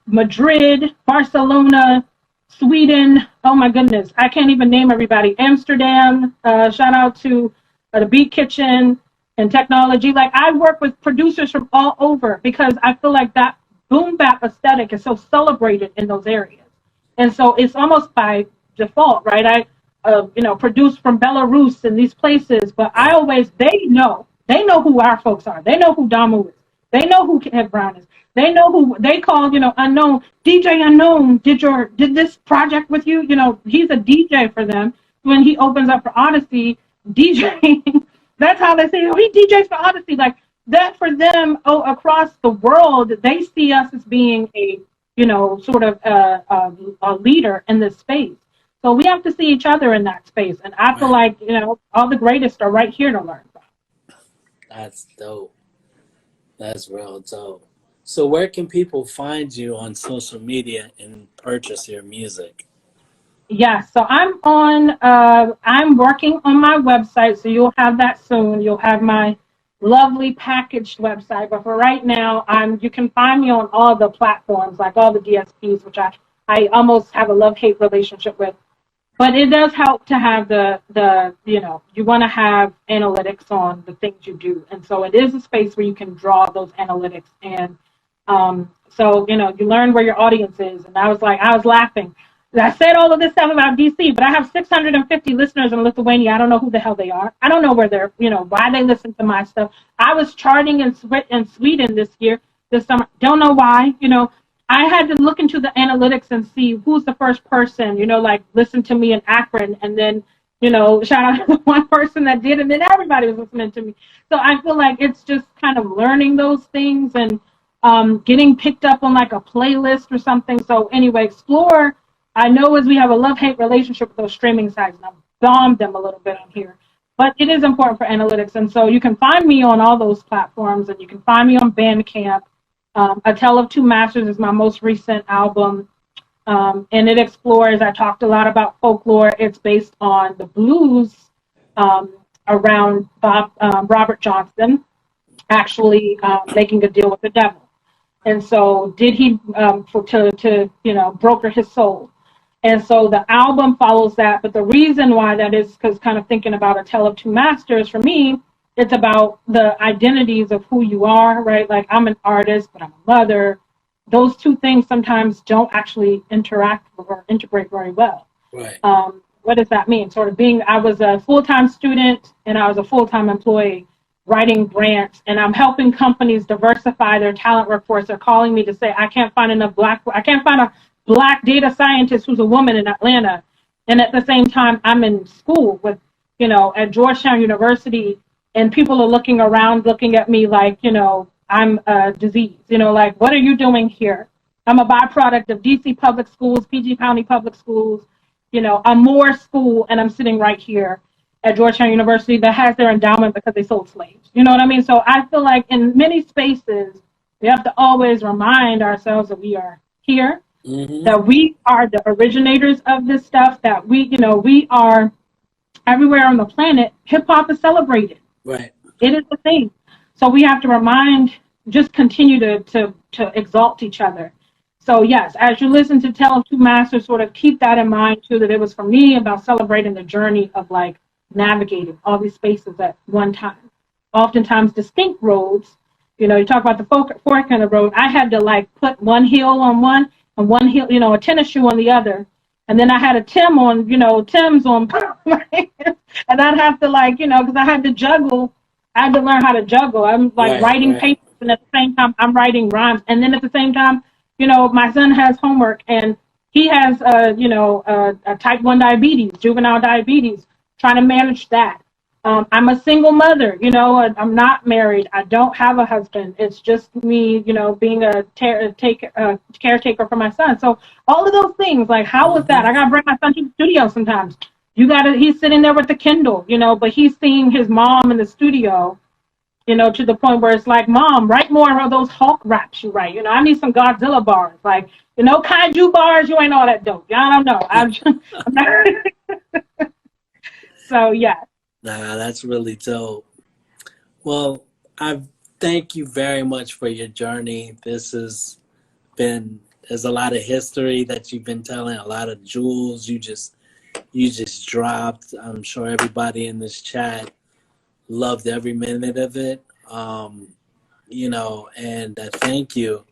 Madrid, Barcelona, Sweden, oh my goodness, I can't even name everybody. Amsterdam, shout out to the Beat Kitchen and Technology. I work with producers from all over because I feel like that boom bap aesthetic is so celebrated in those areas. And so it's almost by default, right? I produce from Belarus and these places, but they know who our folks are. They know who Damu is. They know who Kev Brown is. They know who they call, Unknown. DJ Unknown did this project with you. He's a DJ for them. When he opens up for Odyssey, DJ, that's how they say, he DJs for Odyssey. that for them, across the world, they see us as being a, sort of a leader in this space. So we have to see each other in that space. And I feel Right. like, all the greatest are right here to learn from. That's dope. That's real dope. So where can people find you on social media and purchase your music? Yeah, so I'm working on my website, so you'll have that soon. You'll have my lovely packaged website. But for right now, you can find me on all the platforms, like all the DSPs, which I almost have a love-hate relationship with. But it does help to have you want to have analytics on the things you do. And so it is a space where you can draw those analytics. And so, you learn where your audience is. And I was laughing. I said all of this stuff about DC, but I have 650 listeners in Lithuania. I don't know who the hell they are. I don't know where they're, why they listen to my stuff. I was charting in Sweden this summer. Don't know why, I had to look into the analytics and see who's the first person, like listen to me in Akron, and then, shout out to the one person that did, and then everybody was listening to me. So I feel like it's just kind of learning those things and getting picked up on like a playlist or something. So anyway, explore. I know as we have a love-hate relationship with those streaming sites, and I've bombed them a little bit on here. But it is important for analytics. And so you can find me on all those platforms, and you can find me on Bandcamp. A Tale of Two Masters is my most recent album, and it explores. I talked a lot about folklore. It's based on the blues around Robert Johnson actually making a deal with the devil, and so did he to broker his soul. And so the album follows that. But the reason why that is because kind of thinking about A Tale of Two Masters for me, it's about the identities of who you are, right? Like I'm an artist, but I'm a mother. Those two things sometimes don't actually interact or integrate very well. Right. What does that mean? Sort of I was a full-time student and I was a full-time employee writing grants, and I'm helping companies diversify their talent workforce. They're calling me to say, I can't find a black data scientist who's a woman in Atlanta. And at the same time, I'm in school with, at Georgetown University, and people are looking around, looking at me like, I'm a disease, like, what are you doing here? I'm a byproduct of DC public schools, PG County public schools, a Moore school, and I'm sitting right here at Georgetown University that has their endowment because they sold slaves. You know what I mean? So I feel like in many spaces, we have to always remind ourselves that we are here, that we are the originators of this stuff, that we are everywhere on the planet. Hip hop is celebrated. Right. It is the thing. So we have to just continue to exalt each other. So yes, as you listen to Tale of Two Masters, sort of keep that in mind too, that it was for me about celebrating the journey of like navigating all these spaces at one time. Oftentimes distinct roads. You talk about the fork in the road. I had to like put one heel on one and one heel, a tennis shoe on the other. And then I had a Tim's on, right? And I'd have to because I had to juggle. I had to learn how to juggle. I'm like writing papers, and at the same time, I'm writing rhymes. And then at the same time, my son has homework, and he has, a type 1 diabetes, juvenile diabetes, trying to manage that. I'm a single mother, I'm not married. I don't have a husband. It's just me, being a caretaker for my son. So all of those things, like, how was that? I got to bring my son to the studio sometimes. He's sitting there with the Kindle, but he's seeing his mom in the studio, to the point where it's like, Mom, write more of those Hulk raps you write. I need some Godzilla bars. Like, kaiju bars, you ain't all that dope. I don't know. I'm not. So, yeah. Nah, that's really dope. Well, I thank you very much for your journey. There's a lot of history that you've been telling, a lot of jewels you just dropped. I'm sure everybody in this chat loved every minute of it. And thank you.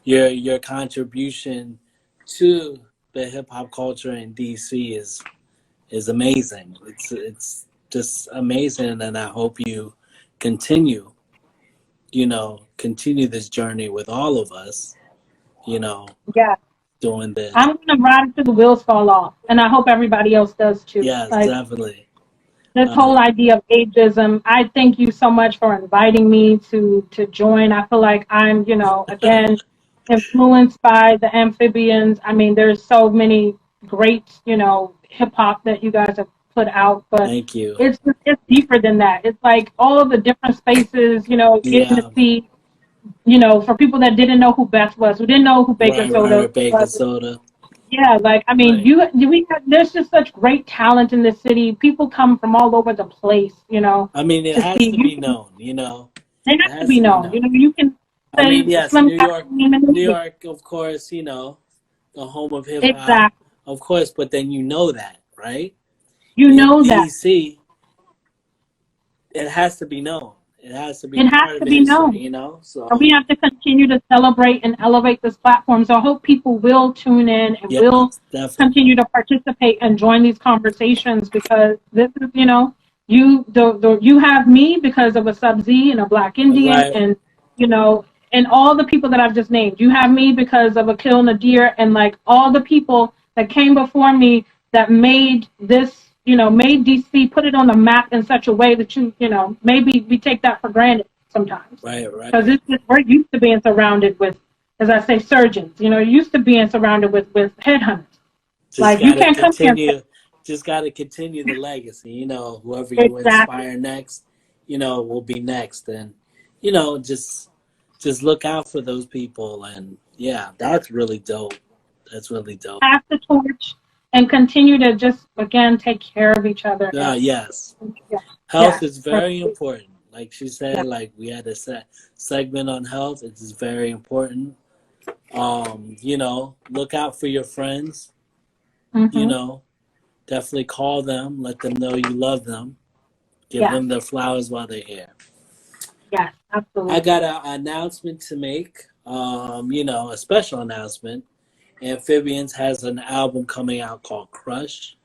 Your contribution to the hip hop culture in DC is amazing. It's just amazing, and I hope you continue this journey with all of us, Yeah. doing this. I'm going to ride until the wheels fall off, and I hope everybody else does too. Yes, definitely. this whole idea of ageism. I thank you so much for inviting me to join. I feel like I'm, again, influenced by the Amphbns. I mean, there's so many great, hip hop that you guys have put out, but Thank you. it's deeper than that. It's like all of the different spaces, getting to Yeah. see, for people that didn't know who Beth was, who didn't know who Baker Soda Right. Bacon was. soda. Yeah, like I mean, Right. there's just such great talent in this city. People come from all over the place, I mean, it to has see. to be known. They It have to has be to be known. known. You can I mean, say yes, Slim Cat's name in the New music. York, of course, the home of hip hop, Exactly. of course. But then that, right? You In know that. DC, it has to be known. It has to be It has part of to the be history, known. And we So have to continue to celebrate and elevate this platform. So I hope people will tune in and yeah, will definitely. continue to participate and join these conversations, because this is, you have me because of a Sub-Z and a Black Indian, Right, and and all the people that I've just named. You have me because of Akil Nadir, and like all the people that came before me that made this, made DC, put it on the map in such a way that maybe we take that for granted sometimes. right. Because we're used to being surrounded with, as I say, surgeons. Used to being surrounded with headhunters. Just Like you gotta can't come here and say, continue. Just gotta continue the legacy. Whoever you exactly. inspire next, will be next, and just look out for those people. And yeah, that's really dope. That's really dope. Pass the torch and continue to just again take care of each other. Yes. Yeah, Health yeah, is that's, very important. Like she yeah. said, like we had a segment on health. It is very important. Look out for your friends. Mm-hmm. Definitely call them. Let them know you love them. Give Yeah, them their flowers while they're here. yes, I absolutely. got an announcement to make. A special announcement. Amphbns has an album coming out called Crush.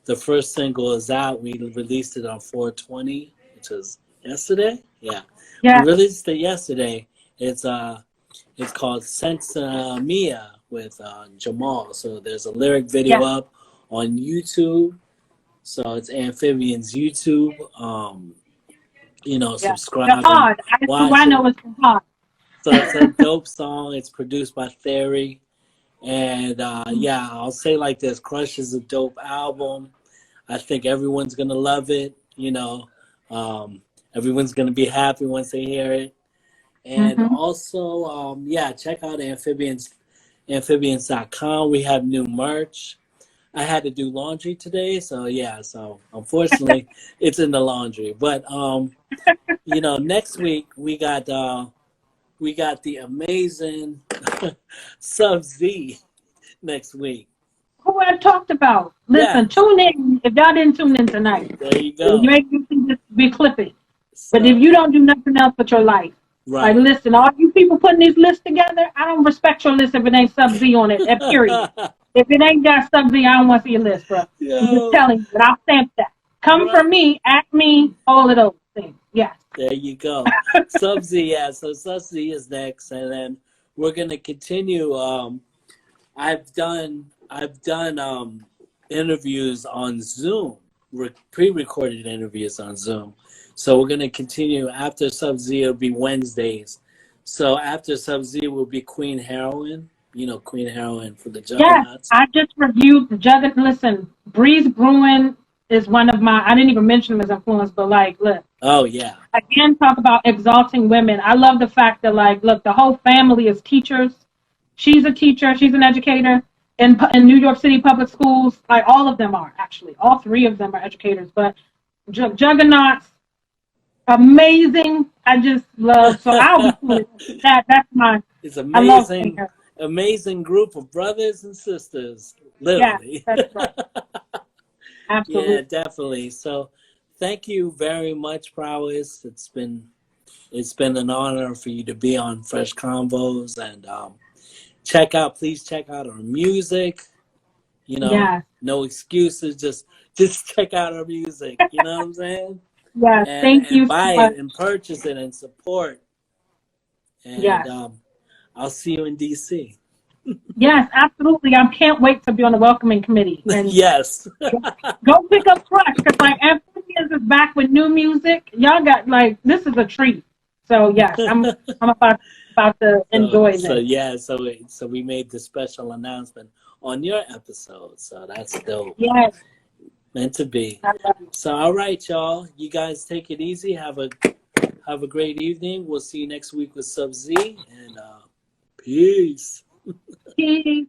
The first single is out. We released it on 4/20, which was yesterday. Yeah, we Yeah, released it yesterday. It's called Sensa Mia with Jamal. So there's a lyric video yeah, up on YouTube. So it's Amphbns YouTube. yeah. Subscribe and Jihad. Who watch I it. know is Jihad. So it's a dope song. It's produced by Theory. And yeah, I'll say like this: Crush is a dope album. I think everyone's gonna love it. Everyone's gonna be happy once they hear it. And Mm-hmm. also, yeah, check out amphbns.com. We have new merch. I had to do laundry today, so yeah. So unfortunately, it's in the laundry. But next week we got the amazing Sub-Z next week. Who I've talked about. Yeah, Listen, tune in. If y'all didn't tune in tonight, there you go. you can just be clipping. But if So you don't do nothing else with your life, like right. listen, all you people putting these lists together, I don't respect your list if it ain't Sub-Z on it. Period. If it ain't got Sub-Z, I don't want to see your list, bro. I'm just Yo, telling you, but I'll stamp that. Come for right. me, at me, all of those things. Yes. There you go. Sub-Z, yeah. So Sub-Z is next, and then we're gonna continue. I've done interviews on Zoom, pre-recorded interviews on Zoom. So we're gonna continue after Sub-Z. It'll be Wednesdays. So after Sub-Z will be Queen Heroine. Queen Heroine for the Yes. Juggernauts. I just reviewed the Juggernaut. Listen, Breeze Bruin is one of my, I didn't even mention him as influence, but like, look, Oh yeah. again, talk about exalting women. I love the fact that, like, look, the whole family is teachers. She's a teacher. She's an educator in New York City public schools. Like, all of them are, actually. All three of them are educators. But Juggernauts, amazing. I just love, so I'll be cool. That's my, It's I love seeing her. amazing group of brothers and sisters, Yeah, literally. that's right. Yeah, Absolutely. definitely. So, thank you very much, Prowess. It's been an honor for you to be on Fresh Convos, and please check out our music. Yes. No excuses. Just check out our music. You know what I'm saying? Yes. And Thank and you so buy much. it and purchase it and support. And Yes. I'll see you in DC. Yes, absolutely. I can't wait to be on the welcoming committee and Yes. go pick up Crush, because like Amphbns new music. Y'all got like this is a treat. So yes, I'm about to enjoy So this. yeah, so we made the special announcement on your episode. So that's dope. Yes, Meant to be. I love it. So all right, y'all. You guys take it easy. Have a great evening. We'll see you next week with Sub Z and peace. Peace.